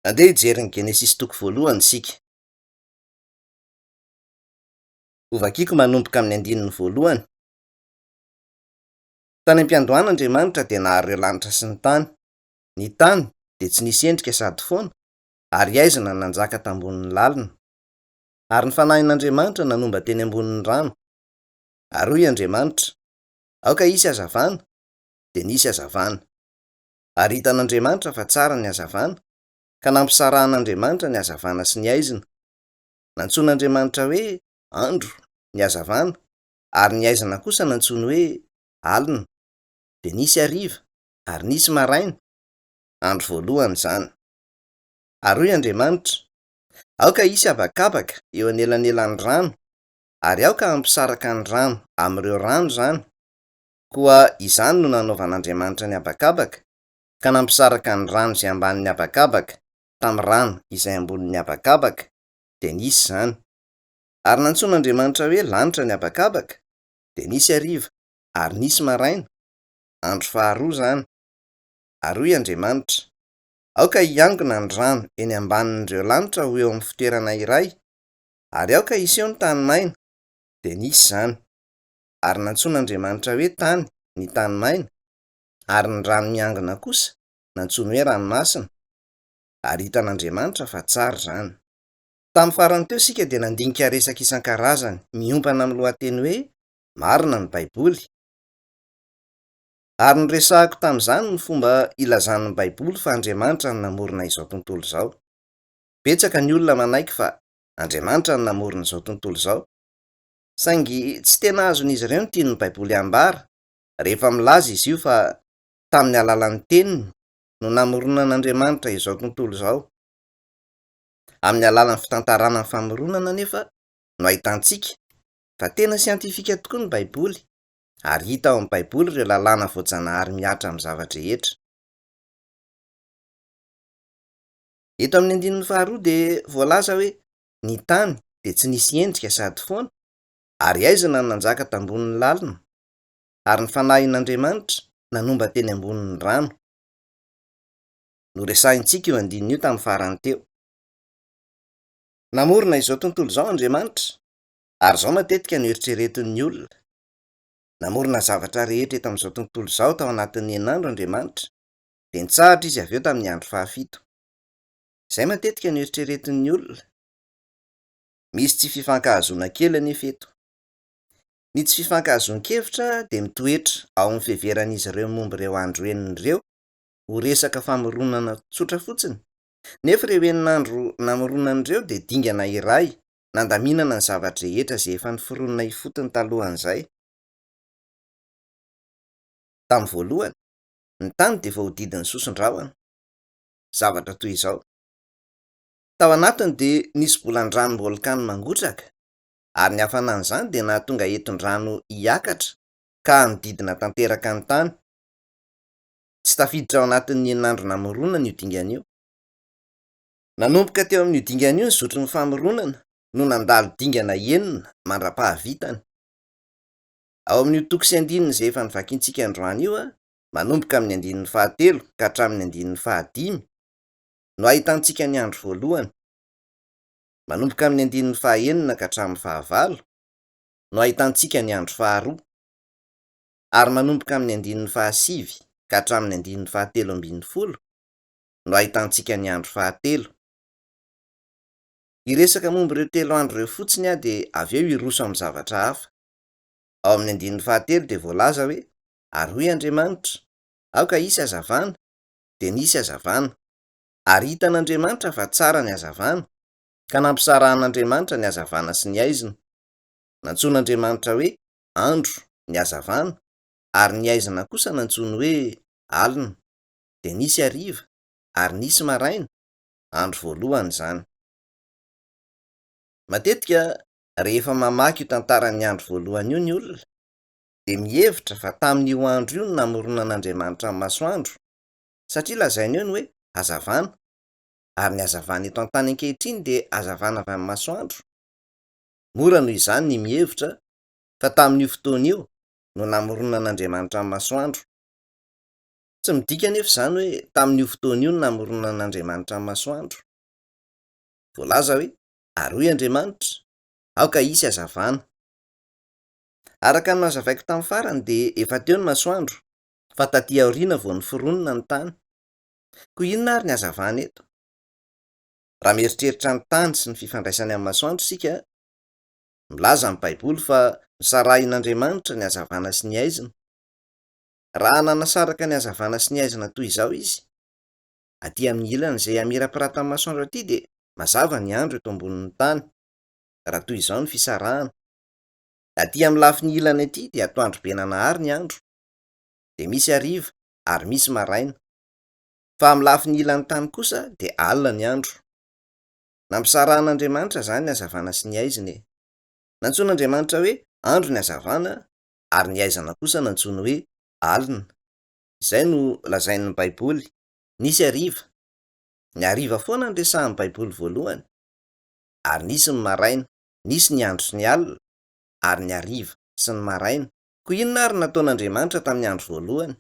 Andeha hijery ny Genesis toko voalohany isika. Ho vakiako manomboka amin'ny andininy voalohany. Tany am-piandohan'Andriamanitra dia nahary ireo lanitra sy ny tany. Ny tany dia tsy nisy endrika sady foana, ary aizana nanjaka tambonin'ny lalina. Ary ny fanahin'Andriamanitra nanomba teny ambonin'ny rano. Ary hoy Andriamanitra, aoka hisy hazavana, dia nisy hazavana. Ary hitan'Andriamanitra fa tsara ny hazavana, ka nampisarahan'Andriamanitra ny hazavana sy ny aizina. Nantsoin'Andriamanitra hoe andro ny hazavana, ary ny aizana kosa nantsony hoe alina. Dia nisy hariva, ary nisy maraina, andro voalohany izany. Ary hoy Andriamanitra, aoka hisy habakabaka eo anelanelan'ny rano, ary aoka hampisaraka ny rano amin'ireo rano izany. Koa izany no nanaovan'Andriamanitra ny habakabaka, ka nampisaraka ny rano izay ambanin'ny habakabaka tamin'ny rano izay ambonin'ny habakabaka, dia nisy izany. Ary nantsoin'Andriamanitra hoe lanitra ny habakabaka, dia nisy hariva, ary nisy maraina, andro faharoa izany. Ary hoy Andriamanitra, aoka hiangona ny rano eny ambanin'ireo lanitra ho eo amin'ny fitoerana iray, ary aoka hisy eo ny tany maina, dia nisy izany. Ary nantsoin'Andriamanitra hoe tany ny tany maina, ary ny rano miangona kosa nantsony hoe ranomasina. Ary hitan'Andriamanitra fa tsara izany. Tamin'ny farany teo isika dia nandinika resaka isan-karazany miompana amin'ny lohateny hoe marina ny Baiboly. Ary noresahako tamin'izany ny fomba ilazan'ny Baiboly fa Andriamanitra no namorona izao tontolo izao. Betsaka ny olona manaiky fa Andriamanitra no namorona izao tontolo izao. Saingy tsy tena azon'izy ireo ny tian'ny Baiboly ambara, rehefa milaza izy io fa tamin'ny alalan'ny teniny no namoronan'Andriamanitra izao tontolo izao. Amin'ny alalan'ny fitantarana ny famoronana nefa no ahitantsika fa tena siantifika tokoa ny Baiboly, ary hita ao amin'ny Baiboly ireo lalàna voajanahary miatra amin'ny zavatra rehetra. Eto amin'ny andinin'ny faharoa dia voalaza hoe ny tany dia tsy nisy endrika sady foana, ary aizana nanjaka tambonin'ny lalina, ary ny fanahin'Andriamanitra nanomba teny ambonin'ny rano. Noresahintsika io andinina io tamin'ny farany teo. Namorona izao tontolo izao Andriamanitra, ary izao matetika no eritreretin'ny olona. Namorona zavatra rehetra eto amin'izao tontolo izao tao anatin'ny henandro Andriamanitra, dia nitsahatra izy avy eo tamin'ny andro fahafito. Izay matetika no eritreretin'ny olona. Misy tsy fifankahazoana kely anefa eto. Ny tsy fifankahazoan-kevitra dia mitoetra ao amin'ny fiheveran'izy ireo momba ireo andro enina ireo ho resaka famoronana tsotra fotsiny. Nefa ireo enin'andro namoronan'ireo dia dingana iray nandaminana ny zavatra rehetra izay efa niforonina ifotony talohan'izay. Tamin'ny voalohany, ny tany dia voahodidin'ny soson-drahona. Zavatra toy izao. Tao anatiny dia nisy bolan-dranom-bolkano mangotraka, ary ny hafanan'izany dia nahatonga eton-drano hiakatra ka nodidina tanteraka ny tany. Tsy tafiditra ao anatin'ny enin'andro namoronana io dingana io. Nanomboka teo amin'io dingana io ny zotry ny famoronana no nandalo dingana enina mandra-pahavitany. Ao amin'io toko sy andininy izay efa nivakiantsika androany io, manomboka amin'ny andinin'ny fahatelo ka hatramin'ny andinin'ny fahadimy, no ahitantsika ny andro voalohany. Manomboka amin'ny andinin'ny fahaenina ka hatramin'ny fahavalo, no ahitantsika ny andro faharoa. Ary manomboka amin'ny andinin'ny fahasivy ka hatramin'ny andinin'ny fahatelo ambin'ny folo, no ahitantsika ny andro fahatelo. Iresaka momba ireo telo andro ireo fotsiny dia avy eo iroso amin'ny zavatra hafa. Ao amin'ny andinin'ny fahatelo dia voalaza hoe, ary hoy Andriamanitra, aoka hisy hazavana, dia nisy hazavana. Ary hitan'Andriamanitra fa tsara ny hazavana, ka nampisarahan'Andriamanitra ny hazavana sy ny aizina. Nantsoin'Andriamanitra hoe andro ny hazavana, ary ny aizina kosa nantsony hoe alina. Dia nisy hariva, ary nisy maraina, andro voalohany izany. Matetika rehefa mamaky io tantaran'ny andro voalohany io ny olona, dia mihevitra fa tamin'io andro io no namoronan'Andriamanitra ny masoandro, satria lazainy eo ny hoe hazavana, ary ny hazavana eto an-tany ankehitriny dia hazavana avy amin'ny masoandro. Mora noho izany ny mihevitra fa tamin'io fotoana io no namoronan'Andriamanitra ny masoandro. Tsy midika anefa izany hoe tamin'io fotoana io namorona an'Andriamanitra ny masoandro. Voalaza hoe ary hoy Andriamanitra, aoka hisy hazavana. Araka ny nazavaiko tamin'ny farany dia efa teo ny masoandro, fa taty aoriana vao niforonina ny tany. Koa inona ary ny hazavana eto? Raha mieritreritra ny tany sy ny fifandraisany amin'ny masoandro isika, milaza amin'ny Baiboly fa nisarahin'Andriamanitra ny hazavana sy ny aizina. Raha nanasaraka ny hazavana sy ny aizina toy izao izy, aty amin'ny ilany izay amirapiratany masoandro aty dia mazava ny andro eto ambonin'ny tany, raha toy izao ny fisarahana. Aty amin'ny lafiny ilany aty dia atoandro be nanahary ny andro, dia misy hariva ary misy maraina. Fa amin'ny lafiny ilany tany kosa dia alina ny andro. Nampisarahan'Andriamanitra izany ny hazavana sy ny aizina. Nantsoin'Andriamanitra hoe andro ny hazavana, ary ny aizana kosa nantsoina hoe alina. Izay no lazain'ny Baiboly. Nisy hariva. Ny hariva foana no resahan'ny Baiboly voalohany, ary nisy ny maraina. Nisy ny andro sy ny alina, ary ny hariva sy ny maraina. Koa inona ary nataon'Andriamanitra tamin'ny andro voalohany?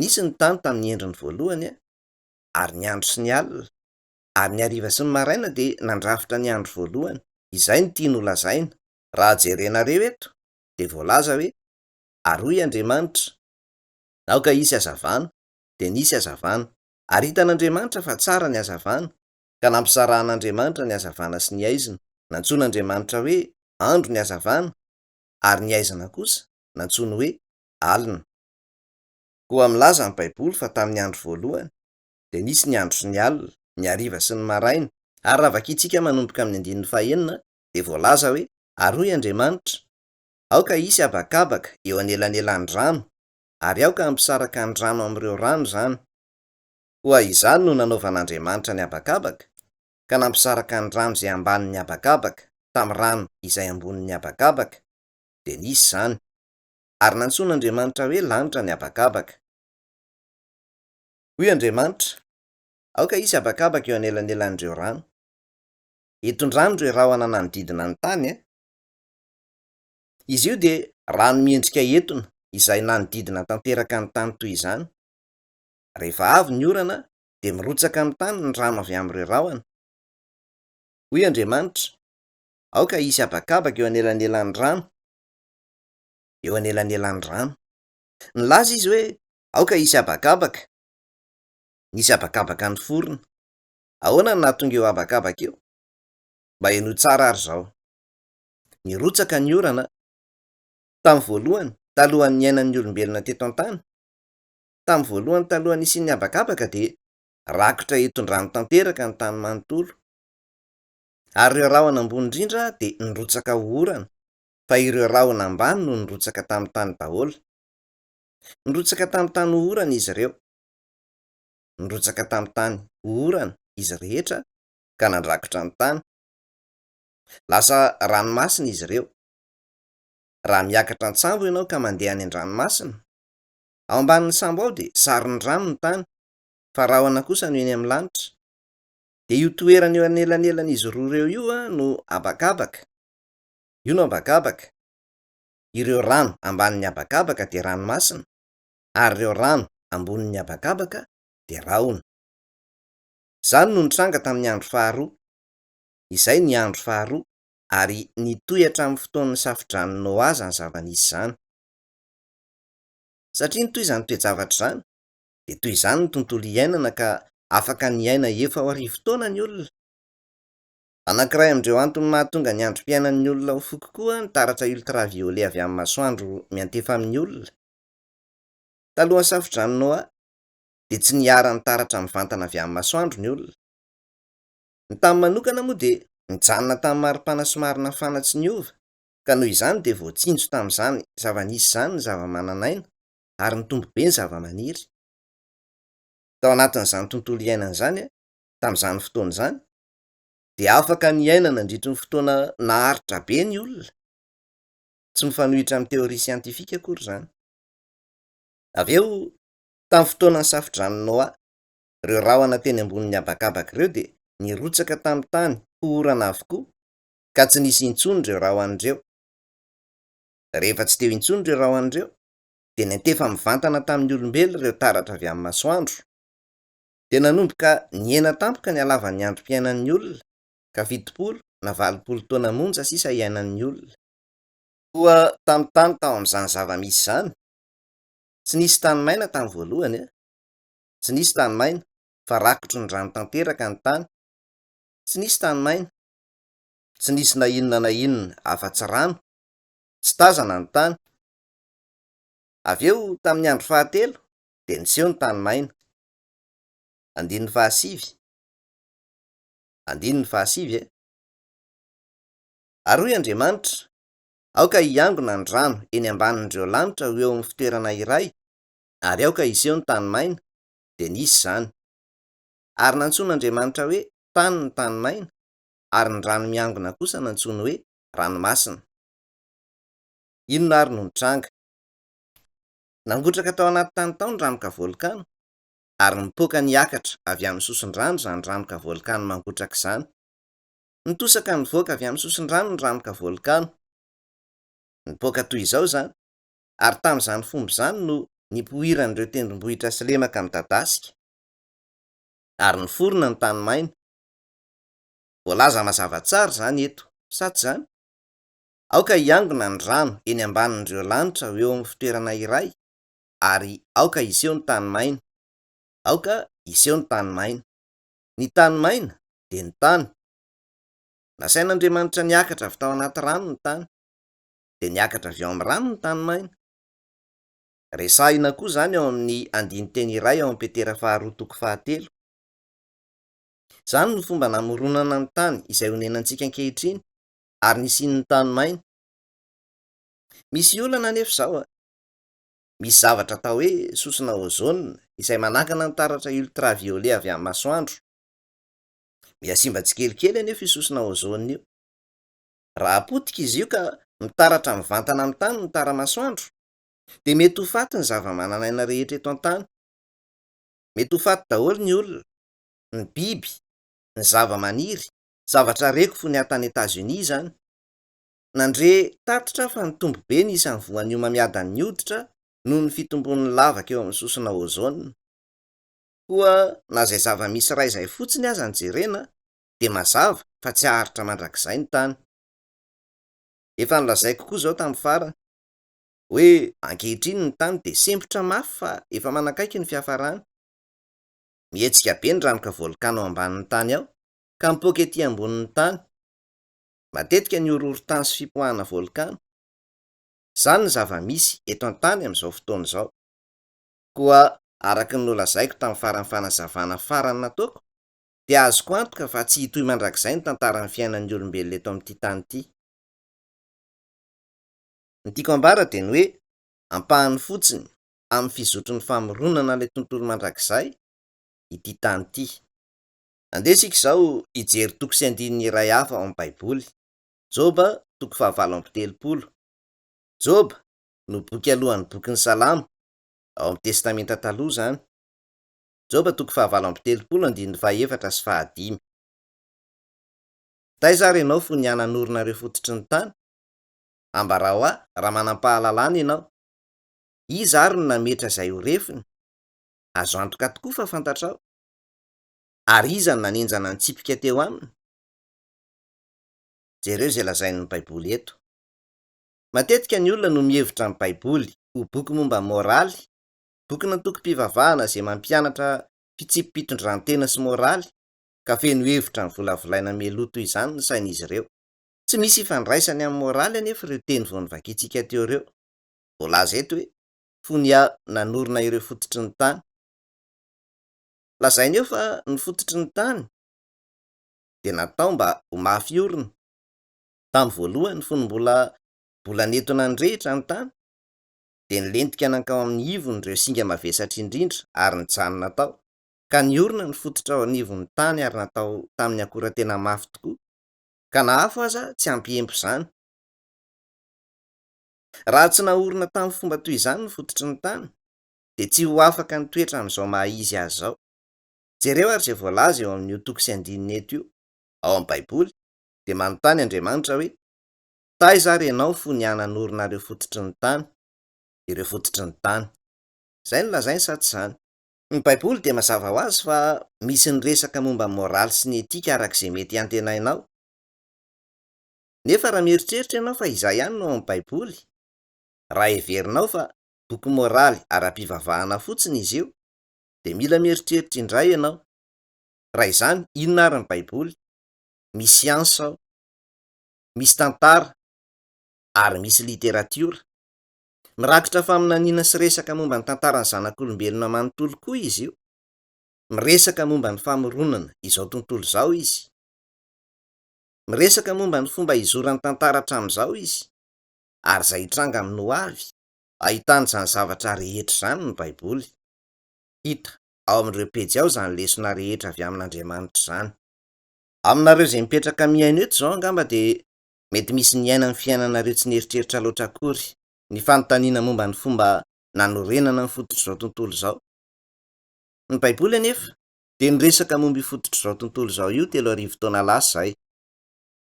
Nisy ny tany tamin'ny endriny voalohany, ary ny andro sy ny alina, ary ny hariva sy ny maraina dia nandrafitra ny andro voalohany. Izay no tiany ho lazaina. Raha jerenareo eto dia voalaza hoe ary hoy Andriamanitra, aoka hisy hazavana, dia nisy hazavana. Ary hitan'Andriamanitra fa tsara ny hazavana, ka nampisarahan'Andriamanitra ny hazavana sy ny aizina. Nantsoin'Andriamanitra hoe andro ny hazavana, ary ny aizina kosa nantsoina hoe alina. Koa milaza ny Baiboly fa tamin'ny andro voalohany dia nisy ny andro sy ny alina, ny hariva sy ny maraina. Ary raha vakintsika manomboka amin'ny andinin'ny fahaenina dia voalaza hoe ary hoy Andriamanitra, aoka hisy habakabaka eo anelanelan'ny rano, ary aoka hampisaraka ny rano amin'ireo rano izany. Koa izany no nanaovan'Andriamanitra ny habakabaka, ka nampisaraka ny rano izay ambanin'ny habakabaka tamin'ny rano izay ambonin'ny habakabaka, dia nisy izany. Ary nantsoin'Andriamanitra hoe lanitra ny habakabaka. Hoy Andriamanitra, aoka hisy habakabaka eo anelanelan'ireo rano. Eton-drano ireo rahona manodidina ny tany. Izy io dia rano miendrika entona izay nanodidina tanteraka ny tany toy izany. Rehefa avy ny orana dia mirotsaka amin'ny tany ny rano avy amin'ireo rahona. Hoy Andriamanitra, aoka hisy habakabaka eo anelanelan'ny rano. Eo anelanelan'ny rano. Nilaza izy hoe aoka hisy habakabaka. Nisy habakabaka ny forona. Ahoana no nahatonga eo habakabaka eo? Mba heno tsara ary izao. Nirotsaka ny orana. Tamin'ny voalohany, talohan'ny iainan'ny olombelona teto an-tany, tamin'ny voalohany talohan'ny isian'ny habakabaka dia rakotra eton-drano tanteraka ny tany manontolo. Ary ireo rahona ambony indrindra dia nirotsaka ho orana, fa ireo rahona ambany no nirotsaka tamin'ny tany daholo. Nirotsaka tamin'ny tany ho orana izy ireo. Nirotsaka tamin'ny tany ho orana izy rehetra ka nandrakotra ny tany. Lasa ranomasina izy ireo. Raha miakatra ny sambo ianao ka mandeha any an-dranomasina, ao ambanin'ny sambo ao dia saron'ny rano ny tany, fa rahona kosa no eny amin'ny lanitra. Dia io toerana eo anelanelan'izy roa ireo io no habakabaka. Io no habakabaka. Ireo rano ambanin'ny habakabaka dia ranomasina, ary ireo rano ambonin'ny habakabaka dia rahona. Izany no nitranga tamin'ny andro faharoa. Izay ny andro faharoa, ary nitoy hatramin'ny fotoan'ny safidran'ny Noa izany zava-nisy izany. Satria toy izany toe-javatra izany, dia toy izany ny tontolo iainana ka afaka ny aina 4,000 taona ny olona. Anankiray amin'ireo antony mahatonga ny androm-piainan'ny olona ho fohy kokoa ny taratra ultraviolet avy amin'ny masoandro miantefa amin'ny olona. Talohan'ny safidran'ny Noa dia tsy niara ny taratra mivantana avy amin'ny masoandro ny olona. Ny tamin'ny manokana moa dia nijanona tamin'ny maripana somary nafana tsy niova, ka noho izany dia voatsinjo tamin'izany zava-nisy izany ny zava-manan'aina, ary nitombo be ny zava-maniry. Tao anatin'izany tontolo iainana izany, tamin'izany fotoana izany, dia afaka ny aina nandritra ny fotoana naharitra be ny olona. Tsy mifanohitra amin'ny teoria siantifika akory izany. Avy eo, tamin'ny fotoanany safidran'ny Noa, ireo rahona teny ambonin'ny habakabaka ireo dia nirotsaka tamin'ny tany ho orana avokoa, ka tsy nisy intsony ireo rahoan'ireo. Rehefa tsy teo intsony ireo rahoan'ireo, dia nantefa mivantana tamin'ny olombelona ireo taratra avy amin'ny masoandro, dia nanomboka niena tampoka ny halavan'ny androm-piainan'ny olona ka 70 na 80 taona monja sisa iainan'ny olona. Koa tamin'ny tany tao amin'izany zava-misy izany, tsy nisy tany maina tamin'ny voalohany a, tsy nisy tany maina fa rakotry ny rano tanteraka ny tany, tsy nisy tany maina, tsy nisy na inona na inona afa-tsy rano, tsy tazana ny tany. Avy eo tamin'ny andro fahatelo dia niseho ny tany maina. Andininy fahasivy e. Ary hoy Andriamanitra, aoka hiangona ny rano eny ambanin'ireo lanitra ho eo amin'ny fitoerana iray, ary aoka hiseho ny tany maina, dia nisy izany. Ary nantsoin'Andriamanitra hoe tany ny tany maina, ary ny rano miangona kosa nantsoiny hoe ranomasina. Inona ary no nitranga? Nangotraka tao anaty tany tao ny ranoka volkano, ary nipoaka niakatra avy amin'ny sosin-drano izany ranoka volkano mangotraka izany. Nitosaka nivoaka avy amin'ny sosin-drano ny ranoka volkano, nipoaka toy izao izany, ary tamin'izany fomba izany no nipoiran'ireo tendrombohitra sy lemaka midadasika, ary niforona ny tany maina. Voalaza mazava tsara izany eto, sa tsy izany? Aoka hiangona ny rano eny ambanin'ireo lanitra ho eo amin'ny fitoerana iray, ary aoka hiseho ny tany maina. Aoka hiseho ny tany maina. Ny tany maina dia ny tany. Nasain'Andriamanitra niakatra avy tao anaty rano ny tany, dia niakatra avy eo amin'ny rano ny tany maina. Resahina koa izany ao amin'ny andiny teny iray ao amin'ny petera 2:7. Izany no fomba namoronana ny tany izay honenantsika ankehitriny, ary nisian'ny tany maina. Misy olana anefa izao a, misy zavatra atao hoe sosina ozona izay manakana ny taratra ultraviolet avy amin'ny masoandro. Mihasimba tsikelikely anefa io sosina ozona io. Raha potika izy io ka mitaratra mivantana amin'ny tany ny tara-masoandro, dia mety ho faty ny zava-manan'aina rehetra eto an-tany. Mety ho faty daholo ny olona, ny biby, ny zava-maniry, zavatra reko fony atany Etazonia izany. Nandre tatitra fa ny tombobe ny isan'ny voanio mamiadan'ny hoditra noho ny fitombon'ny lavaka eo amin'ny sosina ozona. Koa na izay zava-misy iray izay fotsiny aza ny jerena, dia mazava fa tsy haharitra mandrakizay ny tany. Efa nolazaiko koa izao tamin'ny farany hoe ankehitriny ny tany dia sempotra mafy fa efa manakaiky ny fiafarany. Mihetsika be ny ranoka volkano ao ambanin'ny tany ao ka mipoaka ety ambonin'ny tany. Matetika ny horohorontany sy fipoahana volkano. Izany ny zava-misy eto an-tany amin'izao fotoana izao. Koa araka ny nolazaiko tamin'ny farany fanazavana farany nataoko, dia azoko antoka fa tsy hitohy mandrakizay ny tantaran'ny fiainan'ny olombelona eto amin'ity tany ity. Ny tiako ambara dia ny hoe ampahany fotsiny amin'ny fizotry ny famoronana ilay tontolo mandrakizay ity tany ity. Andesika izao hijery toko sy andininy iray hafa ao amin'ny Baiboly. Joba 7:30. Joba no boky alohan'ny bokin'ny Salamo ao amin'ny testamenta taloha izany. Joba 7:30 andininy 4 sy 5. Taiza ary ianao fony hananorina fototry ny tany? Ambarao ahy raha manam-pahalalana ianao. Iza ary no nametra izay ho refiny? Azo antoka tokoa fa fantatrao. Ary iza no nanenjana ny tsipika teo aminy? Jereo izay lazain'ny Baiboly eto. Matetika ny olona no mihevitra ny Baiboly ho boky momba moraly, boky nantokom-pivavahana izay mampianatra fitsipipitondran-tena sy moraly, ka feno hevitra ny volavolaina mialoto izany ny sain'izy ireo. Tsy misy ifandraisany amin'ny moraly anefa ireo teny vao nivakiantsika teo ireo. Voalaza eto hoe fony nanorina ireo fototry ny tany. Lazaina eo fa ny fototry ny tany dia natao mba ho mafy orina. Tamin'ny voalohany fony mbola netona ny rehetra ny tany, dia nilentika nankao amin'ny ivon'ireo singa mavesatra indrindra ary nijanona tao, ka ny orina ny fototra ao anivon'ny tany ary natao tamin'ny akora tena mafy tokoa, ka na afo aza tsy ampy empo izany. Raha tsy naorina tamin'ny fomba toy izany ny fototry ny tany, dia tsy ho afaka ny toetra amin'izao maha-izy azy izao. Jereo ary izay voalaza eo amin'io toko sy andininy eto io ao amin'ny Baiboly, dia manontany Andriamanitra hoe taiza ary ianao fony hananorina ireo fototry ny tany? ireo fototry ny tany. Zay no lazainy sa tsy zany? Ny baiboly dia mazava ho azy fa misy ny resaka momba ny moraly sy ny etika arak'izay mety antenainao. Nefa raha mieritreritra ianao fa izay ihany no ao amin'ny baiboly, raha heverinao fa boky moraly ara-pivavahana fotsiny izy io, de mila mieritreritra indray ianao. Raha izany, inona ary ny baiboly? Misy siansa ao, misy tantara, ary misy literatiora. Mirakitra faminaniana sy resaka momba ny tantaran'ny zanak'olombelona manontolo koa izy io. Miresaka momba ny famoronana izao tontolo izao izy. Miresaka momba ny fomba hizoran'ny tantara hatramin'izao izy, ary izay hitranga amin'ny ho avy. Ahitany izany zavatra rehetra izany ny baiboly. Hita ao amin'ireo pejy ao izany lesona rehetra avy amin'Andriamanitra izany. Aminareo izay mipetraka miaina eto izao angamba de mety misy ny aina ny fiainanareo tsy nieritreritra loatra akory, ny fanontaniana momba ny fomba nanorenana ny fototr' izao tontolo izao. Ny baiboly anefa de niresaka momba io fototr' izao tontolo izao io 3,000 taona lasa zay.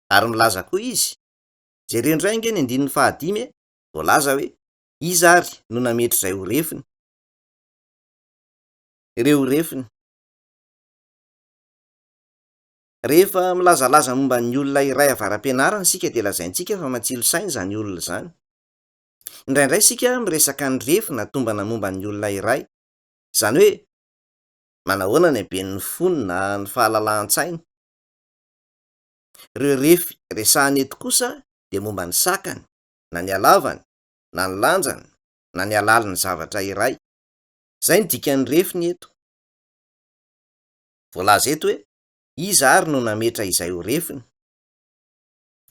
Ary milaza koa izy, jereo indray ange ny 15 voalaza hoe, iza ary no nametry izay ho refiny? Ireo ho refiny. Rehefa milazalaza momba ny olona iray avaram-pianarana isika de lazaintsika fa matsilo saina zany olona zany. Indraindray isika miresaka ny refina tombana momba ny olona iray, zany hoe manahoana ny haben'ny fony na ny fahalalan-tsainy. Ireo refy resahany eto kosa de momba ny sakany, na ny halavany, na ny lanjany, na ny halaliny zavatra iray. Zay ny dikan'ny refiny eto. Voalaza eto hoe, iza ary no nametra izay ho refiny?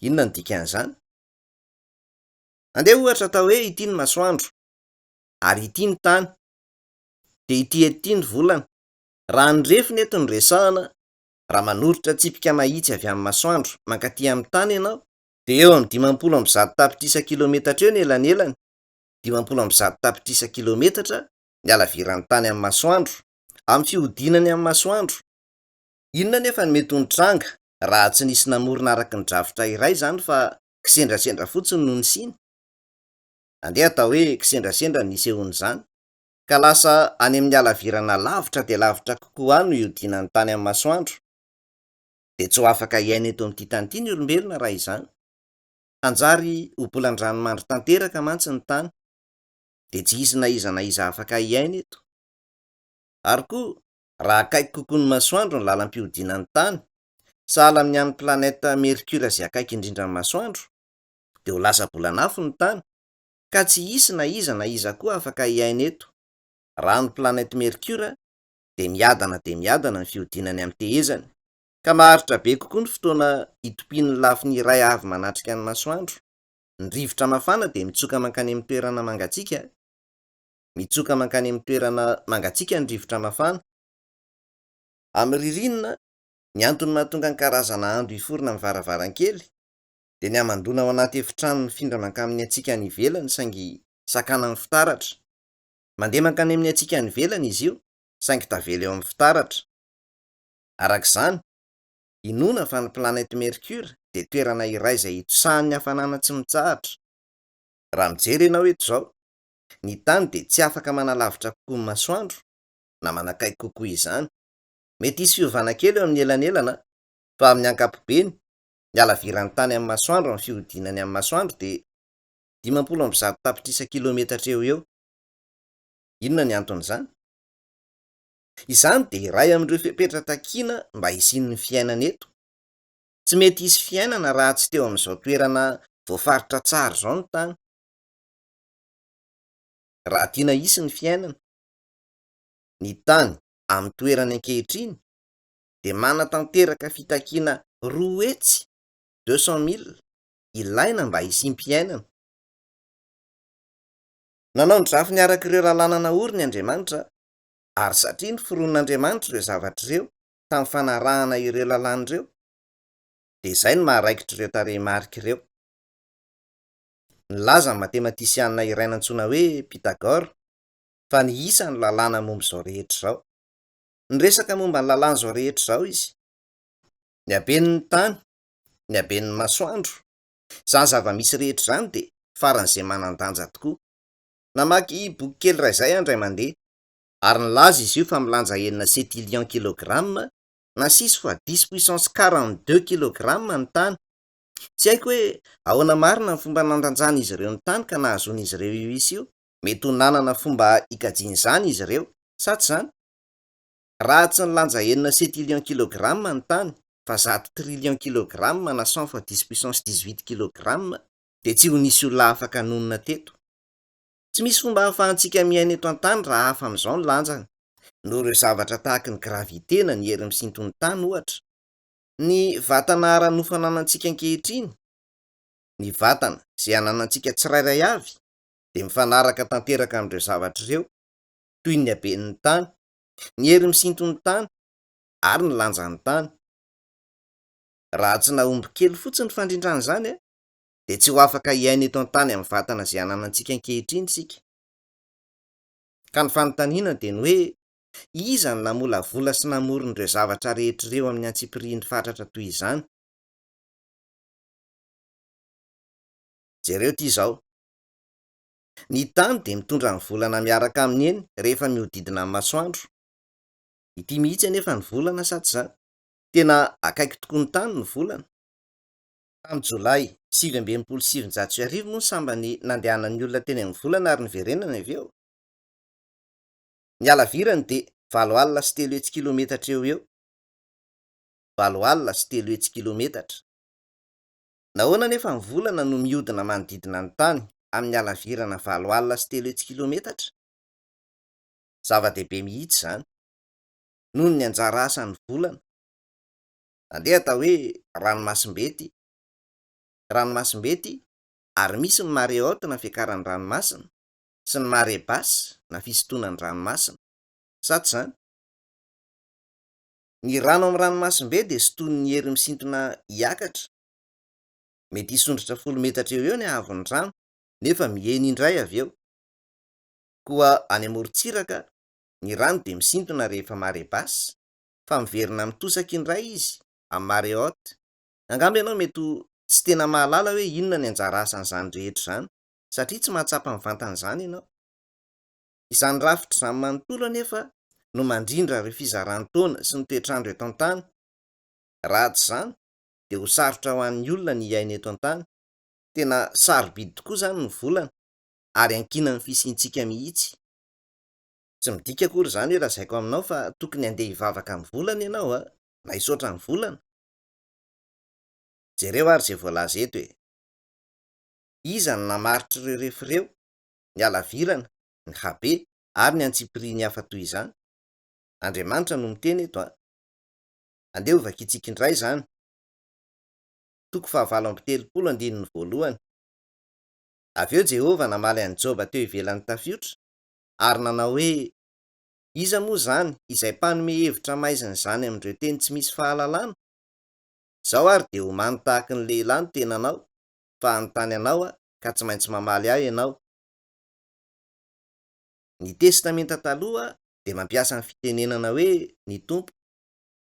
Inona ny dikan'izany? Andeha ohatra atao hoe ity ny masoandro, ary ity ny tany, de ity ny volana. Raha ny refiny eto ny resahana, raha manorotra tsipika mahitsy avy amin'ny masoandro mankaty amin'ny tany ianao, de eo amin'ny 500 tapitrisa kilometatra eo ny elanelany. 500 tapitrisa kilometatra ny halaviran'ny tany amin'ny masoandro, amin'ny fihodinany amin'ny masoandro. Inona nefa ny mety ho nitranga raha tsy nisy namorona araky ny drafitra iray zany fa kisendrasendra fotsiny no nisiny? Andeha atao hoe kisendrasendra ny nisehon'izany, ka lasa any amin'ny halavirana lavitra de lavitra kokoa any no ihodinany tany amin'ny masoandro. De tsy ho afaka hiaina eto amin'ity tany ity ny olombelona raha izany. Hanjary ho bolan-dranomandry tanteraka mantsy ny tany, de tsy hisy na iza afaka hiaina eto. Ary koa, raha akaiky kokoa ny masoandro ny lalam-pihodinan'ny tany, sahala amin'ny an'ny planète Mercure izay akaiky indrindra ny masoandro, de ho lasa bolan'afo ny tany, ka tsy hisy na iza koa afaka hiaina eto. Raha ny planète Mercure de miadana ny fihodinany amin'ny tehezany, ka maharitra be kokoa ny fotoana itopin'ny lafiny iray avy manatrika ny masoandro. Ny rivotra mafana de mitsoka mankany amin'ny toerana mangatsiaka. Mitsoka mankany amin'ny toerana mangatsiaka ny rivotra mafana. Amin'ny ririnina, ny antony mahatonga ny karazana andro hiforona amin'ny varavarankely de ny hamandona ao anaty efitrano mifindra mankany amin'ny hatsiaka any ivelany saingy sakana ny fitaratra. Mandeha mankany amin'ny hatsiaka any ivelany izy io, saingy tavela eo amin'ny fitaratra. Arak'izany, inoana fa ny planète Mercure de toerana iray izay itosahan'ny hafanana tsy mitsahatra. Raha mijery ianao eto izao, ny tany de tsy afaka manalavitra kokoa ny masoandro, na manakaiky kokoa izany. Mety hisy fiovana kely eo amin'ny elanelana, fa amin'ny ankapobeny, ny halaviran'ny tany amin'ny masoandro amin'ny fihodinany amin'ny masoandro de 500 tapitrisa kilometatra eo. Inona ny anton'izany? Izany de iray amin'ireo fepetra takiana mba hisian'ny fiainana eto. Tsy mety hisy fiainana raha tsy teo amin'izao toerana voafaritra tsara izao ny tany. Raha tiana hisy ny fiainana, ny tany amin'ny toerany ankehitriny de manatanteraka fitakiana 2 hetsy 200 000 ilaina mba hisiam-piainana. Nanao ny drafiny arak'ireo rahalàna naoriny Andriamanitra, ary satria ny foron'Andriamanitra ireo zavatra ireo tamin'ny fanarahana ireo lalàn'ireo, de izay no maharaikitra ireo tarehimarika ireo. Nilaza ny matematisiana iray nantsoina hoe Pythagore fa ny isa ny lalàna momba izao rehetra izao. Niresaka momba ny lalàna izao rehetra izao izy. Ny haben'ny tany, ny haben'ny masoandro, zany zava-misy rehetra izany de faran'izay manan-danja tokoa. Namaky boky kely ray zay andray mandeha ary nylaza izy io fa milanja enina centilion kilograma na 6 fois 10 puissance 42 kilograma ny tany. Tsy haiko hoe ahoana marina ny fomba nandanjana izy ireo ny tany ka nahazoan'izy ireo io is io. Mety ho nanana fomba ikajian'izany izy ireo, sa tsy zany? Raha tsy nilanja enina centilion kilograma ny tany fa 1 trillion kilograma na 100 fois 10 puissance 18 kilograma de tsy ho nisy olona afaka nonina teto. Tsy misy fomba hahafahantsika miaina eto an-tany raha hafa amin'izao ny lanjany. Noho ireo zavatra tahaka ny gravité na ny hery misintony tany ohatra. Ny vatana ara-nofo ananantsika ankehitriny, ny vatana izay ananantsika tsirairay avy, de mifanaraka tanteraka amin'ireo zavatra ireo, toy ny haben'ny tany, ny hery misintony tany, ary ny lanjan'ny tany. Raha tsy nahomby kely fotsiny fandrindran'izany de tsy ho afaka hiaina eto an-tany amin'ny vatana izay ananantsika ankehitriny sika. Ka ny fanontaniana de ny hoe iza ny namolavola sy namoron'ireo zavatra rehetr'ireo amin'ny antsipiriany fatratra toy izany? Jereo ty izao. Ny tany de mitondra ny volana miaraka amin'ny eny rehefa mihodidina amin'ny masoandro. Ity mihitsy anefa ny volana, sa tsy zany? Tena akaiky tokoa ny tany ny volana. Tamin'ny Jolay 27,700 moa ny sambany nandehanan'ny olona teny amin'ny volana ary niverenana avy eo. Ny halavirany de 7 alina sy 3 kilometatra eo eo. 7 alina sy 3 kilometatra. Nahoana nefa ny volana no mihodina manodidina ny tany amin'ny halavirana 7 alina sy 3 kilometatra? Zava-dehibe mihitsy zany. Noho ny anjara asan'ny volana. Andeha atao hoe ranomasim-bety. Ranomasim-bety ary misy ny marée haute na fiakaran'ny ranomasina sy ny marée basse na fisintonan'ny ranomasina. Sa tsy zany? Ny rano amin'ny ranomasim-be de sintoniny hery misintona hiakatra. Mety hisondrotra 10 metatra eo eo ny ahavon'ny rano, nefa mihena indray avy eo. Koa any amorontsiraka, ny rano de misintona rehefa marée basse, fa miverina mitosaka indray izy amin'ny marée haute. Angamba ianao mety ho tsy tena mahalala hoe inona ny anjara asan'izany rehetra izany, satria tsy mahatsapa ny vantan'izany ianao. Izany rafitra izany manontolo anefa no mandrindra ireo fizaran-taona sy ny toetrandro eto an-tany. Raha tsy izany de ho sarotra ho an'ny olona ny hiaina eto an-tany. Tena sarobidy tokoa izany ny volana ary ankinan'ny fisiantsika mihitsy. Tsy midika akory izany hoe lazaiko aminao fa tokony handeha hivavaka amin'ny volana ianao na hisaotra ny volana. Jereo ary izay voalaza eto hoe iza ny namaritra ireo refireo, ny halavirana, ny habe ary ny antsipiriany hafa toy izany? Andriamanitra no miteny eto Andeha ho vakiantsika indray izany. Toko 7:30 Avy eo Jehova namaly an'i Joba teo ivelan'ny tafiotra ary nanao hoe, iza moa zany izay mpanome hevitra maizina izany amin'ireo teny tsy misy fahalalana? Zaho ary de homany tahaka ny lehilahy no tenanao, fa anontany anao ka tsy maintsy mamaly ahy ianao. Ny testamenta taloha de mampiasa ny fitenenana hoe ny tompo,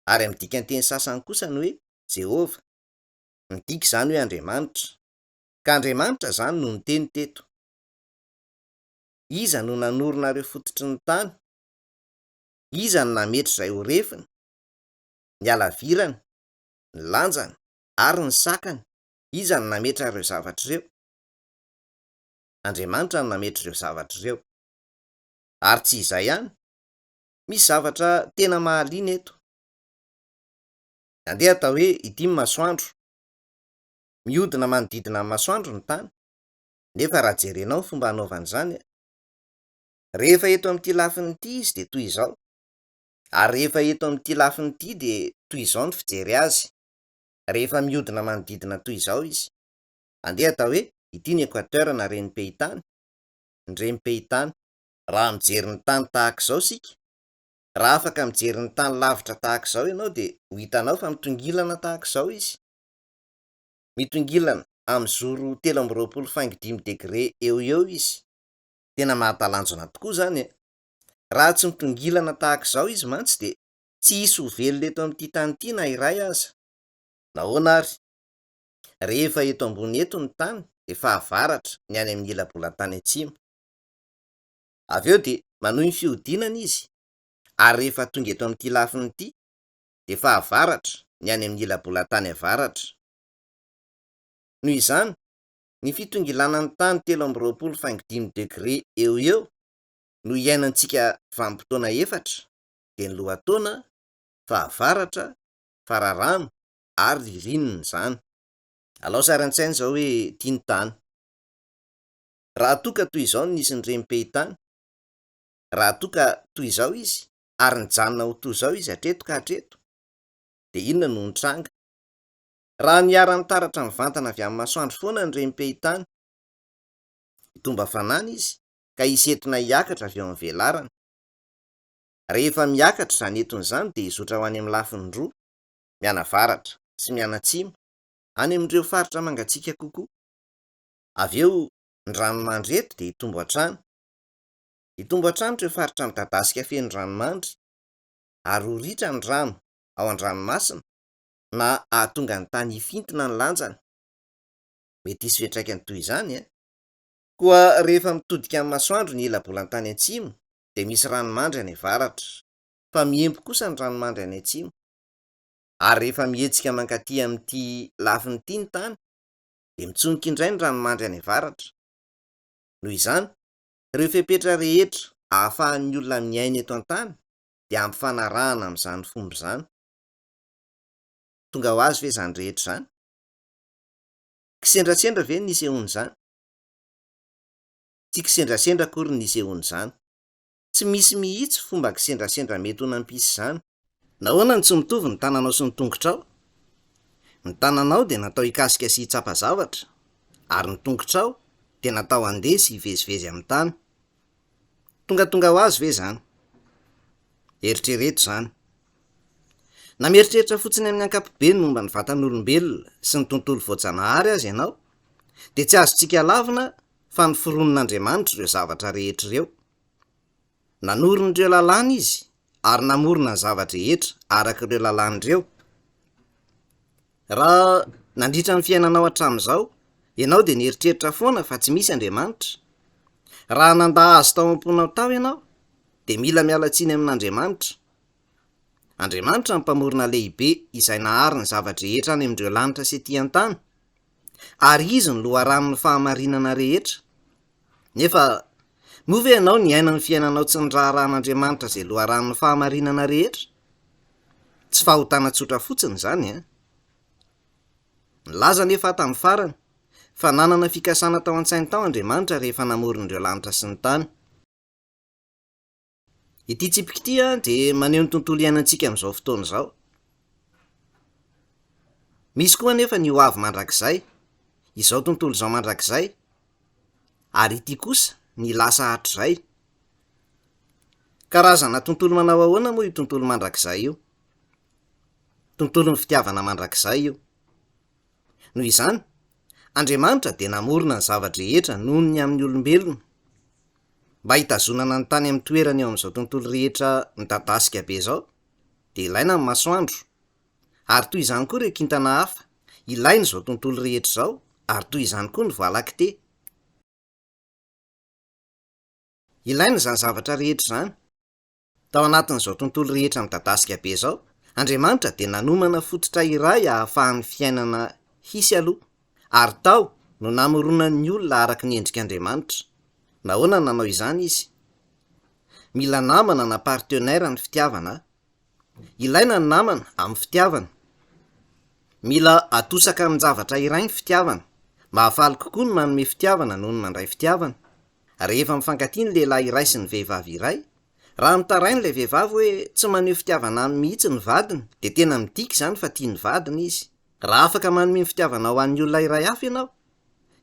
ary amin'ny dikanteny sasany kosa ny hoe Jehova. Midika izany hoe Andriamanitra, ka Andriamanitra zany no niteny teto. Iza no nanorina ireo fototry ny tany? Iza no nametra izay ho refiny? Ny halavirany, ny lanjany ary ny sakany, iza no nametra ireo zavatra ireo? Andriamanitra no nametra ireo zavatra ireo. Ary tsy izay ihany, misy zavatra tena mahaliana eto. Andeha atao hoe ity ny masoandro. Mihodina manodidina amin'ny masoandro ny tany, nefa raha jerenao ny fomba hanaovan'izany rehefa eto amin'ity lafiny ity izy de toy izao, ary rehefa eto amin'ity lafiny ity de toy izao ny fijery azy. Rehefa mihodina manodidina toy izao izy. Andeha atao hoe ity ny équateur na renimpehitany, ny renimpehitany. Raha mijery ny tany tahaka izao sika, raha afaka mijery ny tany lavitra tahaka izao ianao de ho hitanao fa mitongilana tahaka izao izy. Mitongilana amin'ny zoro 13.5 eo eo izy. Tena mahatalanjona tokoa zany. Raha tsy mitongilana tahaka izao izy mantsy de tsy hisy ho velona eto amin'ity tany ity na iray aza. Nahoana ary? Rehefa eto ambony eto ny tany de fahavaratra ny any amin'ny ilabola'ny tany atsimo. Avy eo de manohy ny fihodinana izy, ary rehefa tonga eto amin'ity lafiny ity de fa avaratra ny any amin'ny ilabolan-tany avaratra. Noho izany, ny fitongilanan'ny tany 3.5 eo eo no iainantsika vanim-potoana 4 de ny lohataona, fahavaratra, fararano ary ririnina izany. Alao sary an-tsaina izao hoe tiany tany. Raha toa ka toy izao no nisy ny rem-pehitany, raha toa ka toy izao izy ary nijanona ho toy izao izy hatreto ka hatreto, de inona no nitranga? Raha niara-nitaratra mivantana avy amin'ny masoandro foana ny rem-pehitany, mitomba hafanana izy ka isentina hiakatra avy eo amin'ny velarana. Rehefa miakatra izany enton'izany de izotra ho any amin'ny lafiny roa, mianavaratra sy mianatsimo, any amin'ireo faritra mangatsiaka kokoa. Avy eo ny ranomandry eto de hitombo hatrany. Hitombo hatrany ireo faritra midadasika feno ranomandry, ary ho ritra ny rano ao an-dranomasina na ahatonga ny tany hifintina ny lanjany. Mety hisy fiantraikany toy izany koa rehefa mitodika amin'ny masoandro ny ilabolan-tany atsimo de misy ranomandry any avaratra, fa miempo kosa ny ranomandry any atsimo. Ary rehefa mihetsika mankaty amin'ity lafiny ity ny tany de mitsonika indray ny ranomandry any avaratra. Noho izany, ireo fepetra rehetra ahafahan'ny olona miaina eto an-tany de ampy fanarahana amin'izany fomba izany. Tonga ho azy ve izany rehetra izany? Kisendrasendra ve nisy ehon'izany? Tsy kisendrasendra akory nisy ehon'izany. Tsy misy mihitsy fomba kisendrasendra mety ho nampisy izany. Nahoana ny tsy mitovy ny tananao sy ny tongotrao? Ny tananao de natao hikasika sy hitsapa zavatra, ary ny tongotrao de natao handeha sy hivezivezy amin'ny tany. Tonga ho azy ve izany? Eritrereto izany. Na mieritreritra fotsiny amin'ny ankapobeny momba ny vatan'olombelona sy ny tontolo voajanahary azy ianao, de tsy azontsika lavina fa ny fironon'Andriamanitra ireo zavatra rehetra ireo. Nanorina ireo lalàna izy, ary namorona ny zavatra rehetra araka ireo lalàna ireo. Raha nandritra ny fiainanao hatramin'izao, ianao de nieritreritra foana fa tsy misy Andriamanitra. Raha nanda azy tao am-ponao tao ianao, de mila miala tsiny amin'Andriamanitra. Andriamanitra ny mpamorona lehibe izay nahary ny zavatra rehetra any amin'ireo lanitra sy ety an-tany, ary izy ny loharanon'ny fahamarinana rehetra. Nefa moa ve ianao ny aina ny fiainanao tsy ny raharahan'Andriamanitra izay loharanon'ny fahamarinana rehetra? Tsy fahotana tsotra fotsiny izany Nilaza nefa tamin'ny farany fa nanana fikasana tao an-tsainy tao Andriamanitra rehefa namorona ireo lanitra sy ny tany. Ity tsipika ity de maneho ny tontolo iainantsika amin'izao fotoana izao. Misy koa nefa ny ho avy mandrakizay, izao tontolo izao mandrakizay, ary ity kosa ny lasa hatrizay. Karazana tontolo manao ahoana moa io tontolo mandrakizay io? Tontolon'ny fitiavana mandrakizay io. Noho izany, Andriamanitra de namorona ny zavatra rehetra noho ny amin'ny olombelona, mba hitazonana ny tany amin'ny toerany eo amin'izao tontolo rehetra midadasika be zao, de ilaina ny masoandro. Ary toy izany koa ireo kintana hafa, ilaina izao tontolo rehetra izao, ary toy izany koa ny voalakite. Ilaina izany zavatra rehetra izany. Tao anatin'izao tontolo rehetra midadasika be zao, Andriamanitra de nanomana fototra iray ahafahan'ny fiainana hisy aloha, ary tao no namoronany ny olona araka ny endrik'Andriamanitra. Nahoana nanao izany izy? Mila namana na partenaire ny fitiavana. Ilaina ny namana amin'ny fitiavana. Mila atosaka amin'ny zavatra iray ny fitiavana. Mahafaly kokoa ny manome fitiavana noho ny mandray fitiavana. Rehefa mifankatia ny lehilahy iray sy ny vehivavy iray, raha mitarain'ilay vehivavy hoe tsy maneho fitiavana aminy mihitsy ny vadiny, de tena midika izany fa tia ny vadiny izy. Raha afaka manome fitiavana ho an'ny olona iray hafa ianao,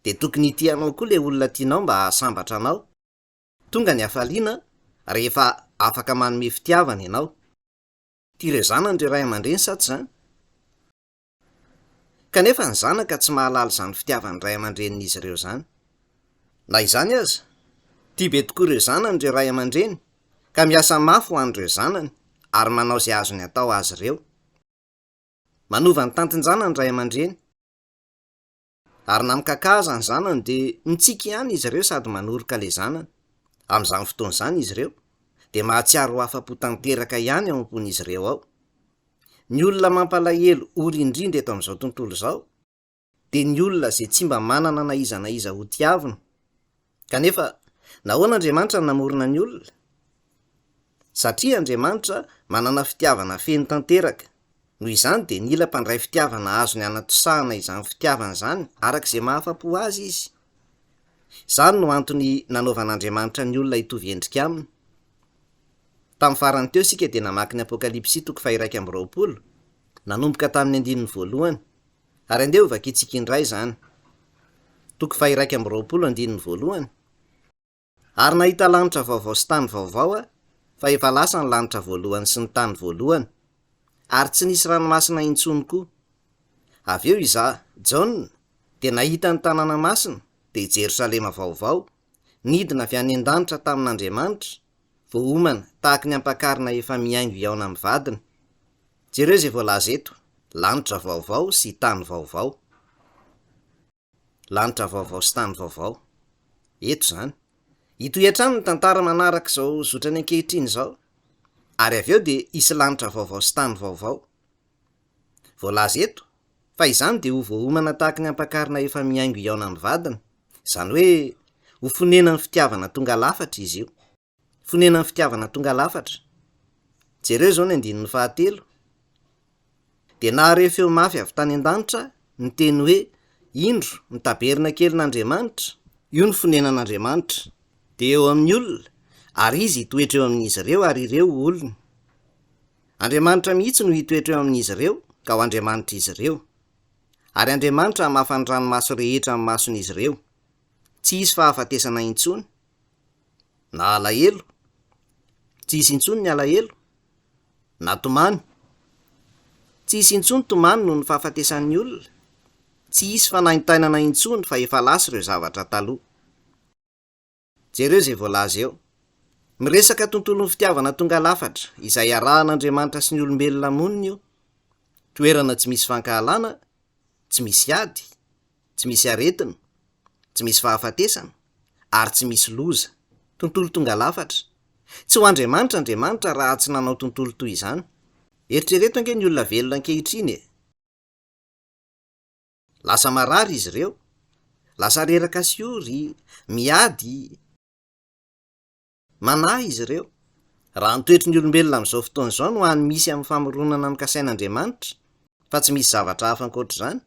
de tokony itianao koa le olona tianao mba hahasambatra anao. Tonga ny hafaliana rehefa afaka manome fitiavana ianao. Tireo zanany ireo ray aman-dreny sa tsy izany? Kanefa ny zanaka tsy mahalala izany fitiavany ray aman-drenin'izy ireo izany. Na izany aza, tia be tokoa ireo zanany ireo ray aman-dreny, ka miasa mafy ho an'ireo zanany, ary manao izay azony atao azy ireo. Manova ny tantin-janany ray aman-dreny, ary na mikakaza ny zanany de mitsiky ihany izy ireo sady manoroka le zanany, Amin'izany fotoana izany izy ireo dia mahatsiaro ho afa-po tanteraka ihany ao am-pon'izy ireo ao. Ny olona mampalahelo ory indrindra eto amin'izao tontolo izao dia ny olona izay tsy mba manana na iza ho tiavina. Kanefa nahoana Andriamanitra no namorona ny olona? Satria Andriamanitra manana fitiavana feno tanteraka. Noho izany dia nila mpandray fitiavana azony anatusahana izany fitiavana izany araka izay mahafa-po azy izy. Izany no antony nanaovan'Andriamanitra ny olona hitovy endrika aminy. Tamin'ny farany teo isika dia namaky ny Apokalipsy 1:20, nanomboka tamin'ny 1:1, ary andeha ho vakiantsika indray izany. 1:20, ary nahita lanitra vaovao sy tany vaovao aho, fa efa lasa ny lanitra voalohany sy ny tany voalohany, ary tsy nisy ranomasina intsony koa. Avy eo izaho, Jaona, dia nahita ny tanàna masina, dia Jerosalema vaovao, nidina avy any an-danitra tamin'Andriamanitra, voahomana tahaka ny ampakarina efa miaingo iaona amin'ny vadiny. Jereo izay voalaza eto, lanitra vaovao sy tany vaovao. Lanitra vaovao sy tany vaovao. Eto izany. Ito hatrany ny tantara manaraka izao zotrany ankehitriny izao. Ary avy eo dia hisy lanitra vaovao sy tany vaovao. Voalaza eto, fa izany dia ho voahomana tahaka ny ampakarina efa miaingo iaona amin'ny vadiny. Izany hoe ho fonena ny fitiavana tonga lafatra izy io. Fonena ny fitiavana tonga lafatra. Jereo izao ny 9. Dia nahareo feo mafy avy tany an-danitra ny teny hoe, indro ny taberna kelin'Andriamanitra, io ny fonenan'Andriamanitra, dia eo amin'ny olona, ary izy hitoetra eo amin'izy ireo ary ireo olona. Andriamanitra mihitsy no hitoetra eo amin'izy ireo, ka ho Andriamanitra izy ireo. Ary Andriamanitra hamafany ranomaso rehetra amin'ny mason'izy ireo. Tsy hisy fahafatesana intsony. Na alahelo, tsy hisy intsony ny alahelo. Na tomany, tsy hisy intsony tomany noho ny fahafatesan'ny olona. Tsy hisy fanaintainana intsony fa efa lasa ireo zavatra taloha. Jereo izay voalaza eo. Miresaka tontolon'ny fitiavana tonga lafatra izay arahan'Andriamanitra sy ny olombelona monina io. Toerana tsy misy fankahalana, tsy misy ady, tsy misy aretina, tsy misy fahafatesana, ary tsy misy loza. Tontolo tonga lafatra. Tsy ho Andriamanitra raha tsy nanao tontolo toy izany. Eritrereto ange ny olona velona ankehitriny e. Lasa marary izy ireo, lasa reraka sy ory, miady, manahy izy ireo. Raha ny toetry ny olombelona amin'izao fotoana izao no hany misy amin'ny famoronana ny kasain'Andriamanitra, fa tsy misy zavatra hafa ankoatr'izany,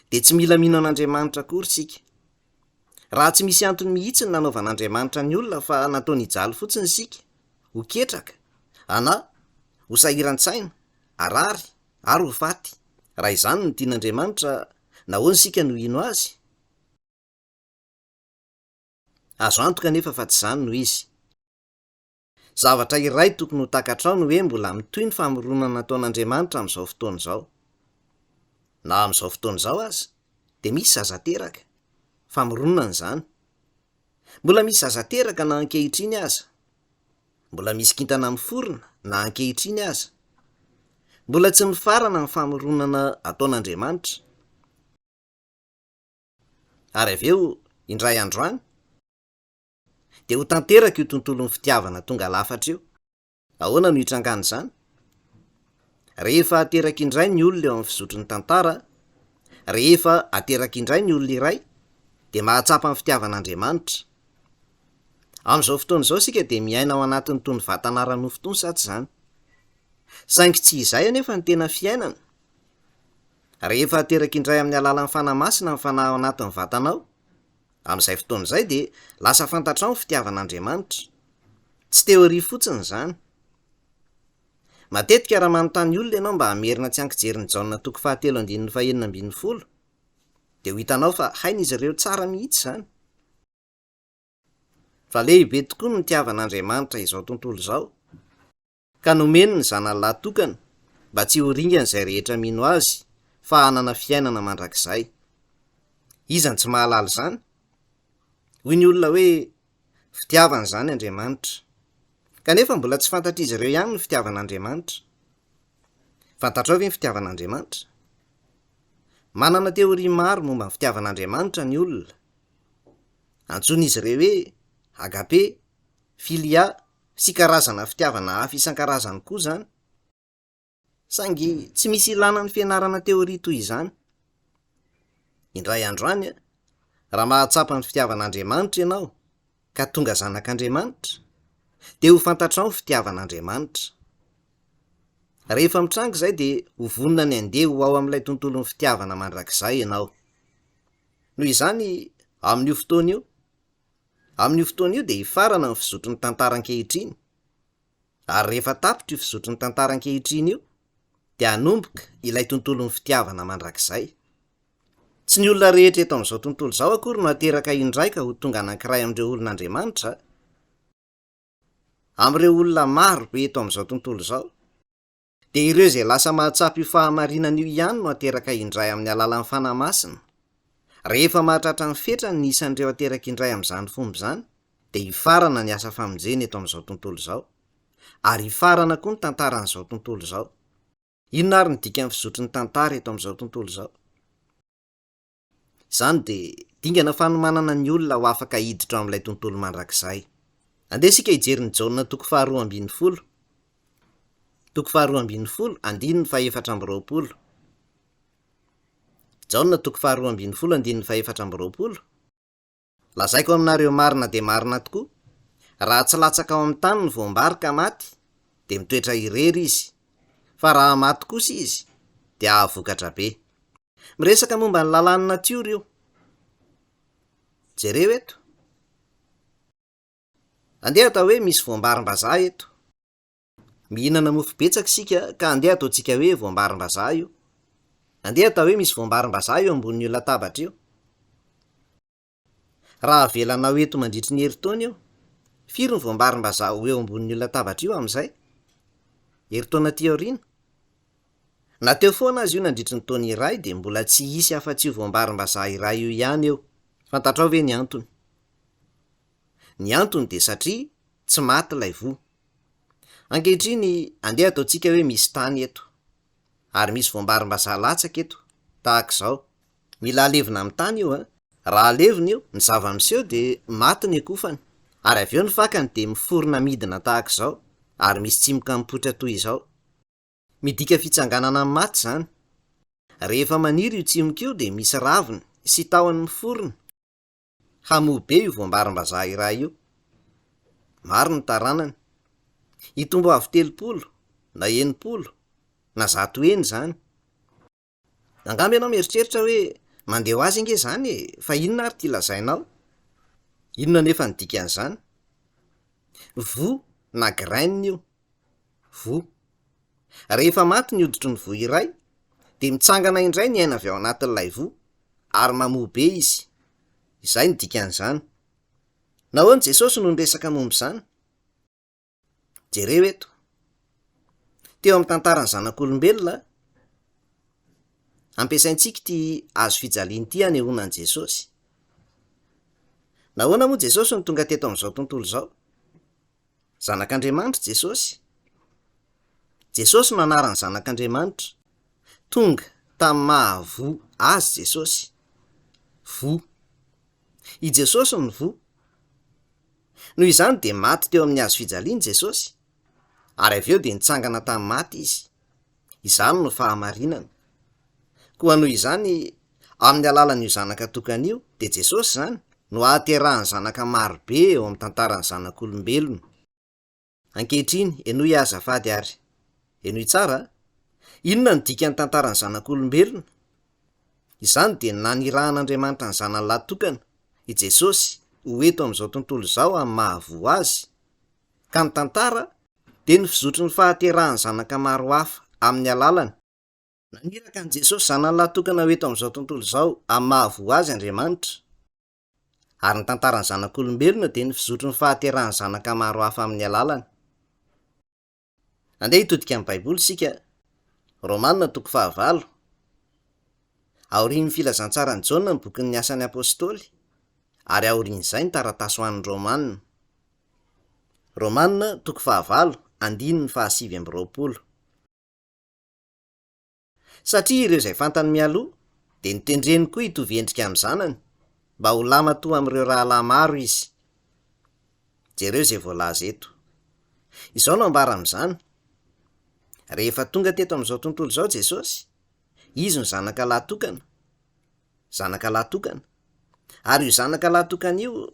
dia tsy mila mino an'Andriamanitra akory isika. Raha tsy misy antony mihitsy ny nanaovan'Andriamanitra ny olona fa nataony hijaly fotsiny isika, ho ketraka, ho sahiran-tsaina, harary, ary ho faty. Raha izany no tian'Andriamanitra, nahoana isika no ino azy? Azo antoka nefa fa tsy izany no izy. Zavatra iray tokony ho takatrao no hoe mbola mitohy ny famoronana nataon'Andriamanitra amin'izao fotoana izao. Na amin'izao fotoana izao aza, dia misy zaza teraka. Famoronana izany. Mbola misy zaza teraka na ankehitriny aza. Mbola misy kintana miforona na ankehitriny aza. Mbola tsy mifarana ny famoronana ataon'Andriamanitra. Ary avy eo, indray androany, dia ho tanteraka io tontolon'ny fitiavana tonga lafatra io. Ahoana no hitrangana izany? Rehefa ateraka indray ny olona eo amin'ny fizotry ny tantara, rehefa ateraka indray ny olona iray, dia mahatsapa ny fitiavan'Andriamanitra. Amin'izao fotoana izao isika dia miaina ao anatin'ny tony vatana ara-nofo tony sa tsy izany? Saingy tsy izay anefa ny tena fiainana. Rehefa ateraka indray amin'ny alalan'ny fanahy-masina ny fanahy ao anatin'ny vatanao, amin'izay fotoana izay dia lasa fantatrao ny fitiavan'Andriamanitra. Tsy teoria fotsiny izany. Matetika raha manontany olona ianao mba hamerina tsy ankijery ny Jaona 7:20, dia ho hitanao fa hain'izy ireo tsara mihitsy izany. Fa lehibe tokoa ny tiavan'Andriamanitra izao tontolo izao, ka nomeny ny zanany lahy tokana mba tsy ho ringana izay rehetra mino azy, fa hanana fiainana mandrakizay. Iza ny tsy mahalala izany? Hoy ny olona hoe fitiavana izany Andriamanitra. Kanefa mbola tsy fantatr'izy ireo ihany ny fitiavan'Andriamanitra. Fantatrao ve ny fitiavan'Andriamanitra? Manana teoria maro momba ny fitiavan'Andriamanitra ny olona. Antsoin'izy ireo hoe agape, filia sy karazana fitiavana hafa isan-karazany koa zany, saingy tsy misy ilana ny fianarana teoria toy izany. Indray andro any raha mahatsapa ny fitiavan'Andriamanitra ianao ka tonga zanak'Andriamanitra, dia ho fantatrao ny fitiavan'Andriamanitra. Rehefa mitranga izay dia ho vonina ny andeha ho ao amin'ilay tontolon'ny fitiavana mandrakizay ianao. Noho izany amin'io fotoana io dia hifarana ny fizotry ny tantara ankehitriny, ary rehefa tapitra io fizotry ny tantara ankehitriny io dia hanomboka ilay tontolon'ny fitiavana mandrakizay. Tsy ny olona rehetra eto amin'izao tontolo izao akory no ateraka indray ka ho tonga anankiray amin'ireo olon'Andriamanitra. Amin'ireo olona maro be eto amin'izao tontolo izao, dia ireo izay lasa mahatsapa io fahamarinana io ihany no ateraka indray amin'ny alalan'ny fanahy masina. Rehefa mahatratra ny fetrany ny isan'ireo ateraka indray amin'izany fomba izany, dia hifarana ny asa famonjena eto amin'izao tontolo izao, ary hifarana koa ny tantaran'izao tontolo izao. Inona ary ny dikan'ny fizotry ny tantara eto amin'izao tontolo izao? Izany dia dingana fanomanana ny olona ho afaka hiditra amin'ilay tontolo mandrakizay. Andeha isika hijery ny Jaona toko faharoa ambin'ny folo. Toko faharoa ambin'ny folo, andininy fahaefatra amby roapolo. Jaona toko faharoa ambin'ny folo, andininy fahaefatra amby roapolo. Lazaiko aminareo marina dia marina tokoa, raha tsy latsaka ao amin'ny tany ny voambary ka maty, dia mitoetra irery izy, fa raha maty kosa izy dia ahavokatra be. Miresaka momba ny lalàn'ny natiora io. Jereo eto. Andeha atao hoe misy voambarim-bazaha eto. Mihinana mofo betsaka isika ka andeha ataontsika hoe voambarim-bazaha io. Andeha atao hoe misy voambarim-bazaha io ambonin'io latabatra io. Raha avelanao eto mandritry ny herintaona io, firy ny voambarim-bazaha ho eo ambonin'io latabatra io amin'izay? Herintaona aty aoriana? Na teo foana azy io nandritry ny taona iray dia mbola tsy hisy afa-tsy io voambarim-bazaha iray io ihany eo. Fantatrao ve ny antony? Ny antony dia satria tsy maty ilay voa. Ankehitriny andeha ataontsika hoe misy tany eto, ary misy voambarim-bazaha latsaka eto, tahaka izao. Mila alevina amin'ny tany io. Raha alevina io, ny zava-miseho dia maty ny akofany, ary avy eo ny fakany dia miforona midina tahaka izao, ary misy tsimoka mipoitra toy izao. Midika fitsanganana amin'ny maty izany. Rehefa maniry io tsimoka io dia misy raviny sy tahony miforona. Hamoha be io voambarim-bazaha iray io. Maro ny taranany. Hitombo avy 30, na 80, na 100 eny izany. Angamba ianao mieritreritra hoe mandeha ho azy ange izany fa inona ary ty lazainao? Inona nefa ny dikan'izany? Voa na graine io. Voa. Rehefa maty ny hoditry ny voa iray, dia mitsangana indray ny aina avy ao anatin'ilay voa, ary mamoha be izy. Izay ny dikan'izany. Nahoana Jesosy no niresaka momba izany? Jereo eto. Teo amin'ny tantaran'ny zanak'olombelona, ampiasaintsika ity azo fijaliana ity hanehoanan'i Jesosy. Nahoana moa Jesosy no tonga teto amin'izao tontolo izao? Zanak'Andriamanitra Jesosy. Jesosy no anaran'ny zanak'Andriamanitra. Tonga tamin'ny mahavoa azy Jesosy. Voa. I Jesosy ny voa. Noho izany dia maty teo amin'ny hazo fijaliana Jesosy, ary avy eo dia nitsangana tamin'ny maty izy. Izany no fahamarinana. Koa noho izany, amin'ny alalan'io zanaka tokana io, dia Jesosy izany no ahaterahany zanaka marobe eo amin'ny tantaran'ny zanak'olombelona. Ankehitriny, enoy azafady ary. Enoy tsara, inona ny dikan'ny tantaran'ny zanak'olombelona? Izany dia nanirahan'Andriamanitra ny zanany lahatokana, i Jesosy, ho eto amin'izao tontolo izao amin'ny mahavoa azy. Ka ny tantara dia ny fizotry ny fahaterahany zanaka maro hafa amin'ny alalany. Naniraka ny Jesosy zanany lahatokana ho eto amin'izao tontolo izao amin'ny mahavoa azy Andriamanitra. Ary ny tantaran'ny zanak'olombelona dia ny fizotry ny fahaterahany zanaka maro hafa amin'ny alalany. Andeha hitodika amin'ny Baiboly isika. Romanina toko 9. Aorian'ny filazantsarany Jaona ny bokin'ny asan'ny apôstôly, ary aorian'izay ny taratasy ho an'ny Romanina. Romanina toko 9, andininy 7:20. Satria ireo izay fantany mialoha dia nitendreny koa hitovy endrika amin'ny zanany, mba ho lamatoa amin'ireo rahalahy maro izy. jereo izay voalaza eto. Izao no ambara amin'izany. Rehefa tonga teto amin'izao tontolo izao Jesosy, izy no zanaka lahtokana, zanaka lahtokana. Ary io zanaka lahtokana io,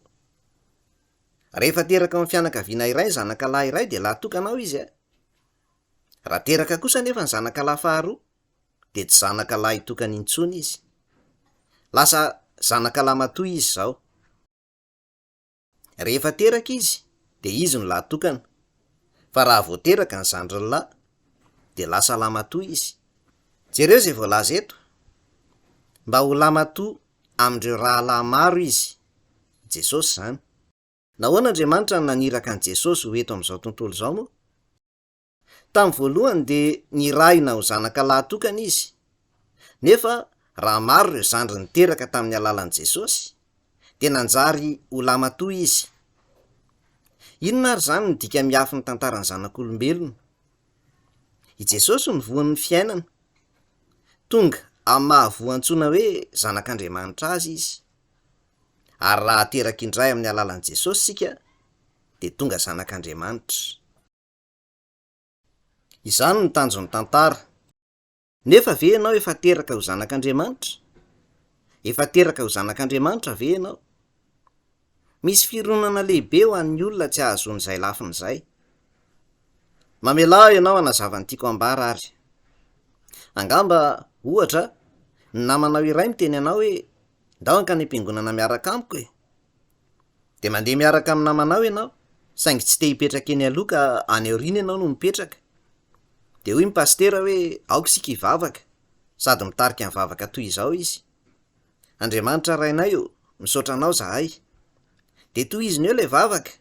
rehefa teraka amin'ny fianakaviana iray zanaka lahy iray dia lahtokana ao izy. Raha teraka kosa nefa ny zanaka lahy faharoa dia tsy zanaka lahy tokana intsony izy. Lasa zanaka lahy matoy izy izao. Rehefa teraka izy dia izy no lahtokana. Fa raha vao teraka ny zandriny lahy dia lasa lahy matoy izy. Jereo izay voalaza eto. Mba ho lahy matoy amin'ireo rahalahy maro izy, Jesosy izany. Nahoana Andriamanitra no naniraka an' Jesosy ho eto amin'izao tontolo izao moa? Tamin'ny voalohany dia nirahina ho zanaka lahtokana izy. Nefa raha maro ireo zandriny teraka tamin'ny alalan'i Jesosy, dia nanjary ho lahy matoy izy. Inona ary izany no dika miafy ny tantaran'ny zanak'olombelona? I Jesosy no voan'ny fiainana. Tonga amin'ny mahavoa-antsoina hoe zanak'Andriamanitra azy izy. Ary raha teraka indray amin'ny alalan'i Jesosy sika, dia tonga zanak'Andriamanitra. Izany no tanjon'ny tantara. Nefa ve ianao efa teraka ho zanak'Andriamanitra? Efa teraka ho zanak'Andriamanitra ve ianao? Misy fironana lehibe ho an'ny olona tsy ahazoan'izay lafin'izay. Mamelao ianao hanazava ny tiako ambara ary. Angamba ohatra, ny namanao iray miteny anao hoe ndao ankany am-piangonana miaraka amiko e. Dia mandeha miaraka amin'ny namanao ianao, saingy tsy te hipetraka eny aloha ka any aoriana ianao no mipetraka. Dia hoy ny pastera hoe aoka isika hivavaka, sady mitarika ny vavaka toy izao izy. Andriamanitra rainay io, misaotra anao zahay. Dia toy izy ny eo ilay vavaka,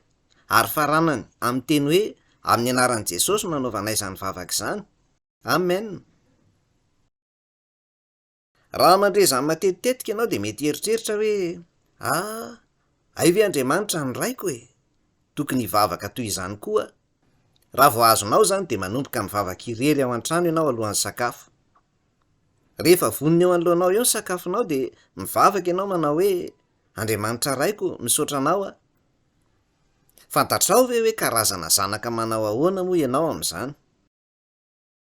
ary faranany amin'ny teny hoe amin'ny anaran'i Jesosy no nanaovanay izany vavaka izany. Amen. Raha mandre izany matetitetika ianao dia mety eritreritra hoe ay ve Andriamanitra ny raiko e? Tokony hivavaka toy izany koa. Raha vao azonao izany dia manomboka mivavaka irery ao an-trano ianao alohan'ny sakafo. Rehefa vonona eo anoloanao eo ny sakafonao dia mivavaka ianao manao hoe Andriamanitra raiko, misaotra anao a. Fantatrao ve hoe karazana zanaka manao ahoana moa ianao amin'izany?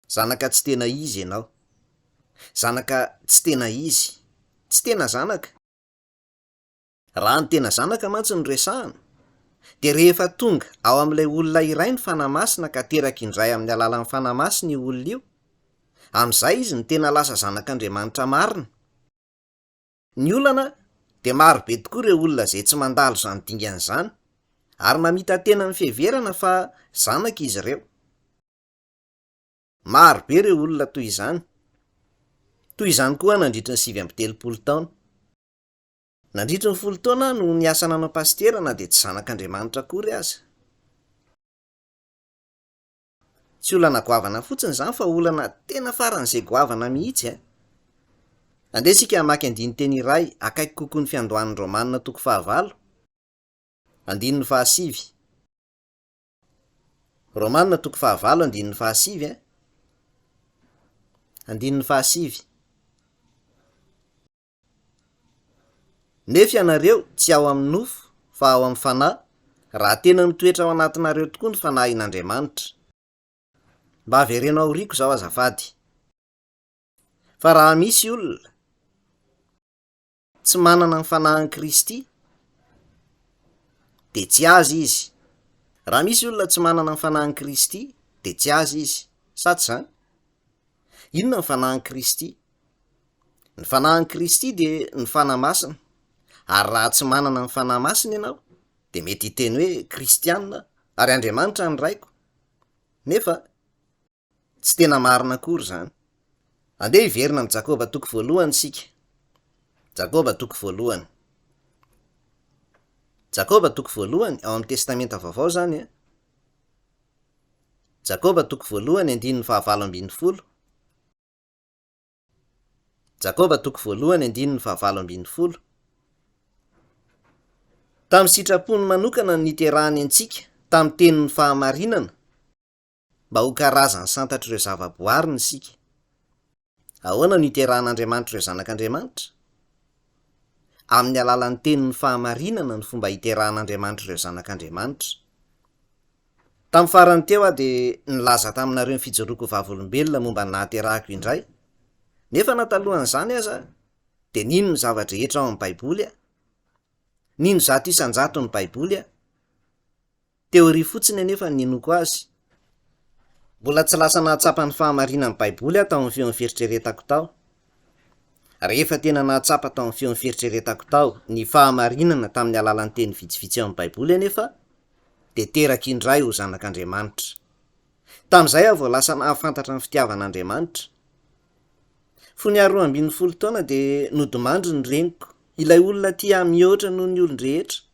Zanaka tsy tena izy ianao. Zanaka tsy tena izy. Tsy tena zanaka. Raha ny tena zanaka mantsy no resahana, dia rehefa tonga ao amin'ilay olona iray ny fanahy masina ka teraka indray amin'ny alalan'ny fanahy masina io olona io, amin'izay izy ny tena lasa zanak'Andriamanitra marina. Ny olana dia maro be tokoa ireo olona izay tsy mandalo izany dingan'izany, ary mamita tena ny fiheverana fa zanaka izy ireo. Maro be ireo olona toy izany. Toy izany koa nandritra ny 7 taona. Nandritra ny 10 taona no niasa nanao pastera na dia tsy zanak'Andriamanitra akory aza. Tsy olana goavana fotsiny izany fa olana tena faran'izay goavana mihitsy a. Andeha isika hamaky andiniteny iray akaiky kokoa ny fiandohan'ny Romanina 9. Andininy 7. Romanina 9 andininy 7 Andininy 7. Nefa ianareo tsy ao amin'ny nofo fa ao amin'ny fanahy, raha tena mitoetra ao anatinareo tokoa ny fanahin'Andriamanitra. Mba averenao ao riako izao azafady. Fa raha misy olona tsy manana ny fanahin'i Kristy, dia tsy azy izy. Raha misy olona tsy manana ny fanahin'i Kristy, dia tsy azy izy. Sa tsy izany? Inona ny fanahin'i Kristy? Ny fanahin'i Kristy dia ny fanahy masina. Ary raha tsy manana ny fanahy masina ianao, dia mety hiteny hoe kristianina ary Andriamanitra ny raiko. Nefa tsy tena marina akory izany. Andeha hiverina amin'ny Jakoba 1 isika. Jakoba 1. Jakoba 1 ao amin'ny testamenta vaovao izany a. Jakoba 1 andininy 19. Jakoba 1 andininy 19. Tamin'ny sitrapony manokana ny niterahany antsika tamin'ny tenin'ny fahamarinana, mba ho karazany santatr' ireo zavaboariny isika. Ahoana no hiterahan'Andriamanitra ireo zanak'Andriamanitra? Amin'ny alalan'ny tenin'ny fahamarinana ny fomba hiterahan'Andriamanitra ireo zanak'Andriamanitra. Tamin'ny farany teo a dia nilaza taminareo ny fijoroako vavolombelona momba ny nahaterahako indray, nefa natalohan'izany aza dia nino ny zavatra rehetra ao amin'ny baiboly a? Nino zato isan-jato ny baiboly a? Teoria fotsiny anefa ny ninoko azy. Mbola tsy lasa nahatsapa ny fahamarinan'ny baiboly aho tao amin'ny feon'ny fieritreretako tao. Rehefa tena nahatsapa tao amin'ny feon'ny fieritreretako tao ny fahamarinana tamin'ny alalan'ny teny vitsivitsy ao amin'ny baiboly anefa, dia teraka indray ho zanak'Andriamanitra. Tamin'izay aho vao lasa nahafantatra ny fitiavan'Andriamanitra. Fony 12 taona dia nodimandry ny reniko, ilay olona tia mihoatra noho ny olon-drehetra,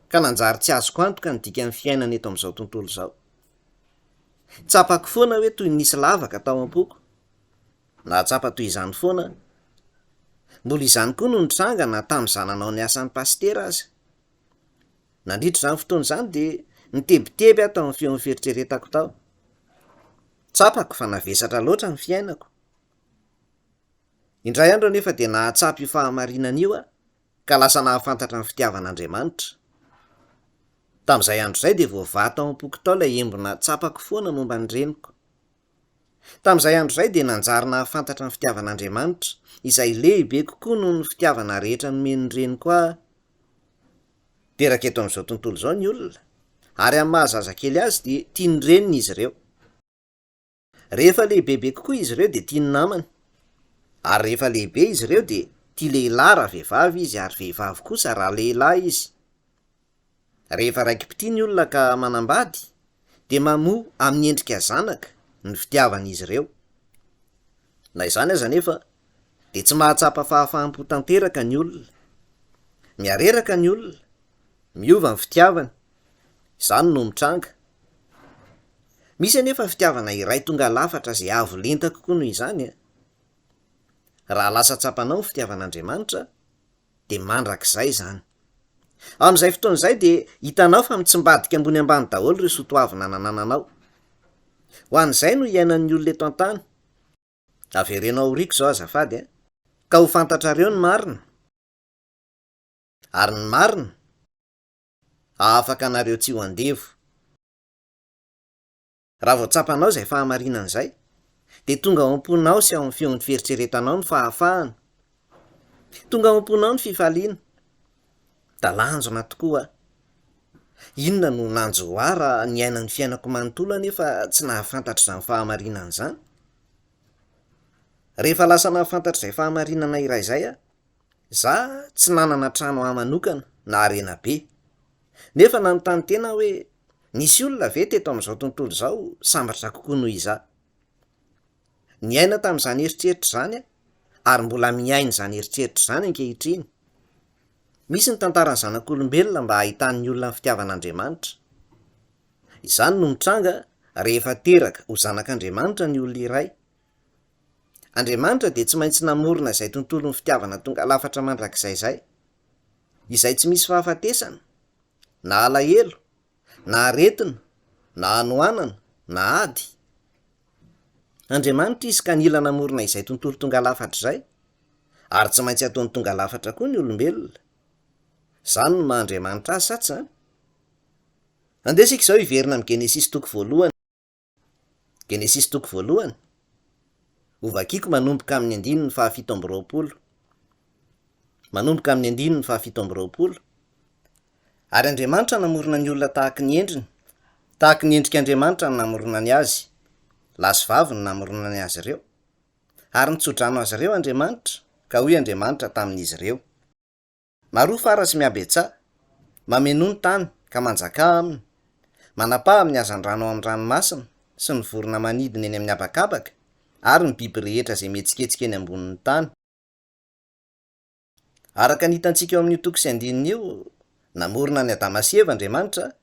ka nanjary tsy azoko antoka ny dikan'ny fiainana eto amin'izao tontolo izao. Tsapako foana hoe toy nisy lavaka tao am-poko. Nahatsapa toy izany foana. Mbola izany koa no nitrangana tamin'ny zananao ny asan'ny pastera aza. Nandritra izany fotoana izany dia nitebiteby aho tao amin'ny feon'ny fieritreretako tao. Tsapako fa navesatra loatra ny fiainako. Indray andro anefa dia nahatsapa io fahamarinana io ka lasa nahafantatra ny fitiavan'Andriamanitra. Tamin'izay andro izay dia voavato ao am-poko tao ilay embona tsapako foana momba ny reniko. Tamin'izay andro izay dia nanjary nahafantatra ny fitiavan'Andriamanitra izay lehibe kokoa noho ny fitiavana rehetra nomen'ny reniko aho. Teraka eto amin'izao tontolo izao ny olona, ary amin'ny mahazazakely azy dia tiany reniny izy ireo. Rehefa lehibebe kokoa izy ireo dia tiany namany, ary rehefa lehibe izy ireo dia tia lehilahy raha vehivavy izy, ary vehivavy kosa raha lehilahy izy. Rehefa raiki-pity ny olona ka manambady dia mamoa amin'ny endrika zanaka ny fitiavan'izy ireo. Na izany aza nefa dia tsy mahatsapa fahafaham-po tanteraka ny olona. Miareraka ny olona, miova ny fitiavany, izany no mitranga. Misy anefa fitiavana iray tonga lafatra izay avo lenta kokoa noho izany a. Raha lasa tsapanao ny fitiavan'Andriamanitra dia mandrakizay izany. Amin'izay fotoana izay dia hitanao fa mitsimbadika ambony ambany daholo ireo soatoavina nanananao. Ho an'izay no iainan'ny olona eto an-tany. Averenao riako izao azafady a. Ka ho fantatrareo ny marina. Ary ny marina afaka anareo tsy ho andevo. Raha vao tsapanao izay fahamarinana izay dia tonga ao am-ponao sy ao amin'ny feon'ny fieritreretanao ny fahafahana. Tonga ao am-ponao ny fifaliana. Da lanjona tokoa. Inona no nanjo ahy raha ny ainan'ny fiainako manontolo anefa tsy nahafantatra izany fahamarinana izany? Rehefa lasa nahafantatra izay fahamarinana iray izay a, za tsy nanana trano ahy manokana na harena be. Nefa nanontany tena hoe nisy olona ve teto amin'izao tontolo izao sambatra kokoa noho izaho? Niaina tamin'izany eritreritra izany a, ary mbola miaina izany eritreritra izany ankehitriny. Misy ny tantaran'ny zanak'olombelona mba hahitan'ny olona ny fitiavan'Andriamanitra. Izany no mitranga rehefa teraka ho zanak'Andriamanitra ny olona iray. Andriamanitra dia tsy maintsy namorona izay tontolo ny fitiavana tonga lafatra mandrakizay izay, izay tsy misy fahafatesana, na alahelo, na aretina, na anohanana, na ady. Andriamanitra izy ka nila namorona izay tontolo tonga lafatra izay, ary tsy maintsy ataony tonga lafatra koa ny olombelona. Izany no maha-Andriamanitra azy sa tsy izany? Andesika izao hiverina amin'ny Genesis toko voalohany. Genesis toko voalohany. Ho vakiako manomboka amin'ny 7:20. Manomboka amin'ny 7:20. Ary Andriamanitra namorona ny olona tahaka ny endriny, tahaka ny endrik'Andriamanitra no namorona ny azy. Lahy sy vavy no namorona ny azy ireo. Ary nitsodrano azy ireo Andriamanitra, ka hoy Andriamanitra tamin'izy ireo: Maroa fara sy miabetsah, mameno ny tany ka manjaka aminy, manapaha amin'ny hazan-drano ao amin'ny ranomasina sy ny vorona manidina eny amin'ny habakabaka, ary ny biby rehetra izay mihetsiketsika eny ambonin'ny tany. Araka ny hitantsika eo amin'io toko sy andininy io, namorona ny Adama sy Eva Andriamanitra,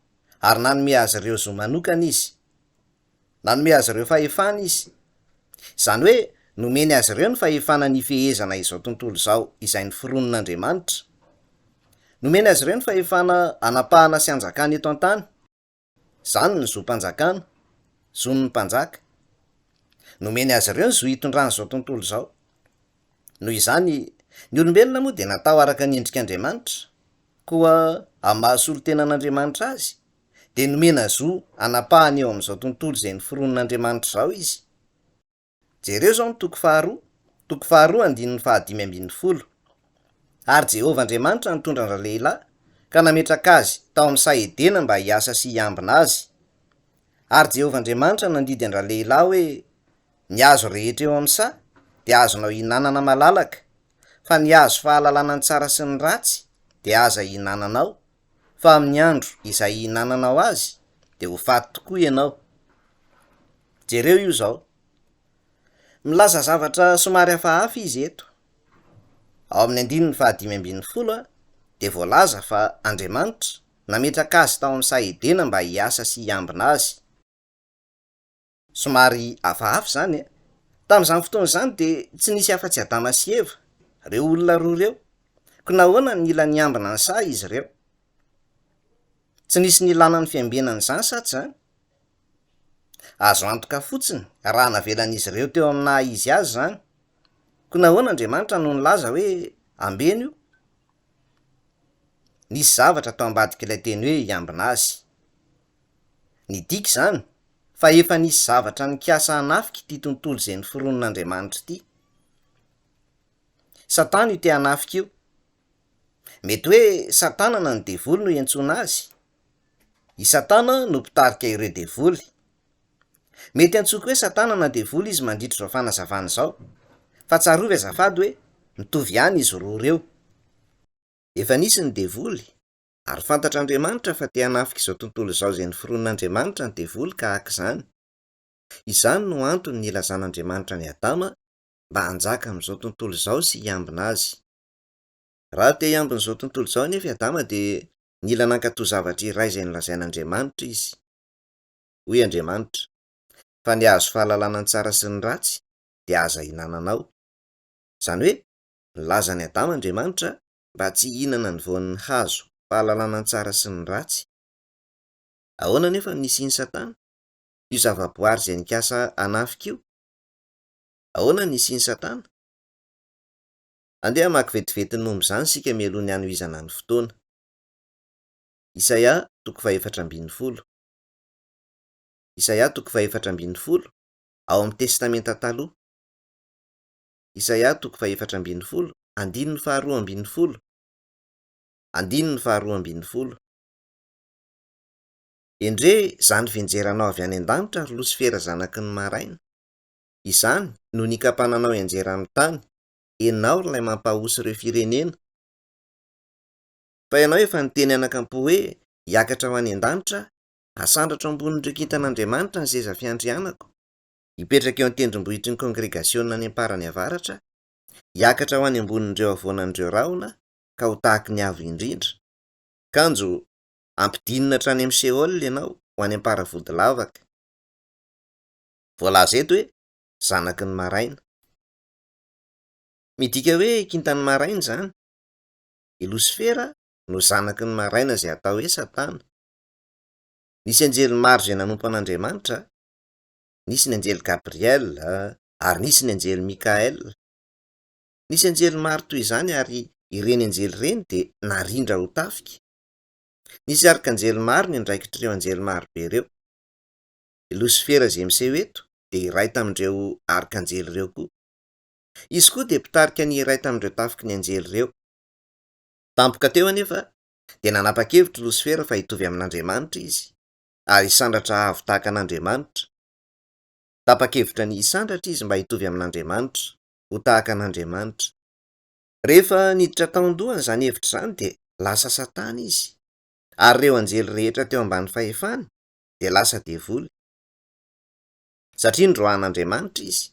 ary nanome azy ireo zo manokana izy. Nanome azy ireo fahefana izy. Izany hoe nomeny azy ireo ny fahefana ny fehezana izao tontolo izao izay noforonon'Andriamanitra. Nomeny azy ireo ny fahefana anapahana sy anjakana eto an-tany. Izany ny zom-panjakana, zon'ny mpanjaka. Nomeny azy ireo ny zo hitondrana izao tontolo izao. Noho izany, ny olombelona moa dia natao araka ny endrik'Andriamanitra, koa amin'ny mahasolo tenan'Andriamanitra azy de nomena zo anapahany eo amin'izao tontolo izay ny fironon'Andriamanitra zao izy. Jereo zao ny toko faharoa andininy fahadimy ambin'ny folo. Ary Jehovah Andriamanitra nitondra andra lehilahy ka nametraka azy tao amin'ny Saedena mba hiasa sy hiambina azy. Ary Jehovah Andriamanitra nandidy andra lehilahy hoe ny hazo rehetra eo amin'ny sa de azonao hinanana malalaka, fa ny hazo fahalalana ny tsara sy ny ratsy de aza hinananao, fa amin'ny andro izay hinananao azy de ho faty tokoa ianao. Jereo io zao milaza zavatra somary hafahafa izy eto. Ao amin'ny andininy fahadimy ambin'ny folo de voalaza fa Andriamanitra nametraka azy tao amin'ny Saedena mba hiasa sy hiambina azy. Somary hafahafa zany tamin'izany fotoana izany de tsy nisy afa-tsy Adama sy Eva, reo olona roa reo, ko nahoana ny ila niambina ny sa izy reo? Tsy nisy nilana ny fiambenany zany sa tsy zany? Azo antoka fotsiny raha navelan'izy ireo teo amina izy azy zany, ko nahoana Andriamanitra no nilaza hoe ambeny io? Nisy zavatra tao ambadik'ilay teny hoe hiambina azy. Ny diky zany fa efa nisy zavatra nikasa hanafika ity tontolo izay ny fironon'Andriamanitra ity. Satana io te hanafika io. Mety hoe Satana na ny devoly no iantsoana azy. I Satana no mpitarika ireo devoly. Mety antsoiko hoe Satana na devoly izy mandritra zao fanazavana zao, fa tsarovy azafady hoe mitovy ihany izy roa reo. Efa nisy ny devoly, ary fantatr'Andriamanitra fa te hanafika izao tontolo izao izay ny fironon'Andriamanitra ny devoly ka haka izany. Izany no antony nilazan'Andriamanitra ny Adama mba hanjaka amin'izao tontolo izao sy hiambina azy. Raha te hiambina izao tontolo izao nefa i Adama de nila nankatoa zavatra iray izay nolazain'Andriamanitra izy. Hoy Andriamanitra, fa ny hazo fahalalana ny tsara sy ny ratsy de aza hinananao. Zany hoe nilaza ny Adama Andriamanitra mba tsy hihinana ny voan'ny hazo fahalalana ny tsara sy ny ratsy. Ahoana nefa nisy iny Satana, io zavaboary izay nikasa hanafika io? Ahoana nisy iny Satana? Andeha hamaky vetivety momba izany sika mialoha ny hanovizana ny fotoana. Isaia toko fahaefatra ambin'ny folo. Isaia toko fahaefatra ambin'ny folo ao amin'ny testamenta taloha. Isaia toko fahaefatra ambin'ny folo andininy faharoa ambin'ny folo. Andininy faharoa ambin'ny folo. Endre zany venjeranao avy any an-danitra ary Losifera zanaky ny maraina. Izany no nikapananao ianjera amin'ny tany, enao ilay mampahosy ireo firenena. Fa ianao efa niteny anakampo hoe hiakatra ho any an-danitra, hasandratra ambonin'ireo kintan'Andriamanitra ny seza fiandrianako, hipetraka eo an-tendrombohitry ny kongregasionina any am-parany avaratra, hiakatra ho any ambonin'ireo avoanan'ireo rahona ka ho tahaky ny avo indrindra. Kanjo ampidinina hatrany amin'ny Seoly ianao ho any am-paravody lavaka. Voalaza eto hoe zanaky ny maraina. Midika hoe kintan'ny maraina zany. I Losifera no zanaky ny maraina izay atao hoe Satana. Nisy anjely maro izay nanompo an'Andriamanitra, nisy ny anjely Gabriel ary nisy ny anjely Mikael. Nisy anjely maro toy izany ary ireny anjely ireny de narindra ho tafika. Nisy arkanjely maro ny andraikitr'ireo anjely maro be ireo. I Losifera izay miseho eto de iray tamindreo arkanjely ireo koa. Izy koa de mpitarika ny iray tamindreo tafiky ny anjely ireo. Tampoka teo anefa de nanapa-kevitra Losifera fa hitovy amin'Andriamanitra izy, ary hisandratra avo tahaka an'Andriamanitra. Tapa-kevitra ny hisandratra izy mba hitovy amin'Andriamanitra, ho tahaka an'Andriamanitra. Rehefa niditra taon-dohany zany hevitra zany de lasa Satana izy, ary ireo anjely rehetra teo ambany fahefany de lasa devoly, satria nindroan'Andriamanitra izy.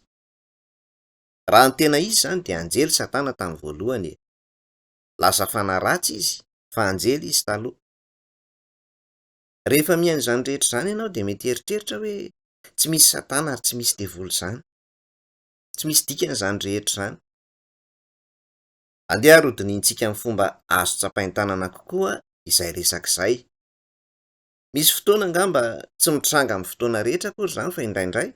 Raha ny tena izy zany de anjely Satana tamin'ny voalohany, lasa fanaratsy izy fa anjely izy taloha. Rehefa mihaino izany rehetra izany ianao de mety eritreritra hoe tsy misy Satana ary tsy misy devoly zany, tsy misy dikan'izany rehetra zany. Andeha harodinitsika amin'ny fomba azo tsapain-tanana kokoa izay resak'izay. Misy fotoana angamba tsy mitranga amin'ny fotoana rehetra akory zany fa indraindray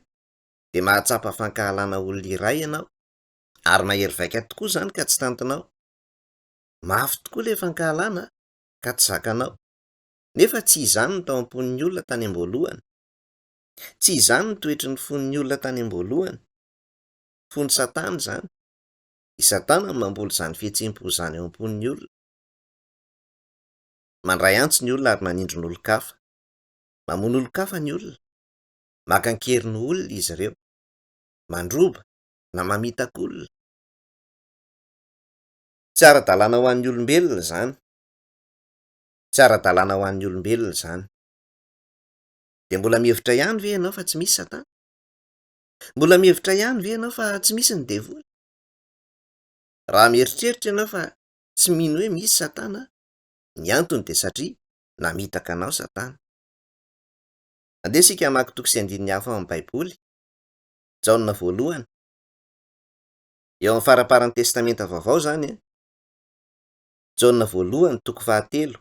de mahatsapa fankahalana olona iray ianao, ary mahery vaika tokoa zany ka tsy tantinao. Mafy tokoa ilay fankahalana ka tsy zakanao. nefa tsy izany no tao am-ponin'ny olona tany am-boalohany. Tsy izany no toetry ny fon'ny olona tany am-boalohany. Fony Satana izany. I Satana no mamboly izany fihetsem-po izany eo am-ponin'ny olona. Mandray antso ny olona ary manindry ny olon-kafa. Mamono olon-kafa ny olona. Makan-kery ny olona izy ireo. Mandroba na mamitaka olona. Tsy ara-dalàna ho an'ny olombelona izany. Tsy ara-dalàna ho an'ny olombelona izany. Dia mbola mihevitra ihany ve ianao fa tsy misy Satana? Mbola mihevitra ihany ve ianao fa tsy misy ny devoly? Raha mieritreritra ianao fa tsy mino hoe misy Satana, ny antony dia satria namitaka anao Satana. Andeha isika hamaky toko sy andininy hafa ao amin'ny Baiboly. Jaona voalohany. Eo amin'ny faraparan'ny testamenta vaovao izany. Jaona voalohany toko 9.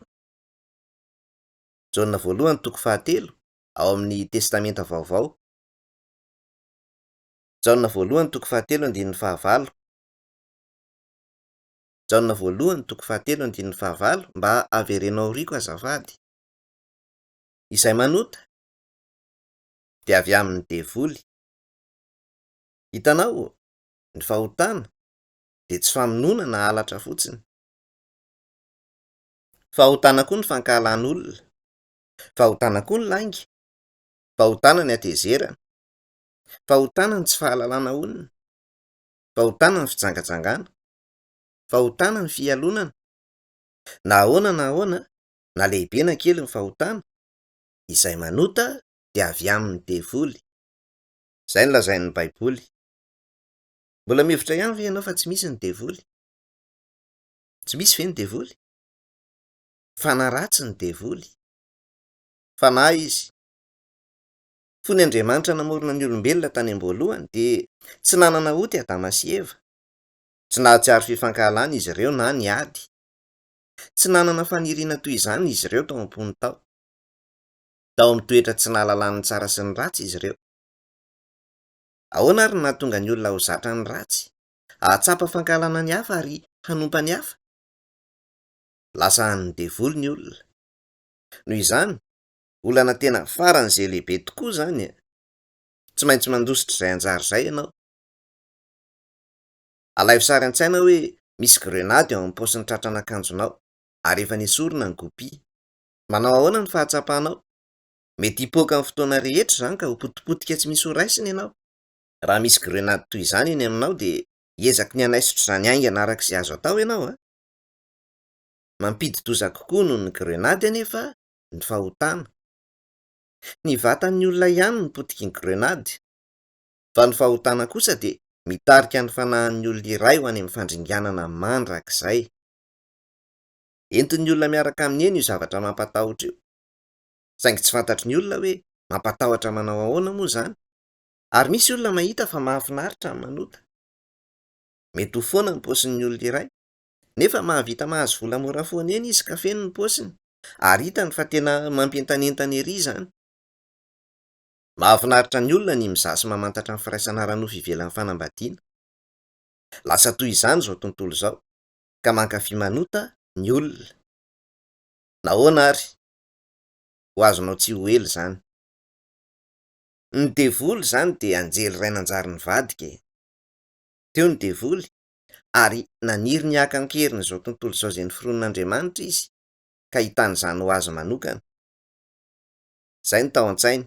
Jaona voalohany toko 9 ao amin'ny testamenta vaovao. Jaona voalohany toko 9 andininy 9. Jaona voalohany toko 9 andininy 9 mba averenao riko azafady. Izay manota dia avy amin'ny devoly. Hitanao, ny fahotana dia tsy famonoana na halatra fotsiny. Fahotana koa ny fankahalan'olona. Fahotana koa ny lainga. Fahotana ny atezerana. Fahotana ny tsy fahalalana olona. Fahotana ny fijangajangana. Fahotana ny fialonana. Na ahoana na ahoana, na lehibe na kely ny fahotana, izay manota dia avy amin'ny devoly. Izay no lazain'ny Baiboly. Mbola mihevitra ihany ve ianao fa tsy misy ny devoly? Tsy misy ve ny devoly? Fanaratsy ny devoly. Fanahy izy. Fony Andriamanitra namorona ny olombelona tany am-boalohany dia tsy nanana oty Adama sy Eva. Tsy nahatsiaro fifankahalana izy ireo na ny ady. Tsy nanana faniriana toy izany izy ireo tao am-pony tao. Tao amin'ny toetra tsy nahalalany tsara sy ny ratsy izy ireo. Ahoana ary no nahatonga ny olona ho zatra ny ratsy? Ahatsapa fankahalana ny hafa ary hanompa ny hafa? Lasa ny devoly ny olona. Noho izany, olana tena faran'izay lehibe tokoa izany. Tsy maintsy mandositra izay anjara izay ianao. Alaivo sary an-tsaina hoe misy grenady eo amin'ny paosin'ny tratran'akanjonao ary efa nesorina ny goupy. Manao ahoana ny fahatsapanao? Mety hipoaka amin'ny fotoana rehetra izany ka ho potipotika tsy misy ho raisiny ianao. Raha misy grenady toy izany eny aminao dia hiezaka ny hanaisitra izany haingana arak'izay azo atao ianao. Mampidi-doza kokoa noho ny grenady anefa ny fahotana. Ny vatan'ny olona ihany no potiky ny grenady. Fa ny fahotana kosa dia mitarika ny fanahin'ny olona iray ho any amin'ny fandringanana mandrakizay. Entin'ny olona miaraka amin'ny eny io zavatra mampatahotra io. Saingy tsy fantatry ny olona hoe mampatahotra manao ahoana moa izany. Ary misy olona mahita fa mahafinaritra ny manota. Mety ho foana ny paosin'ny olona iray, nefa mahavita mahazo vola mora foana eny izy ka feno ny paosiny, ary hitany fa tena mampientanentana ery izany. Mahafinaritra ny olona ny mizaha sy mamantatra ny firaisana ara-nofo ivelan'ny fanambadiana. Lasa toy izany izao tontolo izao, ka mankafy manota ny olona. Nahoana ary? Ho azonao tsy ho ela izany. Ny devoly izany dia anjely iray nanjary nivadika. Teo ny devoly ary naniry ny hakan-keriny izao tontolo izao izay noforon'Andriamanitra izy ka hitany izany ho azy manokana. Izay ny tao an-tsainy.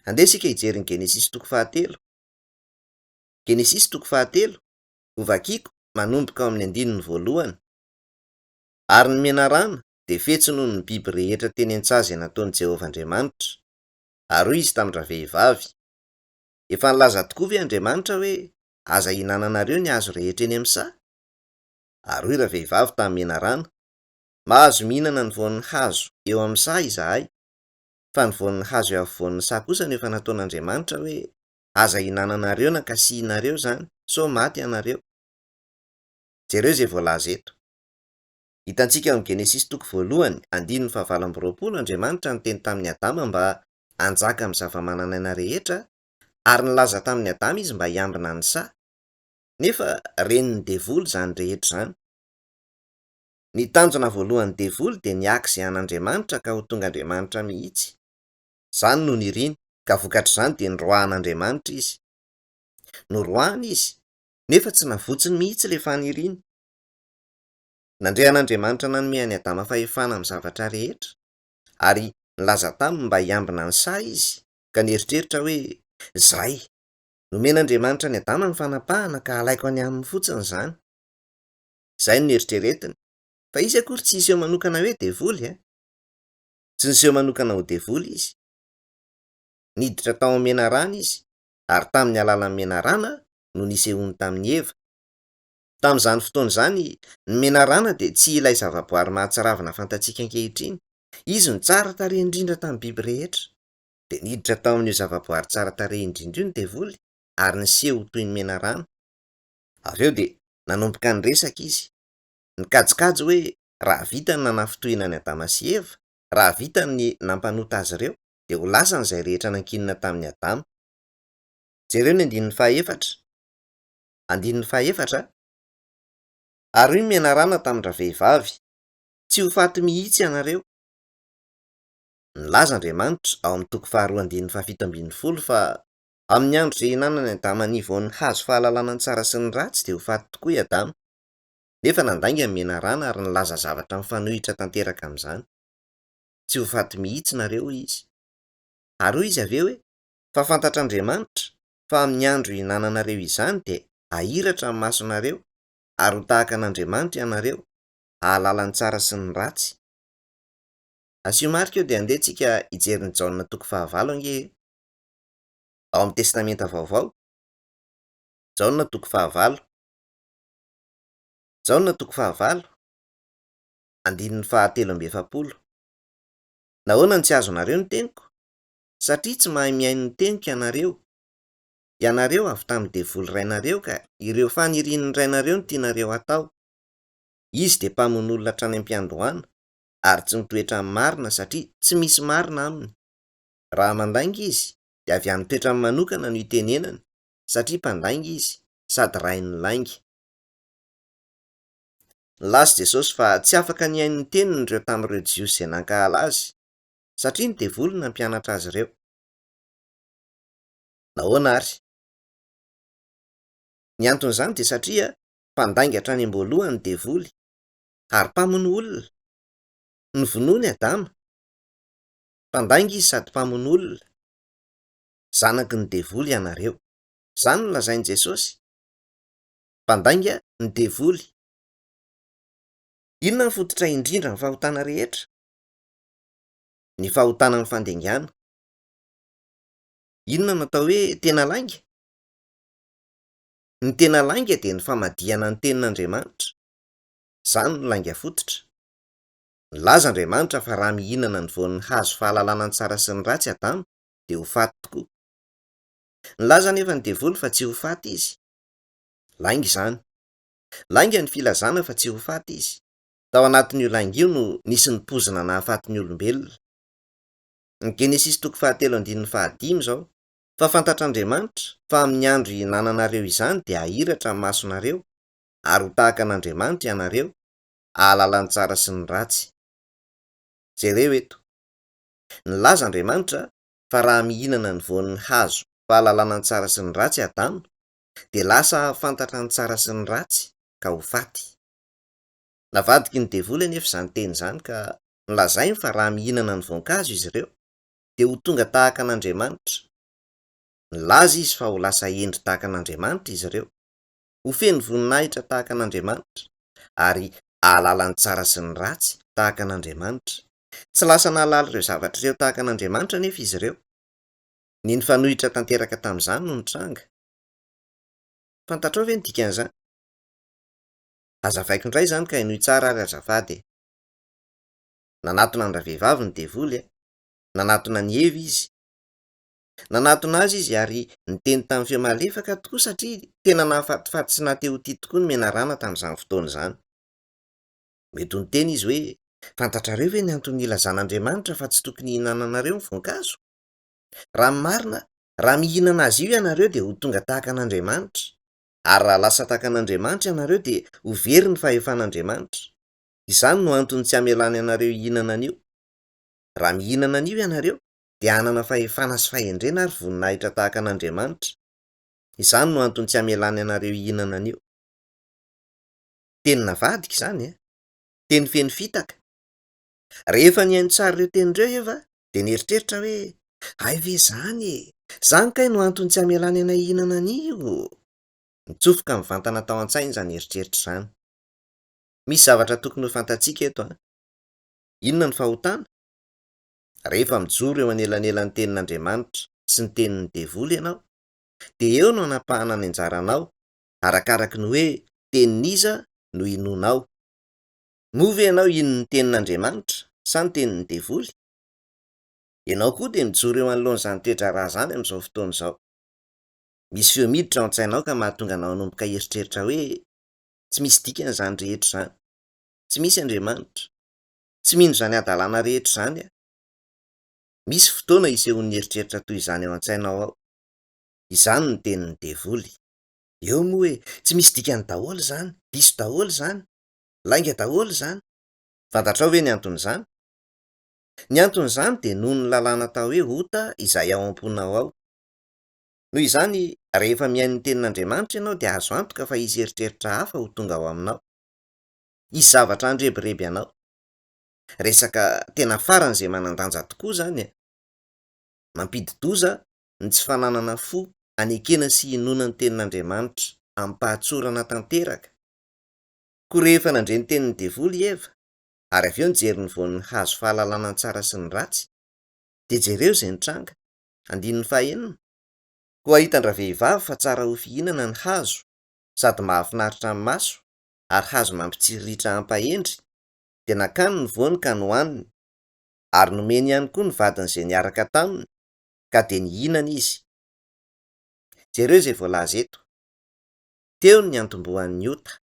Andeha isika hijery ny Genesisy toko 9. Genesisy toko 9, ho vakiako manomboka ao amin'ny andininy voalohany. Ary ny menarana dia fetsy noho ny biby rehetra teny an-tsaha nataon'i Jehovah Andriamanitra. Ary hoy izy tamin'ireo vehivavy, efa nilaza tokoa ve Andriamanitra hoe aza ihinananareo ny hazo rehetra eny amin'ny saha? Ary hoy ireo vehivavy tamin'ny menarana, mahazo mihinana ny voan'ny hazo eo amin'ny saha izahay, fa ny voan'ny hazo eo afovoan'ny saha kosa no efa nataon'Andriamanitra hoe aza ihinananareo na kasihinareo izany, so maty ianareo. Jereo izay voalaza eto. Hitantsika amin'ny Genesisy toko voalohany, andininy 7:20, Andriamanitra niteny tamin'ny Adama mba hanjaka amin'ny zava-manan'aina rehetra, ary nilaza tamin'ny Adama izy mba hiambina ny saha. Nefa renin'ny devoly izany rehetra izany. Ny tanjona voalohany devoly dia niaky izay an'Andriamanitra ka ho tonga Andriamanitra mihitsy. Izany no niriny ka vokatr'izany dia noroahan'Andriamanitra izy. Noroahana izy nefa tsy navotsiny mihitsy le faniriany. Nandray an'Andriamanitra nanome any Adama fahefana amin'ny zavatra rehetra ary nilaza taminy mba hiambina ny sahy izy ka nieritreritra hoe izay nomen'Andriamanitra ny Adama ny fanapahana ka alaiko any aminy fotsiny izany. Izay no nieritreretiny. Fa izy akory tsy iseho manokana hoe devoly Tsy niseho manokana ho devoly izy. Niditra tao amin'ny menarana izy ary tamin'ny alalan'ny menarana no nisehony tamin'ny Eva. Tamin'izany fotoana izany ny menarana dia tsy ilay zavaboary mahatsiravina fantatsika ankehitriny. Izy no tsara tarehy indrindra tamin'ny biby rehetra. Dia niditra tao amin'io zavaboary tsara tarehy indrindra io ny devoly ary niseho toy ny menarana. Avy eo dia nanomboka niresaka izy. Nikajikajy hoe raha vitany nanafitohina ny Adama sy Eva, raha vitany ny nampanota azy ireo, dia ho lasa n'izay rehetra nankinina tamin'ny Adama. Jereo ny andinin'ny fahaefatra. Andinin'ny fahaefatra. Ary hoy ny menarana tamin'ny vehivavy, tsy ho faty mihitsy ianareo. Nilaza Andriamanitra ao amin'ny toko faharoa andinin'ny fahafito ambin'ny folo fa amin'ny andro izay ihinanany Adama ny voan'ny hazo fahalalana ny tsara sy ny ratsy dia ho faty tokoa i Adama. Nefa nandainga ny menarana ary nilaza zavatra mifanohitra tanteraka amin'izany. Tsy ho faty mihitsy nareo izy. Ary hoy izy avy eo hoe fa fantatr'Andriamanitra fa amin'ny andro ihinananareo izany dia ahiratra ny masonareo ary ho tahaka an'Andriamanitra ianareo, ahalala ny tsara sy ny ratsy. Asio marika eo dia andehantsika hijery ny Jaona toko fahavalo ange. Ao amin'ny testamenta vaovao. Jaona toko fahavalo. Jaona toko fahavalo. Andinin'ny fahatelo amby efapolo. Nahoana ny tsy azonareo ny teniko? Satria tsy mahay mihaino ny teniko ianareo. Ianareo avy tamin'ny devoly rainareo ka ireo fanirian'ny rainareo no tianareo atao. Izy dia mpamono olona hatrany am-piandohana ary tsy mitoetra amin'ny marina satria tsy misy marina aminy. Raha mandainga izy dia avy amin'ny toetrany manokana no itenenany satria mpandainga izy sady rainy lainga. Nilaza Jesosy fa tsy afaka nihaino ny teniny ireo tamin'ireo Jiosy izay nankahala azy satria ny devoly no nampianatra azy ireo. Nahoana ary? Ny anton'izany dia satria mpandainga hatrany am-boalohany ny devoly ary mpamono olona. Novonoiny Adama. Mpandainga izy sady mpamono olona. Zanaky ny devoly ianareo. Izany no lazainy Jesosy. Mpandainga ny devoly. Inona ny fototra indrindra ny fahotana rehetra? Ny fahotana ny fandengana. Inona no atao hoe tena lainga? Ny tena lainga dia ny famadihana ny tenin'Andriamanitra. Izany no lainga fototra. Nilaza Andriamanitra fa raha mihinana ny voan'ny hazo fahalalana ny tsara sy ny ratsy Adama dia ho faty tokoa. Nilaza nefa ny devoly fa tsy ho faty izy. Lainga izany. Lainga ny filazana fa tsy ho faty izy. Tao anatin'io lainga io no nisy ny pozina nahafaty ny olombelona. Ny Genesis toko fahatelo andinin'ny fahadimy izao. Fa fantatr'Andriamanitra fa amin'ny andro ihinananareo izany dia ahiratra ny masonareo ary ho tahaka an'Andriamanitra ianareo, ahalala ny tsara sy ny ratsy. Jereo eto. Nilaza Andriamanitra fa raha mihinana ny voan'ny hazo fahalalana ny tsara sy ny ratsy Adama dia lasa fantatra ny tsara sy ny ratsy ka ho faty. Navadiky ny devoly anefa izany teny izany ka nolazainy fa raha mihinana ny voankazo izy ireo dia ho tonga tahaka an'Andriamanitra. Nilaza izy fa ho lasa endry tahaka an'Andriamanitra izy ireo. Ho feno voninahitra tahaka an'Andriamanitra ary ahalala ny tsara sy ny ratsy tahaka an'Andriamanitra. Tsy lasa nahalala ireo zavatra ireo tahaka an'Andriamanitra nefa izy ireo. Ny nifanohitra tanteraka tamin'izany no nitranga. Fantatrao ve ny dikan'izany? Azavaiko indray izany ka inoy tsara ary azafady. Nanatona ny vehivavy ny devoly. Nanatona ny Eva izy. Nanatona azy izy ary niteny tamin'ny feo malefaka tokoa satria tena nahafatifaty sy nahateo tia tokoa ny menarana tamin'izany fotoana izany. Mety ho niteny izy hoe fantatrareo ve ny antony ilazan'Andriamanitra fa tsy tokony ihinananareo ny voankazo? Raha marina, raha mihinana azy io ianareo dia ho tonga tahaka an'Andriamanitra. Ary raha lasa tahaka an'Andriamanitra ianareo dia ho very ny fahefan'Andriamanitra. Izany no antony tsy hamelany ianareo hihinana an'io. Raha mihinana an'io ianareo dia hanana fahefana sy fahendrena ary voninahitra tahaka an'Andriamanitra. Izany no antony tsy hamelany ianareo hihinana an'io. Teny navadika izany teny feno fitaka. Rehefa nihaino tsara ireo tenireo eva dia nieritreritra hoe hay ve zany kay no antony tsy hamelany anay hihinana an'io. Mitsofoka mivantana tao an-tsainy izany eritreritra izany. Misy zavatra tokony ho fantatsiaka eto Inona ny fahotana? Rehefa mijoro eo anelanelan'ny tenin'Andriamanitra sy ny tenin'ny devoly ianao, dia eo no hanapahana ny anjaranao arakaraka ny hoe tenin'iza no inonao. Moa ve ianao ino ny tenin'Andriamanitra sa ny tenin'ny devoly? Ianao koa dia mijoro eo anoloan'izany toetra rà izany amin'izao fotoana izao. Misy feo miditra ao an-tsainao ka mahatonga anao hanomboka eritreritra hoe tsy misy dikany izany rehetra izany. Tsy misy Andriamanitra. Tsy mino izany adalàna rehetra izany Misy fotoana isehon'ny eritreritra toy izany ao an-tsainao ao. Izany no tenin'ny devoly. Eo moa hoe tsy misy dikany daholo izany, diso daholo izany, lainga daholo izany. Fantatrao ve ny anton'izany? Ny anton'izany dia noho ny lalàna atao hoe ota izay ao am-ponao ao. Noho izany, rehefa mihaino ny tenin'Andriamanitra ianao dia azo antoka fa hisy eritreritra hafa ho tonga ao aminao. Hisy zavatra andrebireby anao. Resaka tena faran'izay manan-danja tokoa izany Mampidi-doza ny tsy fananana fo hanekena sy hinoana ny tenin'Andriamanitra amin'ny pahatsorana tanteraka. Koa rehefa nandre ny tenin'ny devoly Eva, ary avy eo nijery ny voan'ny hazo fahalalana ny tsara sy ny ratsy, dia jereo izay nitranga. 5. Koa hitan-dravehivavy fa tsara ho fihinana ny hazo, sady mahafinaritra amin'ny maso, ary hazo mampitsiriritra hampahendry, dia nakany ny voany ka nohaniny, ary nomeny ihany koa ny vadin'izay niaraka taminy, ka dia nihinana izy. Jereo izay voalaza eto. Teo ny antombohan'ny ota.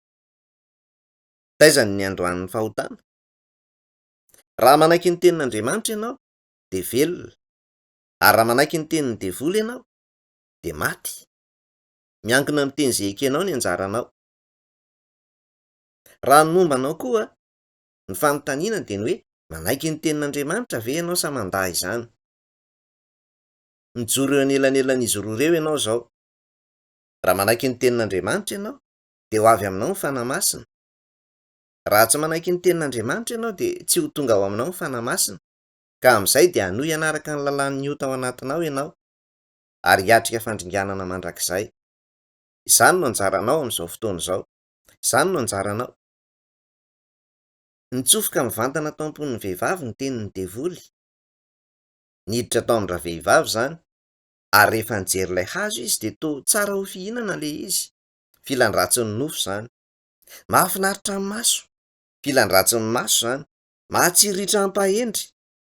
Taizany ny androan'ny fahotana. Raha manaiky ny tenin'Andriamanitra ianao, dia velona. Ary raha manaiky ny tenin'ny devoly ianao, dia maty. Miankina amin'ny teny izay ekenao ny anjaranao. Raha ny momba anao koa ny fanontaniana dia ny hoe manaiky ny tenin'Andriamanitra ve ianao sa mandahy izany? Mijoro eo anelanelan'izy roa ireo ianao izao. Raha manaiky ny tenin'Andriamanitra ianao dia ho avy aminao ny fanahy-masina. Raha tsy manaiky ny tenin'Andriamanitra ianao dia tsy ho tonga ao aminao ny fanahy masina, ka amin'izay dia hanohy hanaraka ny lalàn'ny ota ao anatinao ianao, ary hiatrika fandringanana mandrakizay. Izany no anjaranao amin'izao fotoana izao. Izany no anjaranao. Nitsofoka mivantana tao amponin'ny vehivavy ny tenin'ny devoly. Niditra tao amin'ny ravehivavy izany, ary rehefa nijery ilay hazo izy dia toa tsara ho fihinana ilay izy. Filan-dratsin'ny nofo izany. Mahafinaritra amin'ny maso. Filan-dratsin'ny maso izany. Mahatsiriritra hampahendry.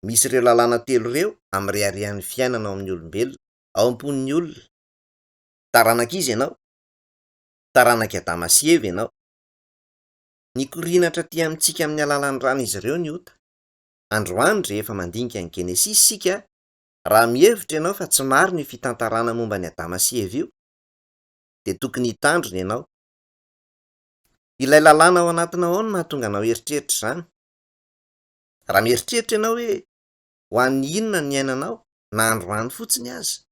Misy ireo lalàna telo ireo amin'ny reharehan'ny fiainana ao amin'ny olombelona, ao am-pon'ny olona. Taranak'iza ianao? Taranaka Adama sy Eva ianao. Nikorinatra aty amintsika amin'ny alalan'ny rano izy ireo ny ota. Androany rehefa mandinika ny Genesisy isika, raha mihevitra ianao fa tsy marina io fitantarana momba ny Adama sy Eva io, dia tokony hitandrina ianao. Ilay lalàna ao anatinao ao no mahatonga anao eritreritra izany. Raha mieritreritra ianao hoe ho an'ny inona ny ainanao na androany fotsiny aza,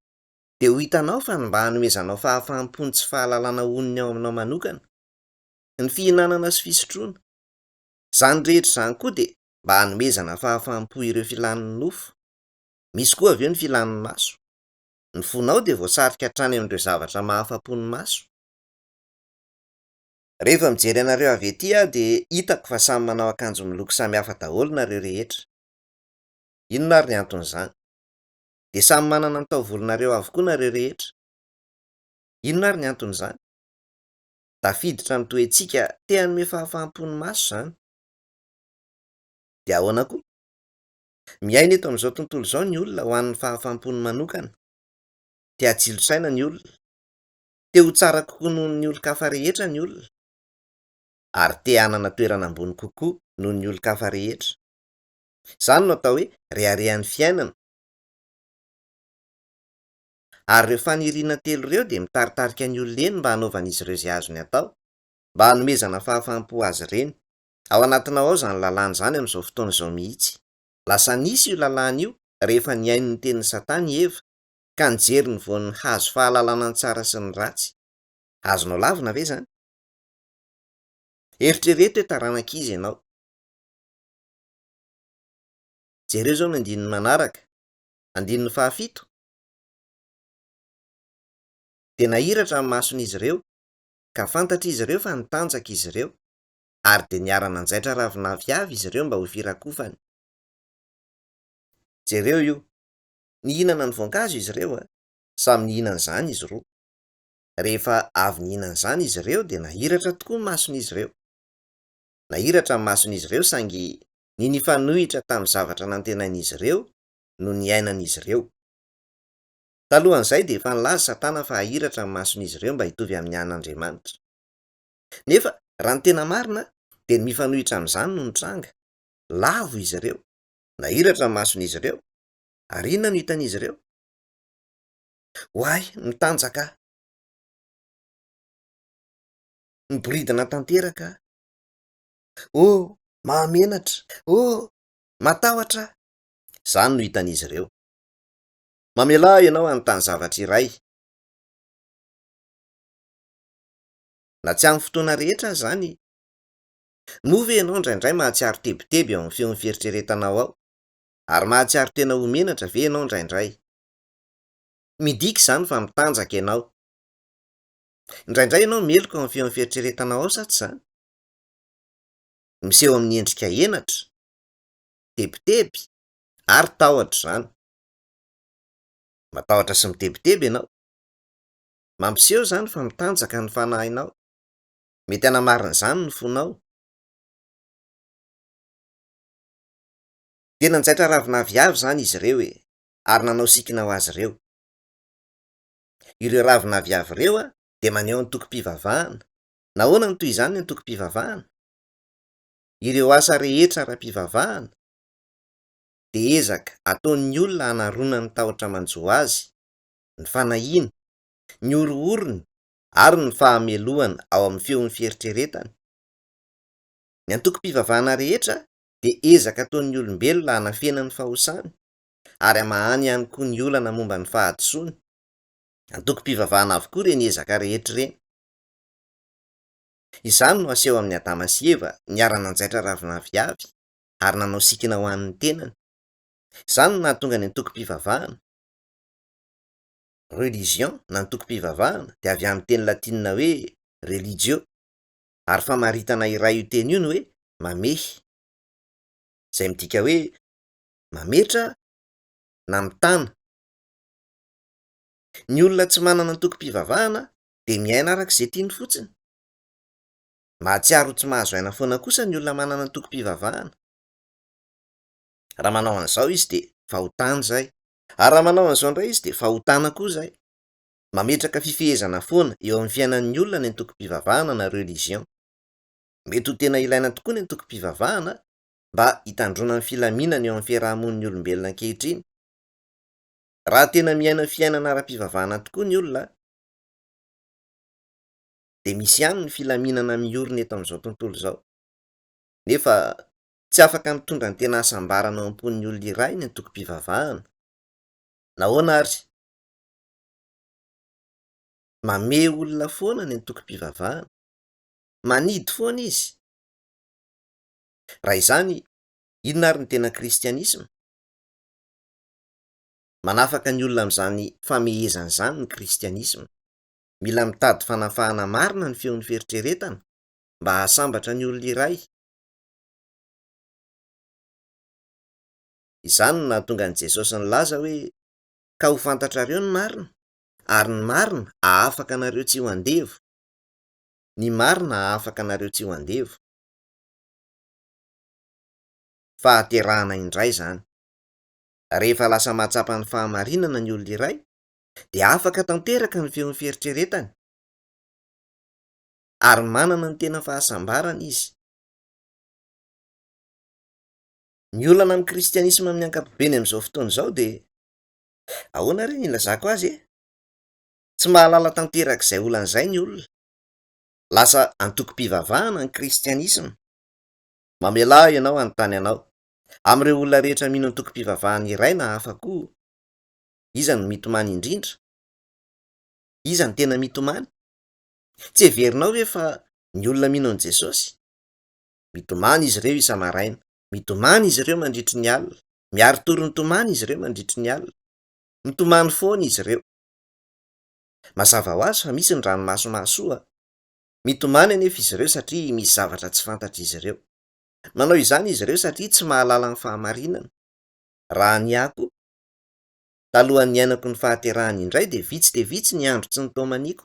dia ho hitanao fa mba hanomezanao fahafaham-pony sy fahalalana onony ao aminao manokana, ny fihinanana sy fisotroana. Izany rehetra izany koa dia mba hanomezana fahafaham-po ireo filan'ny nofo. Misy koa avy eo ny filan'ny maso. Ny fonao dia voasarika hatrany amin'ireo zavatra mahafa-po ny maso. Rehefa mijery anareo avy ety dia hitako fa samy manao akanjo miloko samihafa daholo nareo rehetra. Inona ary ny anton'izany? Dia samy manana ny taovolonareo avokoa nareo rehetra. Inona ary ny anton'izany? Tafiditra ny toetsika te hanome fahafaham-po ny maso izany. Dia ahoana koa? Miaina eto amin'izao tontolo izao ny olona ho an'ny fahafaham-pony manokana. Te hatsilo saina ny olona. Te ho tsara kokoa noho ny olon-kafa rehetra ny olona. Ary te hanana toerana ambony kokoa noho ny olon-kafa rehetra. Izany no atao hoe reharehan'ny fiainana. Ary ireo faniriana telo ireo dia mitaritarika ny olona eny mba hanaovan'izy ireo izay azony atao, mba hanomezana fahafaham-po azy ireny. Ao anatinao ao zany lalàna zany amin'izao fotoana izao mihitsy. Lasa nisy io lalàna io rehefa niaino ny tenin'ny Satana i Eva ka nijery ny voan'ny hazo fahalalana ny tsara sy ny ratsy. Azonao lavina ve zany? Eritrereto hoe taranak'izy ianao. Jereo zao ny andininy manaraka, andininy fahafito. Dia nahiratra amin'ny mason'izy ireo, ka fantatra izy ireo fa nitanjaka izy ireo, ary dia niara-nanjaitra ravin'aviavy izy ireo mba ho firakofany. Jereo io, nihinana ny voankazo izy ireo samy nihinana izany izy roa. Rehefa avy nihinana izany izy ireo dia nahiratra tokoa ny mason'izy ireo. Nahiratra ny mason'izy ireo saingy ny nifanohitra tamin'ny zavatra nantenain'izy ireo no niainan'izy ireo. Talohan'izay dia efa nilaza Satana fa hahiratra ny mason'izy ireo mba hitovy amin'ny an'Andriamanitra. Nefa raha ny tena marina dia ny mifanohitra amin'izany no nitranga. Lavo izy ireo, nahiratra ny mason'izy ireo, ary inona no hitan'izy ireo? Hoay, nitanjaka, niboridana tanteraka, mahamenatra, matahotra. Zany no hitan'izy ireo. Mamela ianao anontany zavatra iray. Na tsy amin'ny fotoana rehetra zany, moa ve ianao indraindray mahatsiaro tebiteby eo amin'ny feon'ny fieritreretanao ao? Ary mahatsiaro tena ho menatra ve ianao indraindray? Midika zany fa mitanjaka ianao. Indraindray ianao meloka amin'ny feon'ny fieritreretanao ao sa tsy zany? Miseho amin'ny endrika henatra, tebiteby, ary tahotra zany. Matahotra sy mitebiteby ianao. Mampiseho zany fa mitanjaka ny fanahinao. Mety hanamarina izany ny fonao. Dia nanjaitra ravin'aviavy zany izy ireo ary nanao sikina ho azy ireo. Ireo ravin'aviavy ireo dia maneho ny tokom-pivavahana. Nahoana no toy izany ny tokom-pivavahana? Ireo asa rehetra ara-pivavahana dia ezaka ataon'ny olona hanarona ny tahotra manjoa azy, ny fanahiana, ny oroorony, ary ny fahamelohana ao amin'ny feon'ny fieritreretany. Ny antokom-pivavahana rehetra dia ezaka ataon'ny olombelona hanafena ny fahosany, ary hamahany ihany koa ny olana momba ny fahadisoany. Antokom-pivavahana avokoa ireny ezaka rehetra ireny. Izany no aseho amin'ny Adama sy Eva, niara-nanjaitra ravin'aviavy ary nanao sikina ho an'ny tenany. Izany no nahatonga ny antokom-pivavahana. Religion na antokom-pivavahana dia avy amin'ny teny latinina hoe religio, ary famaritana iray io teny io no hoe mamehy, izay midika hoe mametra na mitana. Ny olona tsy manana antokom-pivavahana dia miaina arak'izay tiany fotsiny. Mahatsiaro tsy mahazo aina foana kosa ny olona manana antokom-pivavahana. Raha manao an'izao izy dia fahotana izay, ary raha manao an'izao indray izy dia fahotana koa izay. Mametraka fifehezana foana eo amin'ny fiainan'ny olona ny antokom-pivavahana na religion. Mety ho tena ilaina tokoa ny antokom-pivavahana mba hitandrona ny filaminana eo amin'ny fiarahamon'ny olombelona ankehitriny. Raha tena miaina fiainana ara-pivavahana tokoa ny olona, dia misy ihany ny filaminana miorina eto amin'izao tontolo izao. Nefa tsy afaka mitondra ny tena hasambarana ao am-pon'ny olona iray ny antokom-pivavahana. Nahoana ary? Mame olona foana ny antokom-pivavahana. Manidy foana izy. Raha izany, inona ary ny tena kristianisma? Manafaka ny olona amin'izany famehezana izany ny kristianisma. Mila mitady fanafahana marina ny feon'ny fieritreretana mba hahasambatra ny olona iray. Izany no nahatonga an'i Jesosy nilaza hoe ka ho fantatrareo ny marina, ary ny marina hahafaka anareo tsy ho andevo. Ny marina hahafaka anareo tsy ho andevo. Fahaterahana indray zany. Rehefa lasa mahatsapa ny fahamarinana ny olona iray, dia afaka tanteraka ny feon'ny fieritreretany, ary manana ny tena fahasambarana izy. Ny olana amin'ny kristianisma amin'ny ankapobeny amin'izao fotoana izao dia ahoana ary ny ilazako azy e? Tsy mahalala tanteraka izay olan'izay ny olona. Lasa antokom-pivavahana ny kristianisma. Mamelà ianao anontany anao. Am'ireo olona rehetra mino ny tokom-pivavahany iray na hafa koa, iza no mitomany indrindra? Iza ny tena mitomany? Tsy heverinao ve fa ny olona mino an' Jesosy? Mitomany izy ireo isa-maraina, mitomany izy ireo mandritry ny alina, miaro toron-tomany izy ireo mandritry ny alina, mitomany foana izy ireo. Mazava ho azy fa misy ny ranomaso mahasoa. Mitomany anefa izy ireo satria misy zavatra tsy fantatra izy ireo. Manao izany izy ireo satria tsy mahalala ny fahamarinana. Raha ny ahy koa, talohan'ny ainako ny fahaterahany indray dia vitsy ny andro tsy nitaomaniko.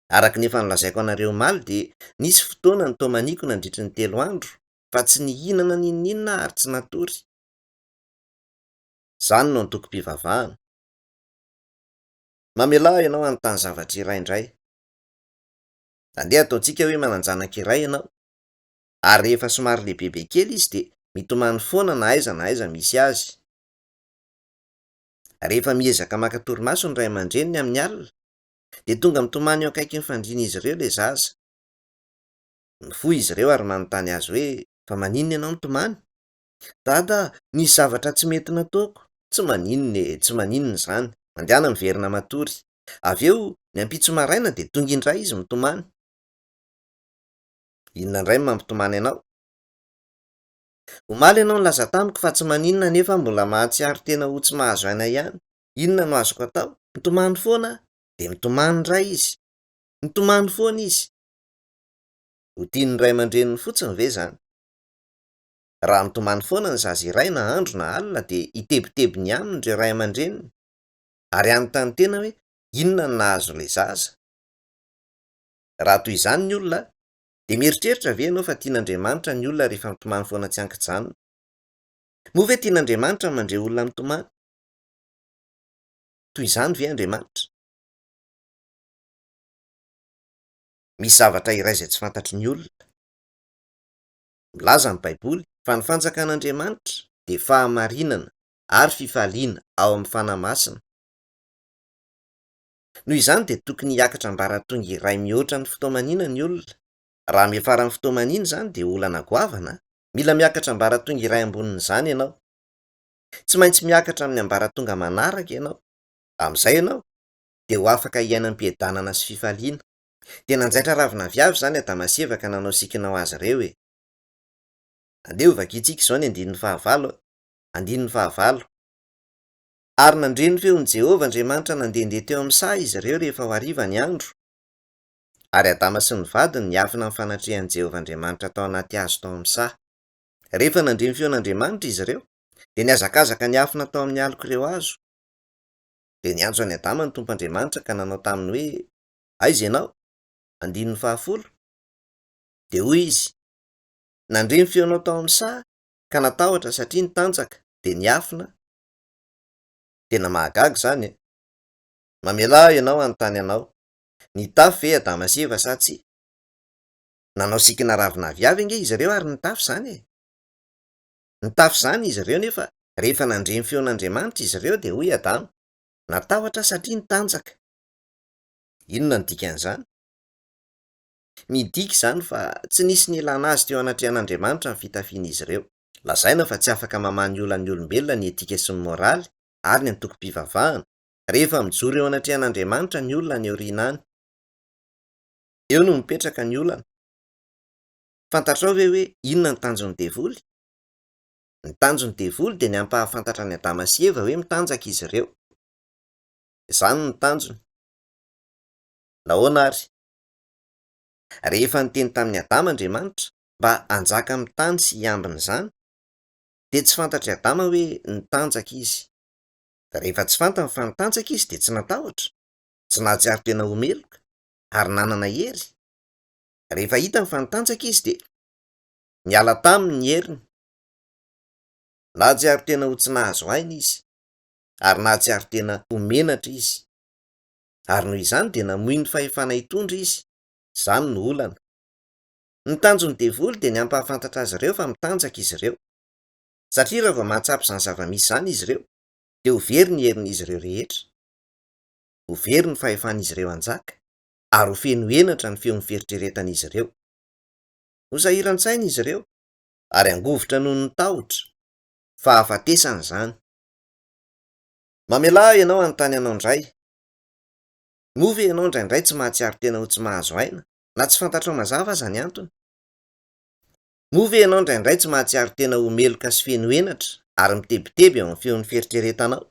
Araka ny efa nolazaiko anareo omaly dia nisy fotoana ny taomaniko nandritry ny 3 andro, fa tsy nihinana n'inon'inona ary tsy natory. Zany no antoko mpivavahana. Mamelà ianao anontany zavatra iray indray. Andeha ataontsika hoe mananjanaka iray ianao, ary rehefa somary lehibebe kely izy dia mitomany foana na aiza misy azy. Rehefa miezaka maka torimaso ny ray aman-dreniny amin'ny alina, dia tonga mitomany eo akaiky ny fandrian'izy ireo ilay zaza. Mifoha izy ireo ary manontany azy hoe: fa maninona ianao mitomany? Dada, nisy zavatra tsy mety nataoko. Tsy maninona izany, mandehana miverina matory. Avy eo ny ampitso maraina dia tonga indray izy mitomany. Inona indray no mampitomany anao? Omaly ianao nilaza tamiko fa tsy maninona nefa mbola mahatsiaro tena ho tsy mahazo aina ihany. Inona no azoko atao? Mitomany foana? Dia mitomany indray izy. Mitomany foana izy. Ho tian'ny ray aman-dreniny fotsiny ve izany? Raha mitomany foana ny zaza iray na andro na alina dia itebitebiny aminy ireo ray aman-dreniny, ary anontany tena hoe inona no nahazo ilay zaza. Raha toy izany ny olona, dia mieritreritra ve ianao fa tian'Andriamanitra ny olona rehefa mitomany foana tsy ankijanona? Moa ve tian'Andriamanitra ny mandray olona mitomany? Toy izany ve Andriamanitra? Misy zavatra iray izay tsy fantatry ny olona. Milaza ny Baiboly fa ny fanjakan'Andriamanitra dia fahamarinana ary fifaliana ao amin'ny fanahy masina. Noho izany dia tokony hiakatra ambaratonga iray mihoatra ny fotoamanina ny olona. Raha miafarany fotoamanina izany dia olana goavana. Mila miakatra ambaratonga iray ambonin'izany ianao. Tsy maintsy miakatra amin'ny ambaratonga manaraka ianao. Amin'izay ianao dia ho afaka hiainam-piadanana sy fifaliana. Dia nanjaitra ravina viavy izany Adamaseva ka nanao sikina ho azy ireo e. Andeha ho vakiantsika izao ny 9 5. Ary nandre ny feon'i Jehovah Andriamanitra nandehandeha teo amin'ny saha izy ireo rehefa ho hariva ny andro. Ary Adama sy ny vadiny niafina amin'ny fanatrehan'i Jehovah Andriamanitra tao anaty hazo tao amin'ny saha. Rehefa nandre ny feon'Andriamanitra izy ireo, dia niazakazaka niafina tao amin'ny aloko ireo hazo. Dia niantso an'i Adama ny Tompo Andriamanitra ka nanao taminy hoe: aiza ianao? 10. Dia hoy izy: nandre ny feonao tao amin'ny saha ka natahotra satria nitanjaka dia niafina. Tena mahagaga izany e. Mamelà ianao anontany anao. Nitafy ve Adama sy Eva sa tsia? Nanao sikina ravina viavy ange izy ireo ary nitafy izany e. Nitafy izany izy ireo nefa rehefa nandre ny feon'Andriamanitra izy ireo dia hoy Adama: natahotra satria nitanjaka. Inona ny dikan'izany? Midika izany fa tsy nisy nialana azy teo anatrehan'Andriamanitra ny fitafian'izy ireo. Lazaina fa tsy afaka mamany olan'ny olombelona ny etika sy ny moraly ary ny antoko-pivavahana rehefa mijoro eo anatrehan'Andriamanitra ny olona ny aoriana any. Eo no mipetraka ny olana. Fantatrao ve hoe inona ny tanjon'ny devoly? Ny tanjon'ny devoly dia ny ampahafantatra ny Adama sy Eva hoe mitanjaka izy ireo. Izany ny tanjony. Nahoana ary? Rehefa niteny tamin'ny Adama Andriamanitra mba hanjaka amin'ny tany sy hiambina izany, dia tsy fantatry Adama hoe nitanjaka izy. Rehefa tsy fantany fa nitanjaka izy dia tsy natahotra, tsy nahatsiaro tena homeloka, ary nanana hery. Rehefa hitany fa nitanjaka izy dia niala taminy ny heriny. Nahatsiaro tena ho tsy nahazo aina izy, ary nahatsiaro tena ho menatra izy. Ary noho izany dia namoy ny fahefana hitondra izy. Izany no olana. Ny tanjon'ny devoly dia ny ampahafantatra azy ireo fa mitanjaka izy ireo. Satria raha vao mahatsapy izany zava-misy izany izy ireo, dia ho very ny herin'izy ireo rehetra. Ho very ny fahefan'izy ireo hanjaka, ary ho feno henatra ny feon'ny fieritreretan'izy ireo. Hosahiran-tsaina izy ireo ary angovotra noho ny tahotra fa afatesana izany. Mamela ianao anontany anao indray, mova ianao indraindray tsy mahatsiaro tena ho tsy mahazo aina na tsy fantatrao mazava aza ny antony? Mova ianao indraindray tsy mahatsiaro tena ho meloka sy feno henatra ary mitebiteby eo amin'ny feon'ny fieritreretanao?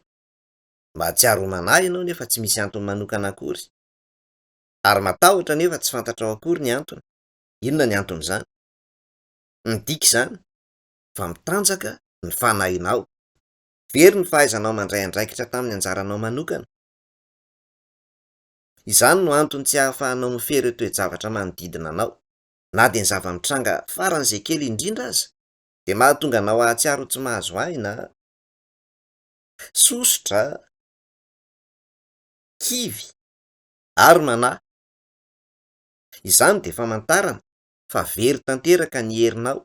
Mahatsiaro homanahy ianao nefa tsy misy antony manokana akory, ary matahotra nefa tsy fantatrao akory ny antony. Inona ny anton'izany? Midika izany fa mitanjaka ny fanahinao, very ny fahaizanao mandray andraikitra tamin'ny anjaranao manokana. Izany no antony tsy ahafahanao mifery ireo toe-javatra manodidina anao, na dia ny zava-mitranga faran'izay kely indrindra aza, dia mahatonga anao ahatsiaro tsy mahazo aina, sosotra, kivy ary manahy. Izany dia famantarana fa very tanteraka ny herinao,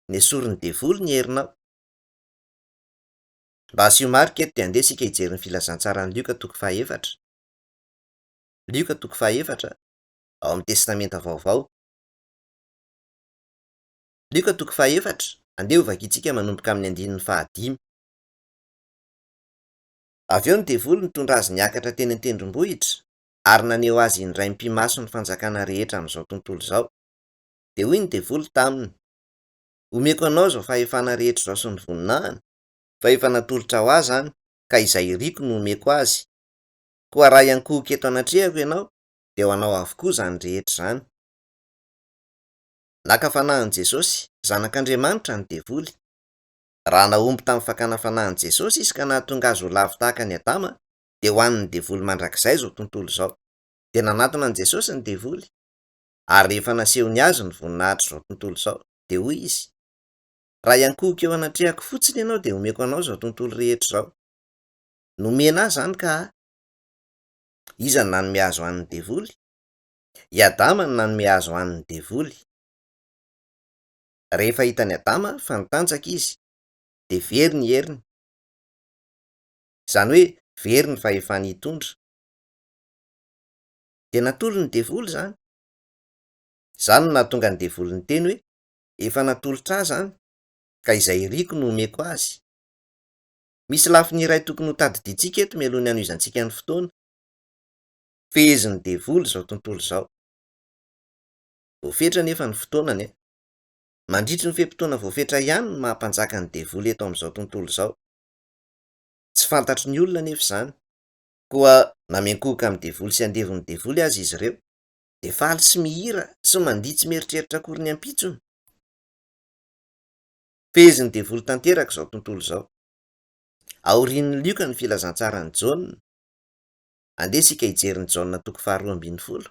ny esoriny devoly ny herinao. Mba asio marika eto dia andeha isika hijery ny filazantsarany Lioka toko 4. Lioka toko 4 ao amin'ny testamenta vaovao. Lioka toko 4, andeha ho vakiantsika manomboka amin'ny 15. Avy eo ny devoly nitondra azy niakatra teny an-tendrombohitra ary naneho azy indray ny mpimaso ny fanjakana rehetra amin'izao tontolo izao. Dia hoy ny devoly taminy: "Omeko anao izao fahefana rehetra izao sy ny voninahiny, fa efa natolotra ho azy izany, ka izay iriko no omeko azy. Koa raha iankohoko eto anatrehako ianao, dia ho anao avokoa izany rehetra izany." Naka fanahin'i Jesosy, zanak'Andriamanitra ny devoly. Raha nahomby tamin'ny fakana fanahin'i Jesosy izy ka nahatonga azy ho lavo tahaka ny Adama, dia ho an'ny devoly mandrakizay izao tontolo izao. Dia nanatona an'i Jesosy ny devoly, ary rehefa nasehony azy ny voninahitra izao tontolo izao, dia hoy izy: "Raha iankohoko eo anatrehako fotsiny ianao dia omeko anao izao tontolo rehetra izao." Nomena azy izany ka iza ny nanome azy ho an'ny devoly? I Adama ny nanome azy ho an'ny devoly. Rehefa hitan'i Adama fa nitanjaka izy, dia very ny heriny. Izany hoe very ny fahefany hitondra. Dia natolo ny devoly izany. Izany no nahatonga ny devoly ny teny hoe: "Efa natolotra ahy izany, ka izay iriko no omeko azy." Misy lafiny iray tokony ho tadidintsika eto mialohan'ny hanohizantsika ny fotoana. Fehezin'ny devoly izao tontolo izao. Voafetra nefa ny fotoanany. Mandritry ny fe-potoana voafetra ihany no mahampanjaka ny devoly eto amin'izao tontolo izao. Tsy fantatry ny olona nefa izany. Koa na miankohoka amin'ny devoly sy andevon'ny devoly aza izy ireo, dia faly sy mihira sy mandihy tsy mieritreritra akory ny ampitsony. Fehezin'ny devoly tanteraka izao tontolo izao. Aorian'ny Lioka ny filazantsarany Jaona. Andeha isika hijery ny Jaona toko 2:20.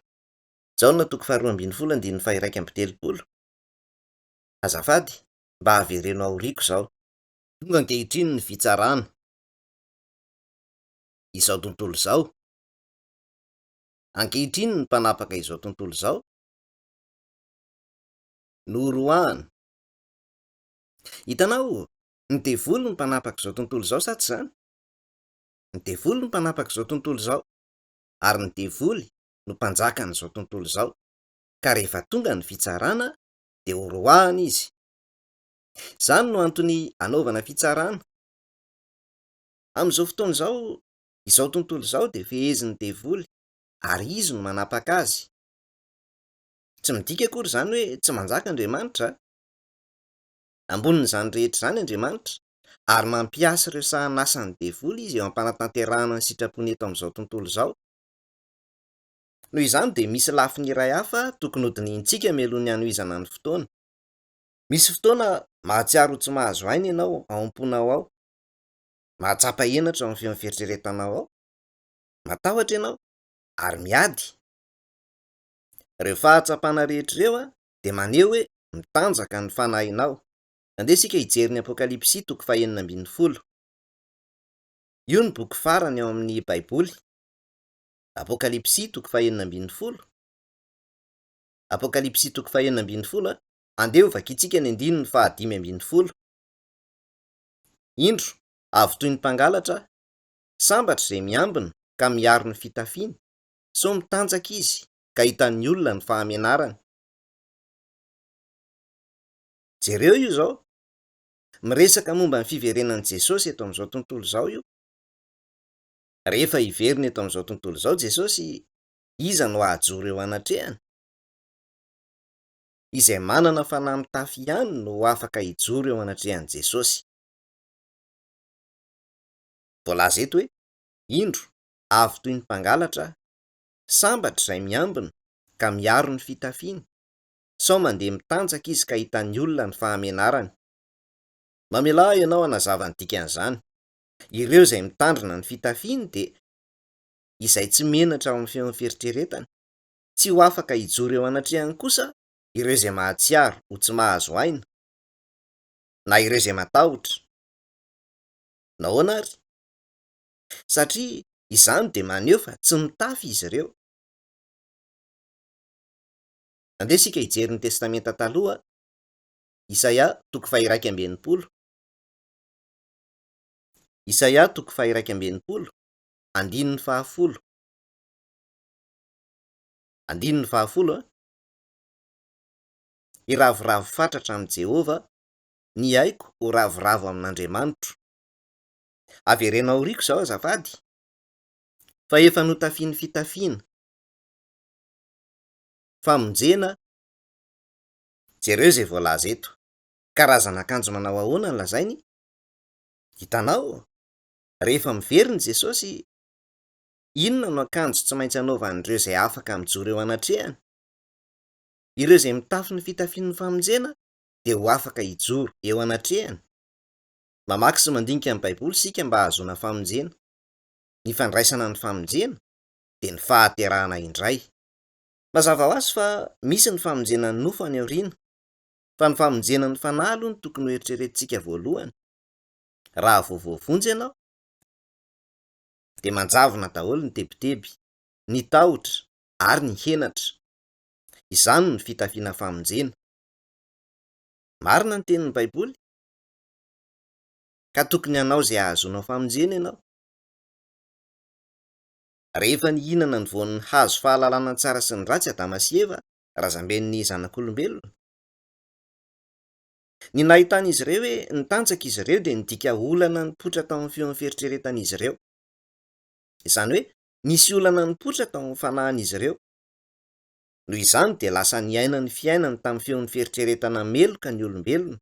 Jaona toko 2:20 andininy 1:30. Azafady, mba haverenao aoriako izao. Tonga ankehitriny ny fitsarana izao tontolo izao. Ankehitriny ny mpanapaka izao tontolo izao norohana. Hitanao, ny devoly no mpanapaka izao tontolo izao sa tsy izany? Ny devoly no mpanapaka izao tontolo izao, ary ny devoly no mpanjaka n'izao tontolo izao. Ka rehefa tonga ny fitsarana, dia horohana izy. Izany no antony anaovana fitsarana. Amin'izao fotoana izao, izao tontolo izao dia fehezin'ny devoly, ary izy no manapaka azy. Tsy midika akory izany hoe tsy manjaka Andriamanitra. Ambonin'izany rehetra izany Andriamanitra, ary mampiasa ireo sahan'asan'ny devoly izy eo ampanatanterahana ny sitrapony eto amin'izao tontolo izao. Noho izany dia misy lafiny iray hafa tokony hodinihintsika mialohan'ny hanohizana ny fotoana. Misy fotoana mahatsiaro tsy mahazo aina ianao ao am-ponao ao, mahatsapa henatra ao amin'ny feon'ny fieritreretanao ao, matahotra ianao ary miady. Ireo fahatsapana rehetra ireo dia maneho hoe mitanjaka ny fanahinao. Andeha isika hijery ny Apokalipsy toko 4:12. Io ny boky farany ao amin'ny Baiboly. Apokalipsy toko 4:12. Apokalipsy toko 4:12. Andeha ho vakiantsika ny 15:12. Indro avy toy ny mpangalatra, sambatra izay miambina ka miaro ny fitafiany, sao mitanjaka izy ka hitan'ny olona ny fahamenarany. jereo io zao miresaka momba ny fiverenan'i Jesosy eto amin'izao tontolo izao io. Rehefa hiverina eto amin'izao tontolo izao Jesosy, iza no ahajoro eo anatrehany? Izay manana fanahy mitafy ihany no afaka hijoro eo anatrehan'i Jesosy. Voalaza eto hoe, indro avy toy ny mpangalatra, sambatra izay miambina ka miaro ny fitafiany, sao mandeha mitanjaka izy ka hitan'ny olona ny fahamenarany. Mamelà ianao hanazava ny dikan'izany. Ireo izay mitandrina ny fitafiany dia izay tsy menatra ao amin'ny feon'ny fieritreretany, tsy ho afaka hijoro eo anatrehany kosa ireo izay mahatsiaro ho tsy mahazo aina, na ireo izay matahotra. Nahoana ary? Satria izany dia maneho fa tsy mitafy izy ireo. Andeha isika hijery ny testamenta taloha, Isaia 120. Isaia 120, andininy 10. Andininy 10 a. Iravoravo fatratra amin'i Jehova, ny aiko ho ravoravo amin'Andriamanitro. Averenao riako izao azafady, fa efa notafiany fitafiana, famonjena. Jereo izay voalaza eto. Karazana akanjo manao ahoana ny lazainy? Hitanao, rehefa miverina Jesosy, inona no akanjo tsy maintsy anaovan'ireo izay afaka mijoro eo anatrehany? Ireo izay mitafy ny fitafian'ny famonjena dia ho afaka hijoro eo anatrehany. Mamaky sy mandinika ny Baiboly isika mba hahazoana famonjena. Ny fandraisana ny famonjena dia ny fahaterahana indray. Mazava ho azy fa misy ny famonjena ny nofo any aoriana, fa ny famonjena ny fanahy aloha no tokony ho eritreretintsika voalohany. Raha voavonjy ianao dia manjavona daholo ny tebiteby, ny tahotra ary ny henatra. Izany ny fitafiana famonjena. Marina ny tenin'ny Baiboly, ka tokony hanao izay ahazoanao famonjena ianao. Rehefa nihinana ny voan'ny hazo fahalalana tsara sy ny ratsy Adama sy Eva, razamben'ny zanak'olombelona, ny nahitan'izy ireo hoe nitanjaka izy ireo dia nidika olana nipoitra tao amin'ny feon'ny fieritreretan'izy ireo. Izany hoe nisy olana nipoitra tao amin'ny fanahin'izy ireo. Noho izany dia lasa niaina ny fiainany tamin'ny feon'ny fieritreretana meloka ny olombelona.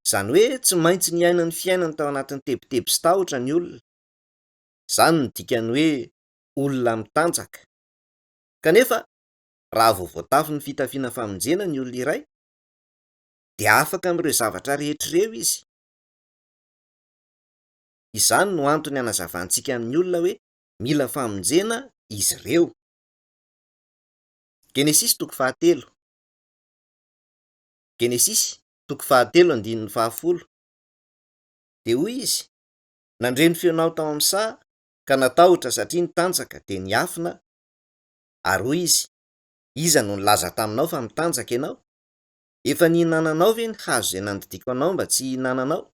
Izany hoe tsy maintsy niaina ny fiainany tao anatin'ny tebiteby sy tahotra ny olona. Izany no dikany hoe olona mitanjaka. Kanefa raha vao voatafy ny fitafiana famonjena ny olona iray, dia afaka amin'ireo zavatra rehetra ireo izy. Izany no antony hanazavantsika amin'ny olona hoe mila famonjena izy ireo. Genesis 7. Genesis 7:10. Dia hoy izy, nandre ny feonao tao amin'ny saha ka natahotra satria nitanjaka dia niafina. Ary hoy izy, iza no nilaza taminao fa mitanjaka ianao? Efa nihinananao ve ny hazo izay nandidiko anao mba tsy hihinananao?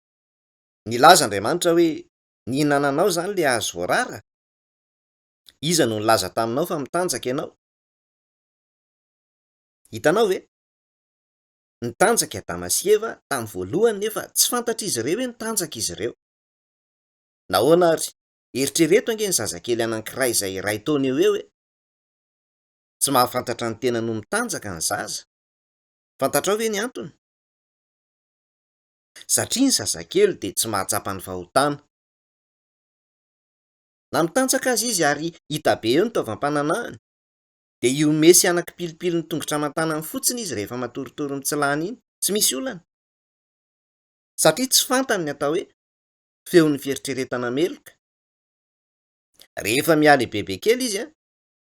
Nilaza Andriamanitra hoe nihinananao izany le hazo voarara? Iza no nilaza taminao fa mitanjaka ianao? Hitanao ve? Nitanjaka Adama sy Eva tamin'ny voalohany nefa tsy fantatr'izy ireo hoe nitanjaka izy ireo. Nahoana ary? Eritrereto ange ny zazakely anankiray izay iray taona eo hoe tsy mahafantatra ny tena no mitanjaka ny zaza. Fantatrao ve ny antony? Satria ny zazakely dia tsy mahatsapa ny fahotana. Na mitanjaka azy izy ary hita be eo ny taovam-pananahany, dia io mesy anankipilipily ny tongotra aman-tanany fotsiny izy rehefa matoritory mitsilana iny, tsy misy olana. Satria tsy fantany ny atao hoe feon'ny fieritreretana meloka. Rehefa miala bebe kely izy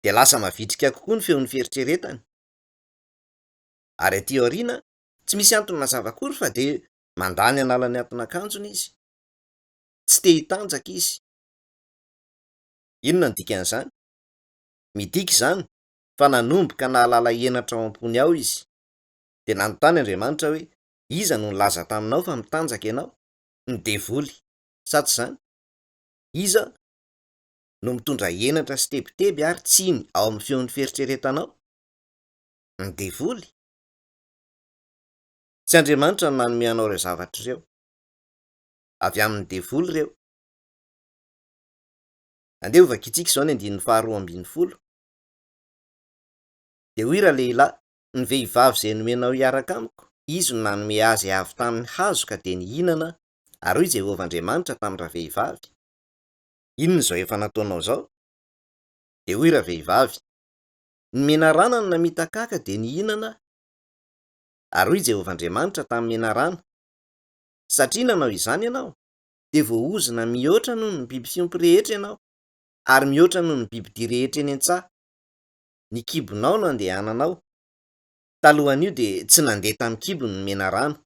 dia lasa mavitrika kokoa ny feon'ny fieritreretany. Ary aty aoriana tsy misy antony mazava akory fa dia mandany anala ny atin'akanjony izy. Tsy te hitanjaka izy. Inona ny dikan'izany? Midika izany fa nanomboka nahalala henatra ao am-pony ao izy. Dia nanontany Andriamanitra hoe iza no nilaza taminao fa mitanjaka ianao? Ny devoly, sa tsy izany? Iza no mitondra henatra sy tebiteby ary tsiny ao amin'ny feon'ny fieritreretanao? ny devoly tsy Andriamanitra no manome anao ireo zavatra ireo, avy amin'ny devoly ireo. Andeha ovaka itsika izao ny 12:20. De hoy rahalehilahy, ny vehivavy izay nomenao hiaraka amiko, izy no nanome azy avy tamin'ny hazo ka de nihinana, ary hoy Jehovah'Andriamanitra tamin'ny ravehivavy, inona izao efa nataonao zao? De hoy ravehivavy, nomena rana no namita kaka de nihinana, ary hoy Jehovah'Andriamanitra tamin'ny mena rana, satria nanao izany ianao de voaozona mihoatra noho ny biby fiompy rehetra ianao, ary mihoatra noho ny bibidia rehetra eny an-tsaha. Ny kibonao no andehananao, talohan'io de tsy nandeha tamin'ny kibony ny mena rano,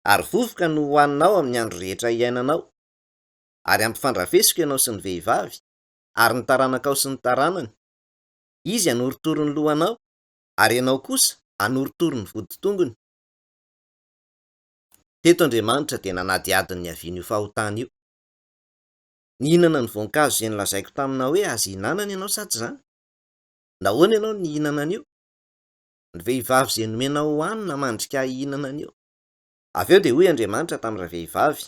ary vovoka no hohaninao amin'ny andro rehetra iainanao, ary ampifandrafesiko ianao sy ny vehivavy, ary ny taranakao sy ny taranany. Izy hanoritory ny lohanao, ary ianao kosa hanoritory ny voditongony. Teto Andriamanitra de nanadiadiny ny havian'io fahotana io. Nihinana ny voankazo izay nolazaiko tamina hoe azo ihinanana ianao sa tsy zany? Nahoana ianao ny hihinana an'io? Ny vehivavy izay nomenao hohanina namandrika hihinana an'io. Avy eo de hoy Andriamanitra tamin'ny vehivavy,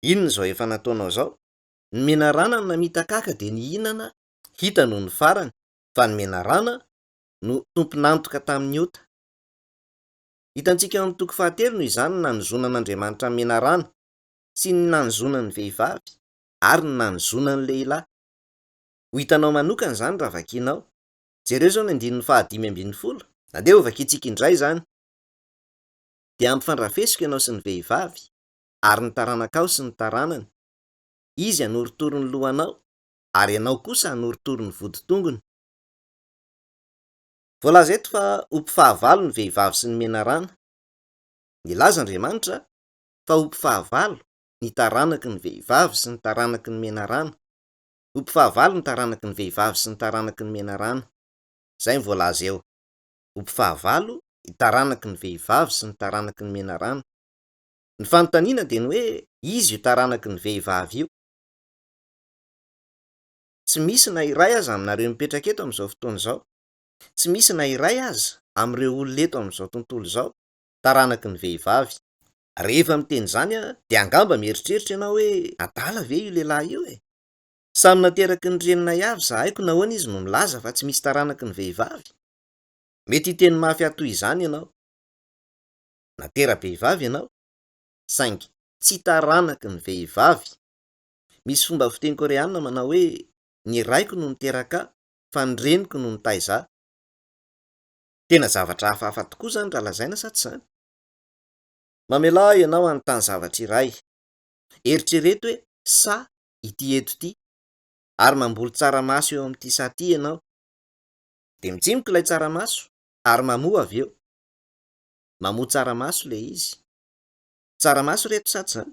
inona izao efa nataonao zao? Nomena rana no namita kaka de nihinana, hita noho ny farany, fa ny mena rana no tomponantoka tamin'ny ota. Hitantsika eo amin'ny toko 7 no izany ny nanozonan'Andriamanitra ny mena rana, sy ny nanozonan'ny vehivavy, ary ny nanozonan'ny lehilahy. Ho hitanao manokana izany raha vakianao. Jereo zao ny 5:20. Andeha ovaka itsika indray izany. De ampifandrafesiko ianao sy ny vehivavy, ary ny taranakao sy ny taranany. Izy hanoritory ny lohanao, ary ianao kosa hanoritory ny voditongony. Voalaza eto fa ho mpifahavalo ny vehivavy sy ny mena rana. Nilaza Andriamanitra fa ho mpifahavalo ny taranaky ny vehivavy sy ny taranaky ny mena rana. Ho mpifahavalo ny taranaky ny vehivavy sy ny taranaky ny mena rana. Zay ny voalaza eo. Ho mpifahavalo ny taranaky ny vehivavy sy ny taranaky ny mena rana. Ny fanontaniana de ny hoe izy io taranaky ny vehivavy io. Tsy misy na iray aza aminareo mipetraka eto amin'izao fotoana izao, tsy misy na iray aza amin'ireo olona eto amin'izao tontolo izao taranaky ny vehivavy. Rehefa miteny izany de angamba mieritreritra ianao hoe adala ve io lehilahy io e? Samy nateraky ny renina ihavy zahaiko nahoana izy no milaza fa tsy misy taranaky ny vehivavy. Mety hiteny mafy atoy izany ianao. Natera-behivavy ianao, saingy tsy taranaky ny vehivavy. Misy fomba fiteny koreana manao hoe ny raiko no niteraka fa ny reniko no nitaiza. Tena zavatra hafahafa tokoa zany raha lazaina sa tsy zany? Mamelà ianao anontany zavatra iray. Eritrereto hoe sa ity eto ity, ary mamboly tsaramaso eo amin'ity sa ty ianao. De mitsimika ilay tsaramaso, ary mamoa avy eo. Mamoa tsaramaso le izy. Tsaramaso reto sa tsy zany?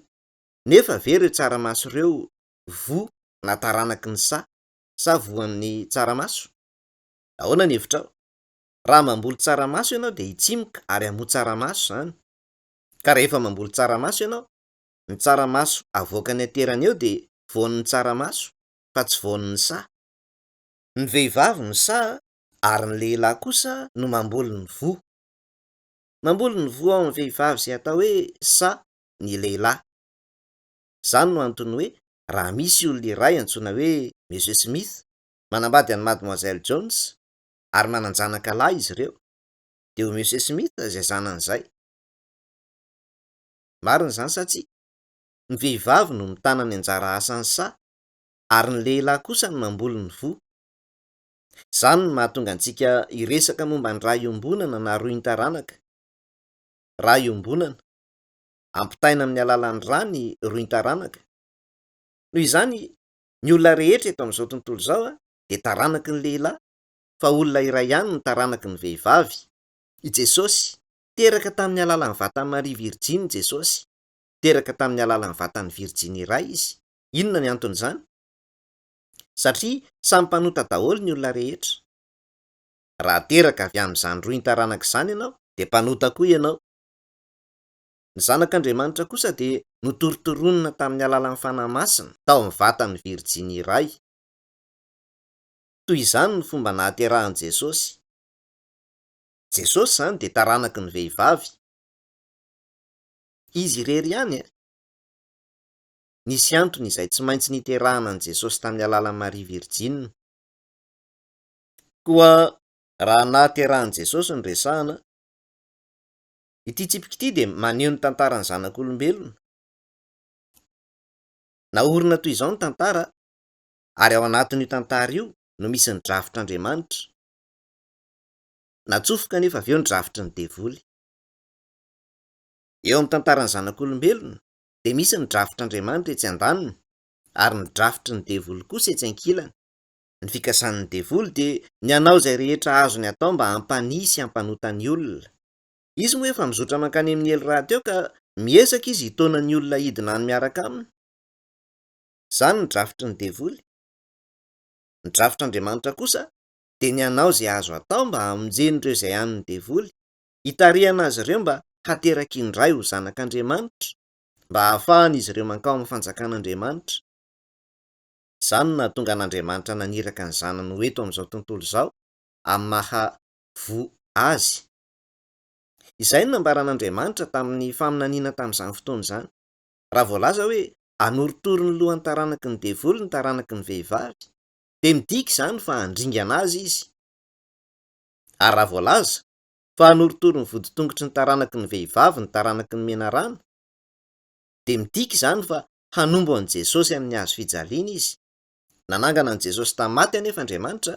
Nefa ve ireo tsaramaso ireo vo na taranaky ny sa voan'ny tsaramaso? Ahoana ny hevitrao? Raha mamboly tsaramaso ianao de hitsimika ary hamoa tsaramaso zany. Ka rehefa mamboly tsaramaso ianao, ny tsaramaso avoakany aterany eo de voan'ny tsaramaso, fa tsy voan'ny sa. Ny vehivavy no sa, ary ny lehilahy kosa no mamboly ny vo. Mamboly ny vo ao amin'ny vehivavy izay atao hoe sa ny lehilahy. Zany no antony hoe raha misy olona iray antsoina hoe Monsieur Smith manambady an'i Mademoiselle Jones, ary mananjanaka lahy izy ireo, de ho Monsieur Smith izay zanan'izay. Marina izany sa tsia? Ny vehivavy no mitana ny anjara asan'ny sa, ary ny lehilahy kosa no mamboly ny vo. Zany no mahatonga antsika hiresaka momba ny raha iombonana na roin-taranaka. Raha iombonana, ampitaina amin'ny alalan'ny ra ny roin-taranaka. Noho izany, ny olona rehetra eto amin'izao tontolo izao de taranaky ny lehilahy, fa olona iray ihany no taranaky ny vehivavy. I Jesosy teraka tamin'ny alalan'ny vatany Maria Virjiny Jesosy, teraka tamin'ny alalan'ny vatany Virjiny iray izy. Inona ny anton'izany? Satria samy mpanota daholo ny olona rehetra. Raha teraka avy amin'izany roin-taranaka izany ianao, de mpanota koa ianao. Ny zanak'Andriamanitra kosa de notoritoronina tamin'ny alalan'ny fanahy masina tao amin'ny vatany Virjiny iray. Toy izany ny fomba nahaterahan'i Jesosy. Jesosy zany de taranaky ny vehivavy. Izy irery ihany nisy antony izay tsy maintsy niterahana an' Jesosy tamin'ny alalan'ny Maria Virjina. Koa raha naterahan' Jesosy ny resahana, ity tsipika ity de maneho ny tantaran'ny zanak'olombelona. Naorina toy izao ny tantara, ary ao anatin'io tantara io no misy ny drafitr'Andriamanitra. Natsofoka nefa avy eo ny drafitry ny devoly. Eo amin'ny tantaran'ny zanak'olombelona de misy ny drafitr'Andriamanitra etsy andaniny, ary ny drafitry ny devoly kosa etsy ankilany. Ny fikasan'ny devoly de ny hanao izay rehetra azony atao mba hampanisy hampanota ny olona. Izy moa efa mizotra mankany amin'ny elo rahateo ka miesaka izy hitona ny olona hidina any miaraka aminy. Zany ny drafitry ny devoly. Ny drafitr'Andriamanitra kosa de ny hanao izay azo atao mba hamonjen'ireo izay an'ny devoly, hitarihana azy ireo mba hateraka indray ho zanak'Andriamanitra, mba hahafahan'izy ireo mankao amin'ny fanjakan'Andriamanitra. Izany nahatonga an'Andriamanitra naniraka ny zanany ho eto amin'izao tontolo izao amin'ny mahavoa azy. Izay no nambaran'Andriamanitra tamin'ny faminaniana tamin'izany fotoana izany. Raha voalaza hoe hanoritory ny lohan'ny taranaky ny devoly ny taranaky ny vehivavy, de midika izany fa handringana azy izy. Ary raha voalaza fa hanoritory ny voditongotry ny taranaky ny vehivavy ny taranaky ny menarana, de midika izany fa hanombo an' Jesosy amin'ny hazo fijaliana izy. Nanangana an' Jesosy tamin'ny maty anefa Andriamanitra,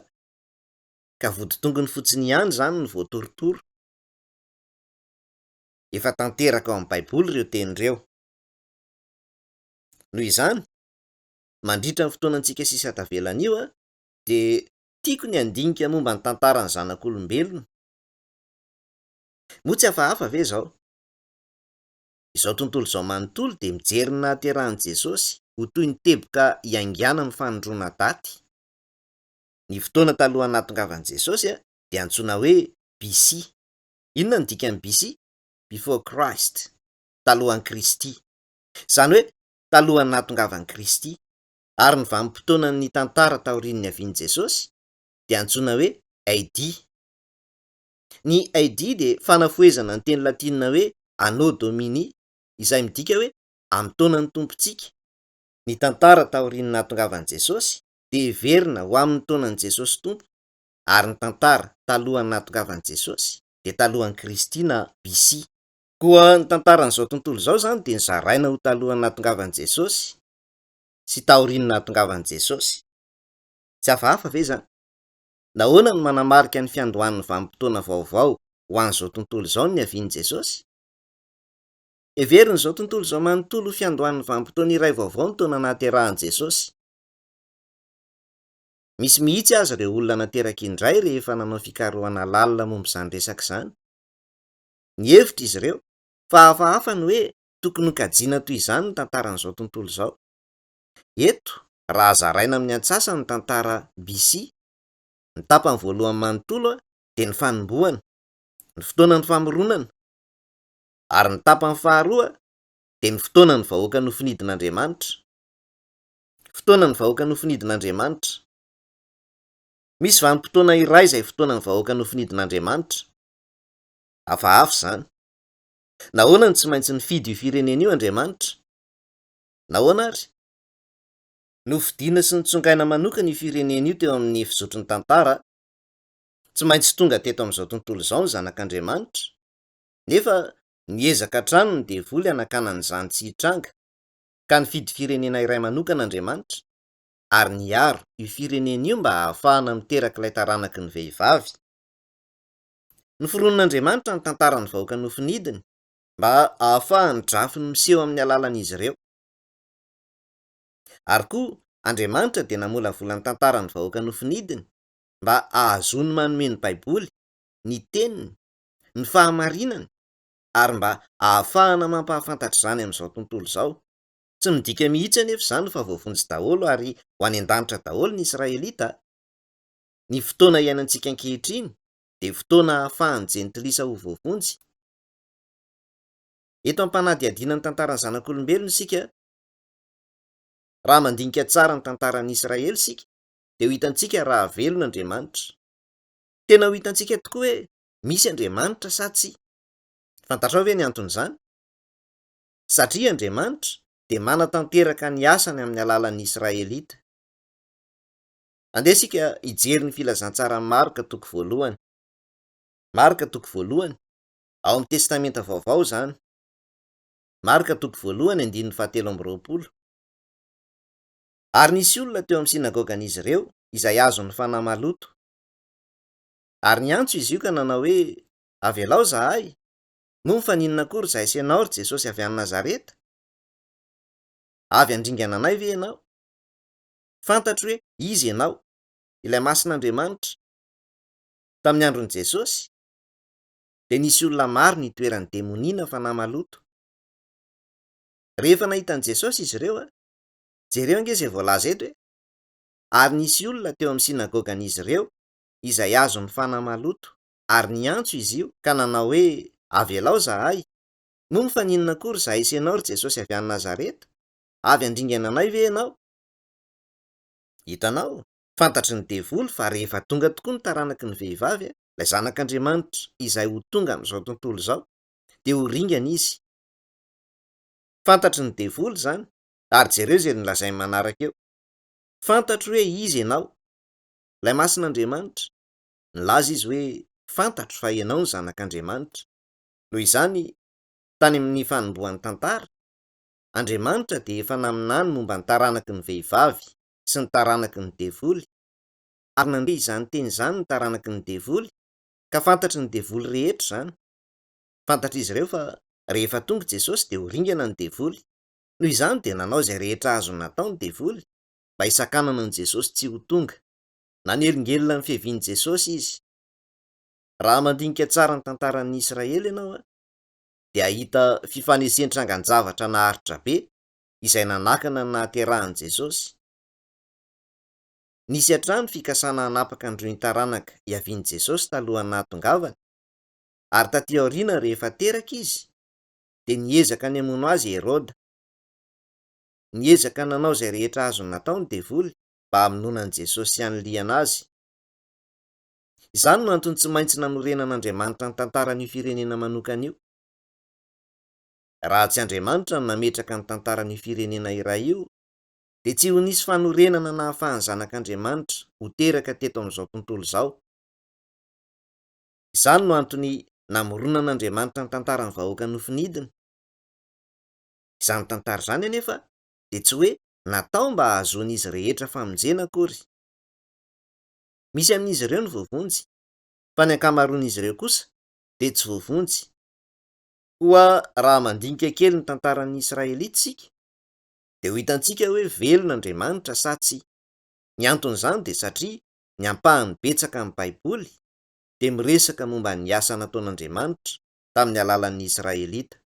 ka voditongony fotsiny ihany zany ny voatorotoro. Efa tanteraka ao amin'ny Baiboly ireo tenin'ireo. Noho izany, mandritra ny fotoanantsika sisa tavelana io de tiako ny andinika momba ny tantaran'ny zanak'olombelona. Moa tsy hafahafa ve zao? Izao tontolo izao manontolo de mijery ny nahaterahan'i Jesosy ho toy ny teboka hiaingana ny fanondroana daty. Ny fotoana talohan'ny nahatongavan'i Jesosy de antsoina hoe BC. Inona ny dikan'ny BC? Before Christ, talohan'ny Kristy. Zany hoe talohan'ny nahatongavan'i Kristy. Ary ny vanim-potoanan'ny tantara taorian'ny havian'i Jesosy de antsoina hoe AD. Ny AD de fanafoezana ny teny latinina hoe Anno Domini, izay midika hoe amin'ny taonan'ny tompontsika. Ny tantara taorian'ny nahatongavan'i Jesosy de heverina ho amin'ny taonan'i Jesosy tompo, ary ny tantara talohan'ny nahatongavan'i Jesosy de talohan'ny Kristy na BC. Koa ny tantaran'izao tontolo izao zany de nizaraina ho talohan'ny nahatongavan'i Jesosy sy taorian'ny nahatongavan'i Jesosy. Tsy hafahafa ve zany? Nahoana no manamarika ny fiandohan'ny vanim-potoana vaovao ho an'izao tontolo izao ny havian'i Jesosy? Heverina izao tontolo izao manontolo ho fiandohan'ny vanim-potoana iray vaovao ny taona nahaterahan'i Jesosy. Misy mihitsy aza ireo olona nateraka indray rehefa nanao fikarohana lalina momba izany resaka izany. Ny hevitra izy ireo fa hafahafa ny hoe tokony ho kajiana toy izany ny tantaran'izao tontolo izao. Eto, raha zaraina amin'ny antsasa ny tantara BC, ny tapany voalohany manontolo de ny fanombohana, ny fotoanan'ny famoronana, ary ny tapany faharoa de ny fotoanan'ny vahoaka nofinidin'Andriamanitra. Fotoanan'ny vahoaka nofinidin'Andriamanitra. Misy vanim-potoana iray izay fotoanan'ny vahoaka nofinidin'Andriamanitra. Hafahafa zany. Nahoana ny tsy maintsy nifidy io firenena io Andriamanitra? Nahoana ary? Nofidiana sy nitsongaina manokana io firenena io teo amin'ny fizotry ny tantara. Tsy maintsy tonga teto amin'izao tontolo izao ny zanak'Andriamanitra. Nefa niezaka hatrany ny devoly hanakana an'izany tsy hitranga, ka nifidy firenena iray manokana Andriamanitra, ary niaro io firenena io mba hahafahana miteraka ilay taranaky ny vehivavy. Noforonon'Andriamanitra ny tantaran'ny vahoaka nofinidiny mba hahafahany drafiny miseho amin'ny alalan'izy ireo. Ary koa Andriamanitra de namolavola ny tantaran'ny vahoaka nofinidiny mba ahazony manome ny Baiboly, ny teniny, ny fahamarinany, ary mba ahafahana mampahafantatra izany amin'izao tontolo izao. Tsy midika mihitsy anefa izany fa voavonjy daholo ary ho any an-danitra daholo ny Israelita. Ny fotoana iainantsika ankehitriny de fotoana ahafahan'ny jentilisa ho voavonjy. Eto ampanadihadiana ny tantaran'ny zanak'olombelona isika. Raha mandinika tsara ny tantaran'ny Israely isika, de ho hitantsika raha velon'Andriamanitra. Tena ho hitantsika tokoa hoe misy Andriamanitra sa tsy? Fantatrao ve ny anton'izany? Satria Andriamanitra dia manatanteraka ny asany amin'ny alalan'ny Israelita. Andeha isika hijery ny filazantsara Marka toko voalohany. Marka toko voalohany, ao amin'ny testamenta vaovao zany. Marka toko voalohany 7:20. Ary nisy olona teo amin'ny sinagogan'izy ireo izay azony fanahy maloto. Ary niantso izy io ka nanao hoe, avelao zahay, moa fa ninona kory zahay sy ianao ry Jesosy avy any Nazareta? Avy andringana anay ve ianao? Fantatro hoe izy ianao, ilay Masin'Andriamanitra. Tamin'ny andron'i Jesosy dia nisy olona maro nitoeran'ny demoniana fanahy maloto. Rehefa nahitan'i Jesosy izy ireo, jereo ange izay voalaza eto hoe, ary nisy olona teo amin'ny sinagogan'izy ireo izay azony fanahy maloto, ary niantso izy io ka nanao hoe, avelao zahay, moa fa ninona kory zahay sy ianao ry Jesosy avy any Nazareta? Avy andringana anay ve ianao? Hitanao, fantatry ny devoly fa rehefa tonga tokoa ny taranaky ny vehivavy, ilay zanak'Andriamanitra izay ho tonga amin'izao tontolo izao, dia ho ringana izy. Fantatry ny devoly zany, ary jereo izay nolazainy manaraka eo. Fantatro hoe izy ianao, ilay Masin'Andriamanitra. Nilaza izy hoe, fantatro fa ianao ny zanak'Andriamanitra. Noho izany, tany amin'ny fanombohan'ny tantara, Andriamanitra dia efa naminany momba ny taranaky ny vehivavy sy ny taranaky ny devoly, ary nandre izany teny izany ny taranaky ny devoly, ka fantatry ny devoly rehetra zany. Fantatra izy ireo fa rehefa tonga Jesosy dia ho ringana ny devoly. Noho izany dia nanao izay rehetra azony natao ny devoly mba hisakanana ny Jesosy tsy ho tonga. Nanelingelina ny fiavian'i Jesosy izy. Raha mandinika tsara ny tantaran'ny Israely ianao, dia ahita fifanesentrangan-javatra naharitra be izay nanakana ny nahaterahan'i Jesosy. Nisy hatrany fikasana hanapaka androy ny taranaka hiavian'i Jesosy talohan'ny nahatongavana, ary taty aoriana rehefa teraka izy dia niezaka ny hamono azy Herôda. Niezaka nanao izay rehetra azony natao ny devoly mba hamonoana an'i Jesosy sy haniliana azy. Izany no antony tsy maintsy nanorenan'Andriamanitra ny tantaran'io firenena manokana io. Raha tsy Andriamanitra no nametraka ny tantaran'io firenena iray io, dia tsy ho nisy fanorenana nahafahan'ny zanak'Andriamanitra ho teraka teto amin'izao tontolo izao. Izany no antony namoronan'Andriamanitra ny tantaran'ny vahoaka nofinidina. Izany tantara izany anefa dia tsy hoe natao mba hahazoan'izy rehetra famonjena akory. Misy amin'izy ireo ny voavonjy, fa ny ankamaroan'izy ireo kosa dia tsy voavonjy. Koa raha mandinika kely ny tantaran'ny Israelita isika, dia ho hitantsika hoe velon'Andriamanitra sa tsy. Ny anton'izany dia satria ny ampahany betsaka amin'ny Baiboly dia miresaka momba ny asa nataon'Andriamanitra tamin'ny alalan'ny Israelita.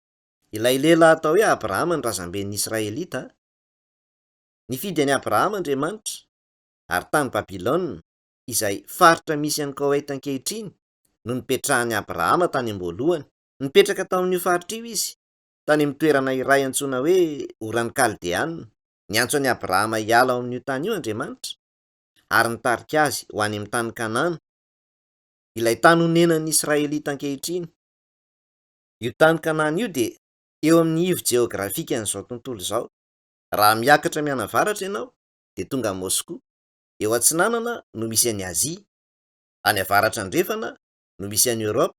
Ilay lehilahy atao hoe Abrahama ny razamben'ny Israelita. Nifidy an'i Abrahama Andriamanitra, ary tany Babilôna, izay faritra misy an'i Koweita ankehitriny, no nipetrahany Abrahama tany am-boalohany. Nipetraka tao amin'io faritra io izy, tany amin'ny toerana iray antsoina hoe oran'ny Kaldeana. Niantso an'i Abrahama hiala ao amin'io tany io Andriamanitra, ary nitarika azy ho any amin'ny tany Kanana, ilay tany honenan'ny Israelita ankehitriny. Io tany Kanana io dia eo amin'ny ivo jeografika n'izao tontolo izao. Raha miakatra mianavaratra ianao dia tonga Moscou. Eo atsinanana no misy an'i Azia, any avaratra andrefana no misy an'i Europe,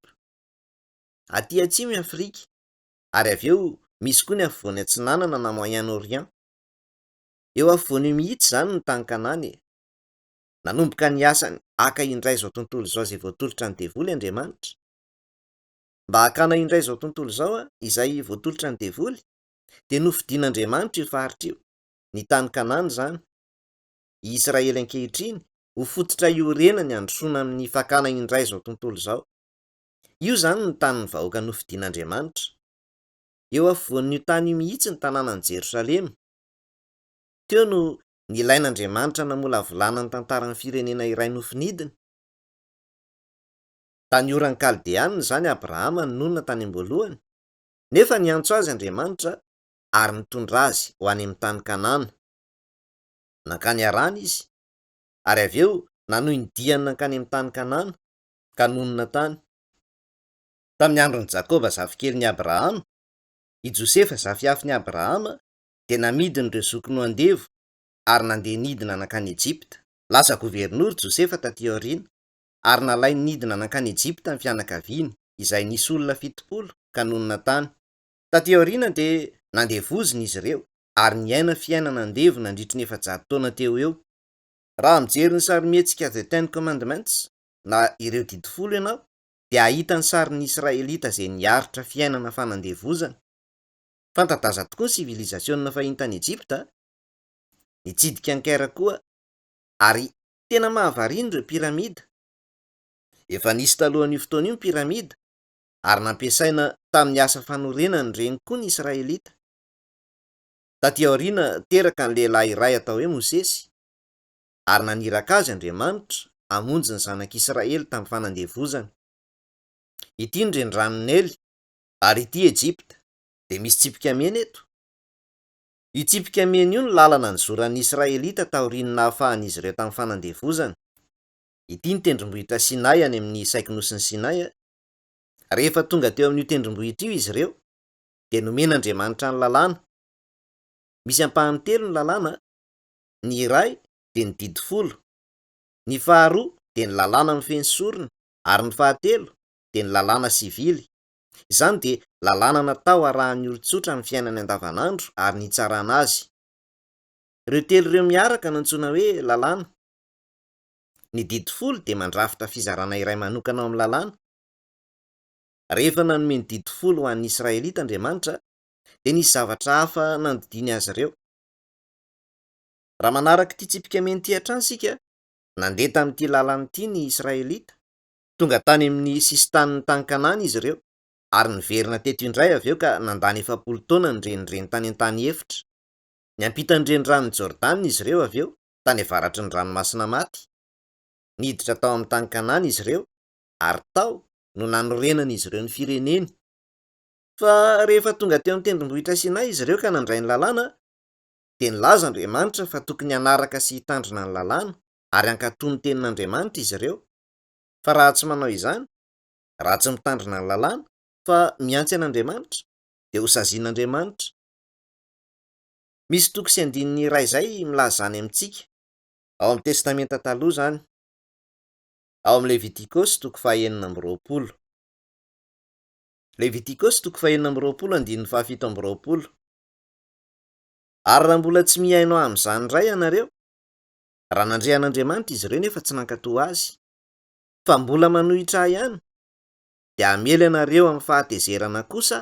aty atsimo i Afrika, ary avy eo misy koa ny afovoany atsinanana na Moyen-Orient. Eo afovoany mihitsy izany ny tany Kanana. Nanomboka ny asany haka indray izao tontolo izao izay voatolotra ny devoly Andriamanitra. Mba hakana indray izao tontolo izao izay voatolotra ny devoly, dia nofidian'Andriamanitra io faritra io, ny tany Kanana zany. I Israely ankehitriny ho fototra iorenany handrosoana amin'ny fakana indray izao tontolo izao. Io zany ny tanin'ny vahoaka nofidian'Andriamanitra. Eo afovoan'io tany io mihitsy ny tanànan'i Jerosalema. Teo no nilain'Andriamanitra namolavolana ny tantaran'ny firenena iray nofinidina. Tany oran'ny Kaldeana zany Abrahama no nonina tany am-boalohany, nefa niantso azy Andriamanitra ary nitondra azy ho any amin'ny tany Kanana. Nankany arany izy, ary avy eo nanohy ny diany nankany amin'ny tany Kanana, ka nonina tany. Tamin'ny andron'i Jakôba zafikeliny Abrahama, i Josefa zafiafin'i Abrahama dia namidy n'ireo zokiny ho andevo ary nandeha nidina nakany Ejipta. Lasa governora Josefa taty aoriana ary nalainy nidina nakany Ejipta ny fianakaviany izay nisy olona 70 ka nonona tany. Taty aoriana dia nandevozina izy ireo ary niaina fiainana andevo nandritry ny 400 taona teo eo. Raha mijery ny sarimihetsika The 10 Commandments na ireo didy 10 ianao dia ahita ny sarin'ny Israelita izay niaritra fiainana fanandevozana. Fantadaza tokoa ny sivilizasiona fahintany Ejipta, nitsidika ny kaira koa ary tena mahavariana ireo piramida. Efa nisy talohan'io fotoana io ny piramida ary nampiasaina tamin'ny asa fanorenany reny koa ny Israelita. Taty aoriana teraka ny lehilahy iray atao hoe Mosesy ary naniraka azy Andriamanitra hamonjy ny zanak'Israely tamin'ny fanandevozana. Ity ny renirano Nely ary ity Ejipta dia misy tsipika mena eto. Io tsipika mena io ny lalana nizoran'ny Israelita taorian'ny nahafahan'izy ireo tamin'ny fanandevozana. Ity ny tendrombohitra Sinay any amin'ny saiky nosiny Sinay. Rehefa tonga teo amin'io tendrombohitra io izy ireo dia nomen'Andriamanitra ny lalàna. Misy ampahany telo ny lalàna. Ny iray dia ny didy 10, ny faharoa dia ny lalàna mifeny sorona ary ny fahatelo dia ny lalàna sivily. Izany dia lalàna natao arahan'ny olon-tsotra amin'ny fiainany andavanandro ary nitsarana azy. Ireo telo ireo miaraka no antsoina hoe lalàna. Ny didy 10 dia mandrafitra fizarana iray manokana ao amin'ny lalàna. Rehefa nanome ny didy 10 ho an'ny Israelita Andriamanitra dia nisy zavatra hafa nandidiny azy ireo. Raha manaraka ity tsipika mena ity hatrany isika, nandeha tamin'ity lalàna ity ny Israelita, tonga tany amin'ny sisin-tanin'ny tany Kanana izy ireo ary niverina teto indray avy eo ka nandany 70 taona ny renireny tany an-tany efitra. Niampita ny renirano Jordana izy ireo avy eo tany avaratry ny ranomasina maty. Niditra tao amin'ny tany Kanana izy ireo ary tao no nanorenana izy ireo ny fireneny. Fa rehefa tonga teo amin'ny tendrombohitra Sinay izy ireo ka nandray ny lalàna, dia nilaza Andriamanitra fa tokony hanaraka sy hitandrina ny lalàna ary hankatoy ny tenin'Andriamanitra izy ireo. Fa raha tsy manao izany, raha tsy mitandrina ny lalàna fa miantsy an'Andriamanitra, dia ho sazian'Andriamanitra. Misy toko sy andininy iray izay milaza izany amintsika ao amin'ny testamenta taloha izany, ao amin'ny Levitikosy toko 9:20. Levitikosy toko 9:20 andininy 7:20. Ary raha mbola tsy miaino amin'izany indray ianareo, raha nandrehan'Andriamanitra izy ireo nefa tsy nankatoa azy, fa mbola manohitra ahy ihany, dia hamely anareo amin'ny fahatezerana kosa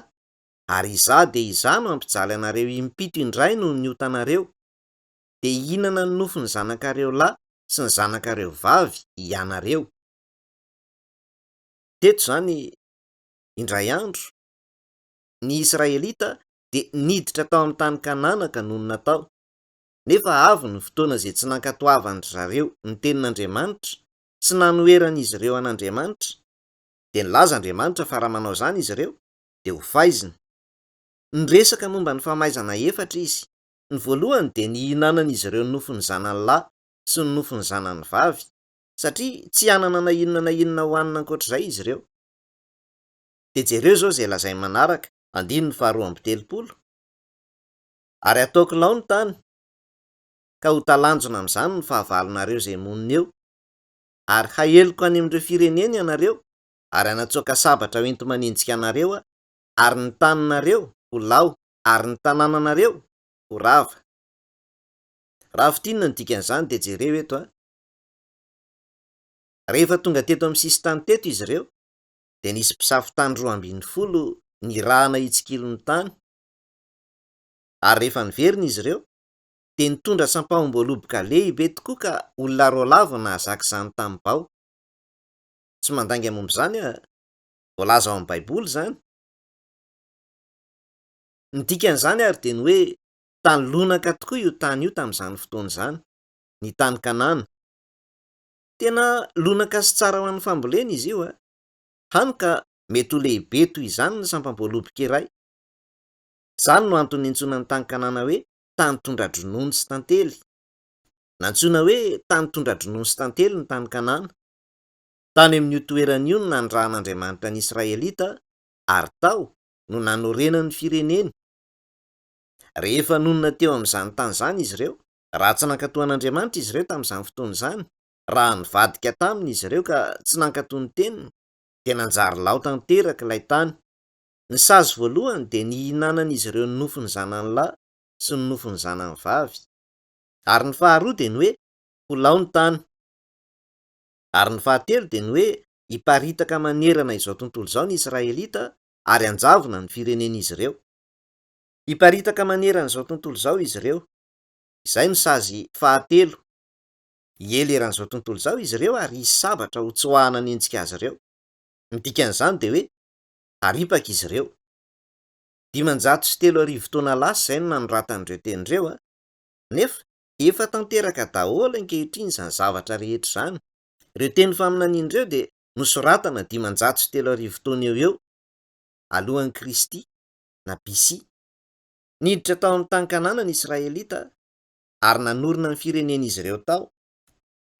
ary izaho dia izaho no hampijaly anareo impito indray noho ny otanareo, dia hihinana ny nofon'ny zanakareo lahy sy ny zanakareo vavy ianareo. Teto izany indray andro ny Israelita dia niditra tao amin'ny tany Kanana ka nonona tao. Nefa avy ny fotoana izay tsy nankatoavan-dry zareo ny tenin'Andriamanitra sy nanoeran'izy ireo an'Andriamanitra, dia nilaza Andriamanitra fa raha manao izany izy ireo dia ho faizina. Niresaka momba ny famaizana efatra izy. Ny voalohany dia ny hihinanan'izy ireo ny nofon'ny zanany lahy sy ny nofon'ny zanany vavy, satria tsy hanana na inona hohanina ankoatr'izay izy ireo. Dia jereo izao izay lazainy manaraka, 2:30. Ary ataoko lao ny tany, ka ho talanjona amin'izany ny fahavalonareo izay monina eo, ary haheloko any amin'ireo firenena ianareo, ary hanatsoaka sabatra ho enti-manenjika anareo ary ny taninareo ho lao ary ny tanànanareo ho rava. Raha fitinina ny dikan'izany dia jereo eto rehefa tonga teto amin'ny sisintany teto izy ireo, dia nisy mpisafitany 12 nirahana hitsikilo ny tany. Ary rehefa niverina izy ireo, dia nitondra sampahom-boaloboka lehibe tokoa ka olona roa lava nahazaka izany tambao. Tsy mandangy momba izany voalaza ao amin'ny Baiboly izany. Ny dikan'izany ary dia ny hoe tany lonaka tokoa io tany io tamin'izany fotoana izany, ny tany Kanana. Tena lonaka sy tsara ho an'ny fambolena izy io hany ka mety ho lehibe toy izany ny sampam-boaloboka iray. Izany no antony niantsoana ny tany Kanana hoe tany tondra-dronono sy tantely. Nantsoina hoe tany tondra-dronono sy tantely ny tany Kanana. Tany amin'io toerana io no nandrahan'Andriamanitra ny Israelita ary tao no nanorena ny fireneny. Rehefa nonona teo amin'izany tany izany izy ireo, raha tsy nankatoan'Andriamanitra izy ireo tamin'izany fotoana izany, raha nivadika taminy izy ireo ka tsy nankatò ny teniny, dia nanjary lao tanteraka ilay tany. Ny sazy voalohany dia ny hihinanan'izy ireo ny nofony zanany lahy sy ny nofony zanany vavy, ary ny faharoa dia ny hoe ho lao ny tany, ary ny fahatelo dia ny hoe hiparitaka manerana izao tontolo izao ny Israelita ary hanjavona ny firenen'izy ireo. Hiparitaka manerana izao tontolo izao izy ireo, izay no sazy fahatelo. Hieleran'izao tontolo izao izy ireo ary hisy sabatra ho tsoahana ny endrika azy ireo. Ny dikan'izany dia hoe haripaka izy ireo. 530 taona lasa izay no nanoratan'ireo tenin'ireo, nefa efa tanteraka daholo ankehitriny izany zavatra rehetra izany. Ireo teny faminanian'ireo dia nosoratana 530 taona eo alohan'i Kristy na BC. Niditra tao amin'ny tany Kanana ny Israelita ary nanorina ny firenen'izy ireo tao.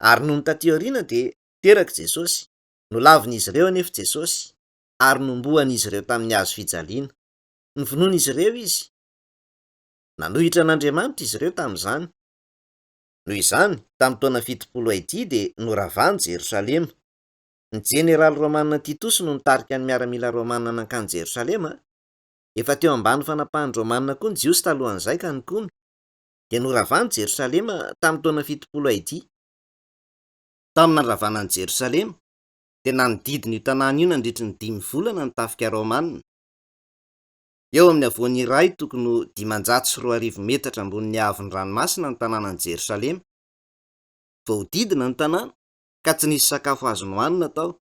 Ary nohon taty aoriana dia teraka Jesosy, nolavin'izy ireo anefa Jesosy ary nombohan'izy ireo tamin'ny hazo fijaliana. Novonoan'izy ireo izy, nanohitra an'Andriamanitra izy ireo tamin'izany. Noho izany, tamin'ny taona 70 AD dia noravany Jerosalema. Ny jeneraly Romanina Titus no nitarika ny miaramila Romanina nankany Jerosalema. Efa teo ambany fanapahan'ny Romanina koa ny Jiosy talohan'izay ka nikono, dia noravany Jerosalema tamin'ny taona 70 AD. Tamin'ny naravanan'i Jerosalema dia nanodidina io tanàna io nandritry ny 5 volana ny tafika Romanina. Eo amin'ny havoan'ny iray tokony 520 metatra ambonin'ny haavon'ny ranomasina ny tanànan'i Jerosalema. Voahodidina ny tanàna ka tsy nisy sakafo azo nohanina tao.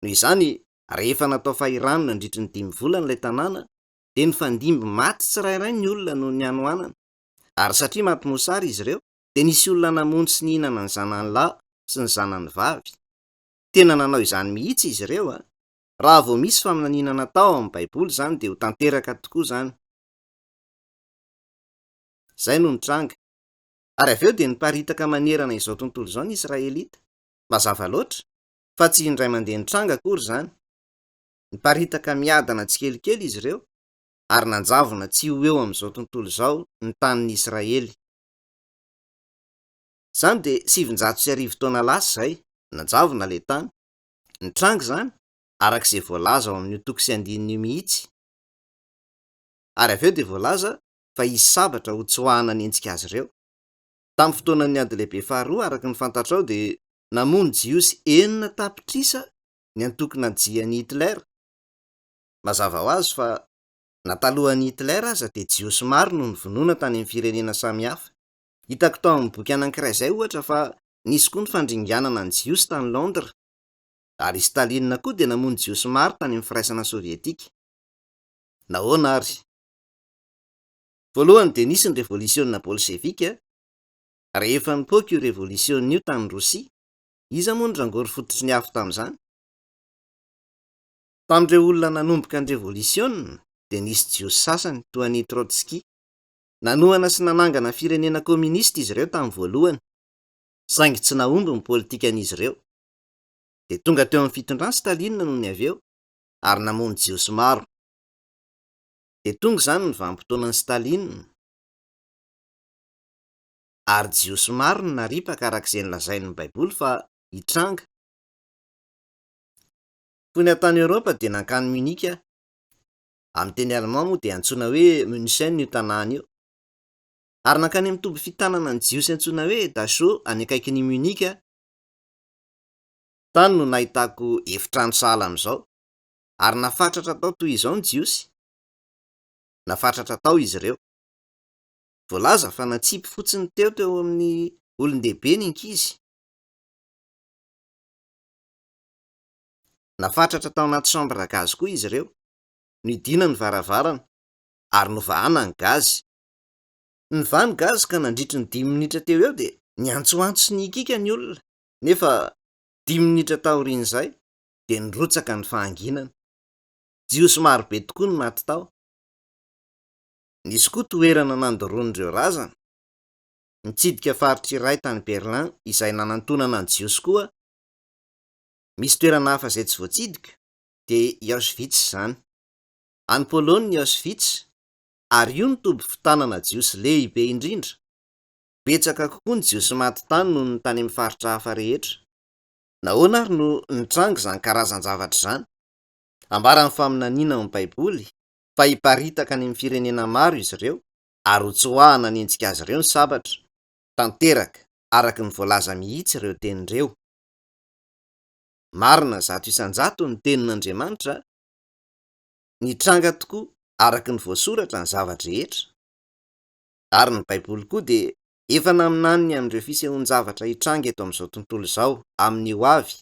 Noho izany, rehefa natao fahirana nandritry ny 5 volana ilay tanàna, dia nifandimby maty tsirairay ny olona noho ny hanohanana. Ary satria maty mosary izy ireo, dia nisy olona namonjy sy nihinana ny zanany lahy sy ny zanany vavy. Tena nanao izany mihitsy izy ireo. Raha vao misy faminaninana tao amin'ny Baiboly izany dia ho tanteraka tokoa izany. Izay no nitranga. Ary avy eo dia niparitaka manerana izao tontolo izao ny Israelita. Mazava loatra fa tsy indray mandeha nitranga akory izany. Niparitaka miadana tsikelikely izy ireo ary nanjavona tsy ho eo amin'izao tontolo izao ny tanin'ny Israely. Izany dia 730 taona lasa izay nanjavona ilay tany. Nitranga izany arak'izay voalaza ao amin'ny toko sy andininy mihitsy. Ary avy eo dia voalaza fa hisy sabatra ho tsoahana ny endrika azy ireo. Tamin'ny fotoanan'ny ady lehibe faharoa araka ny fantatrao dia namono Jiosy 9 tapitrisa ny antoko najian'i Hitler. Mazava ho azy fa natalohan'i Hitler aza dia Jiosy maro no nivonoana tany amin'ny firenena samihafa. Hitako tao amin'ny boky anankiray izay ohatra fa nisy koa ny fandringanana ny Jiosy tany Londres. Ary Staline koa dia namono Jiosy maro tany amin'ny firaisana Sovietika. Nahoana ary? Voalohany dia nisy ny revolisiona bolshevika. Rehefa nipoaka io revolisiona io tany Rosia, iza moa ny rangory fototry ny afo tamin'izany? Tamin'ireo olona nanomboka ny revolisiona dia nisy Jiosy sasany toa ny Trotsky. Nanohana sy nanangana firenena kominista izy ireo tamin'ny voalohany, saingy tsy nahomby ny politikan'izy ireo. Dia tonga teo amin'ny fitondràny Staline noho ny avy eo ary namono Jiosy maro. Dia tonga izany ny vanim-potoanan'i Staline ary Jiosy maro no naripaka arak'izay nolazain'ny Baiboly fa hitranga. Fony tany Eoropa dia nankany Munich. Amin'ny teny Allemand moa dia antsoina hoe München io tanàna io. Ary nankany amin'ny toby fitanana ny Jiosy antsoina hoe Dachau any akaikin'i Munich. Tany no nahitako efitrano sahala amin'izao. Ary nafatratra tao toy izao ny Jiosy. Nafatratra tao izy ireo. Voalaza fa natsipy fotsiny teo amin'ny olon-dehibe ny ankizy. Nafatratra tao anaty chambre gazy koa izy ireo. Nidina ny varavarana ary novahana ny gazy. Nivaha ny gazy ka nandritry ny 5 minitra teo eo dia niantsoantso sy nikika ny olona. Nefa 10 minitra taorian'izay dia nirotsaka ny fahanginana. Jiosy marobe tokoa ny maty tao. Nisy koa toerana nandoroan'ireo razana. Nitsidika faritra iray tany Berlin izay nanantonana ny Jiosy koa. Misy toerana hafa izay tsy voatsidika dia i Auschwitz izany. Any Pôlônia i Auschwitz, ary io no toby fitanana jiosy lehibe indrindra. Betsaka kokoa ny jiosy maty tany noho ny tany amin'ny faritra hafa rehetra. Nahoana ary no nitrango izany karazan-javatra izany? Ambara ny faminaniana amin'ny Baiboly fa hiparitaka any amin'ny firenena maro izy ireo, ary ho tsoahana ny hetsika azy ireo ny sabatra, tanteraka araka ny voalaza mihitsy ireo tenin'ireo. Marina zato isan-jato ny tenin'Andriamanitra, nitranga tokoa araka ny voasoratra ny zavatra rehetra. Ary ny Baiboly koa dia efa naminaniny amin'ireo fisehoan-javatra hitranga eto amin'izao tontolo izao amin'ny ho avy.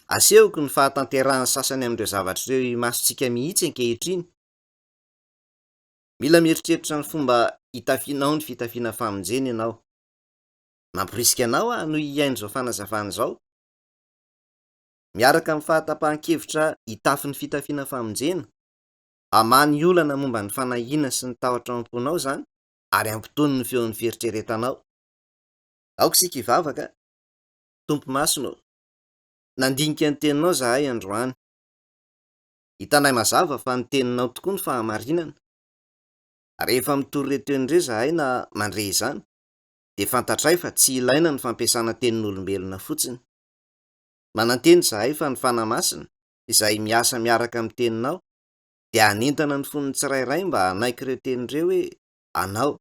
Asehoko ny fahatanterahany sasany amin'ireo zavatra ireo himasontsika mihitsy ankehitriny. Mila mieritreritra ny fomba hitafianao ny fitafiana famonjena ianao. Mamporisika anao no hiaino izao fanazavana izao. Miaraka amin'ny fahatapahan-kevitra hitafy ny fitafiana famonjena, hamany olana momba ny fanahiana sy ny tahotra ao am-ponao izany, ary ampitony ny feon'ny fieritreretanao. Aoka isika hivavaka. Tompo masonao, nandinika ny teninao zahay androany. Hitanay mazava fa ny teninao tokoa ny fahamarinana. Rehefa mitory ireo tenin'ireo zahay na mandre izany, dia fantatray fa tsy ilaina ny fampiasana tenin'olombelona fotsiny. Mananteny zahay fa ny fanahy masina izay miasa miaraka amin'ny teninao dia hanentana ny foniny tsirairay mba hanaiky ireo tenin'ireo hoe anao,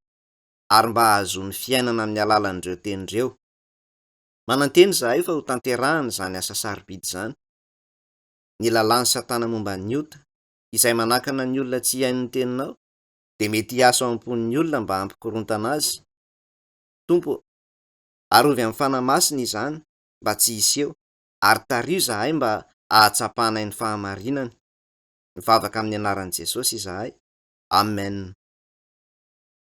ary mba hahazoany fiainana amin'ny alalan'ireo tenin'ireo. Mananteny zahay fa ho tanterahana izany asa sarobidy izany. Ny lalàn'ny Satana momba ny ota, izay manakana ny olona tsy hiaino ny teninao, dia mety hiasa ao am-pon'ny olona mba hampikorontana azy. Tompo, arovy amin'ny fanahy masina izany mba tsy hiseho, ary tario zahay mba hahatsapahanay ny fahamarinana. Mivavaka amin'ny anaran'i Jesosy izahay. Amen.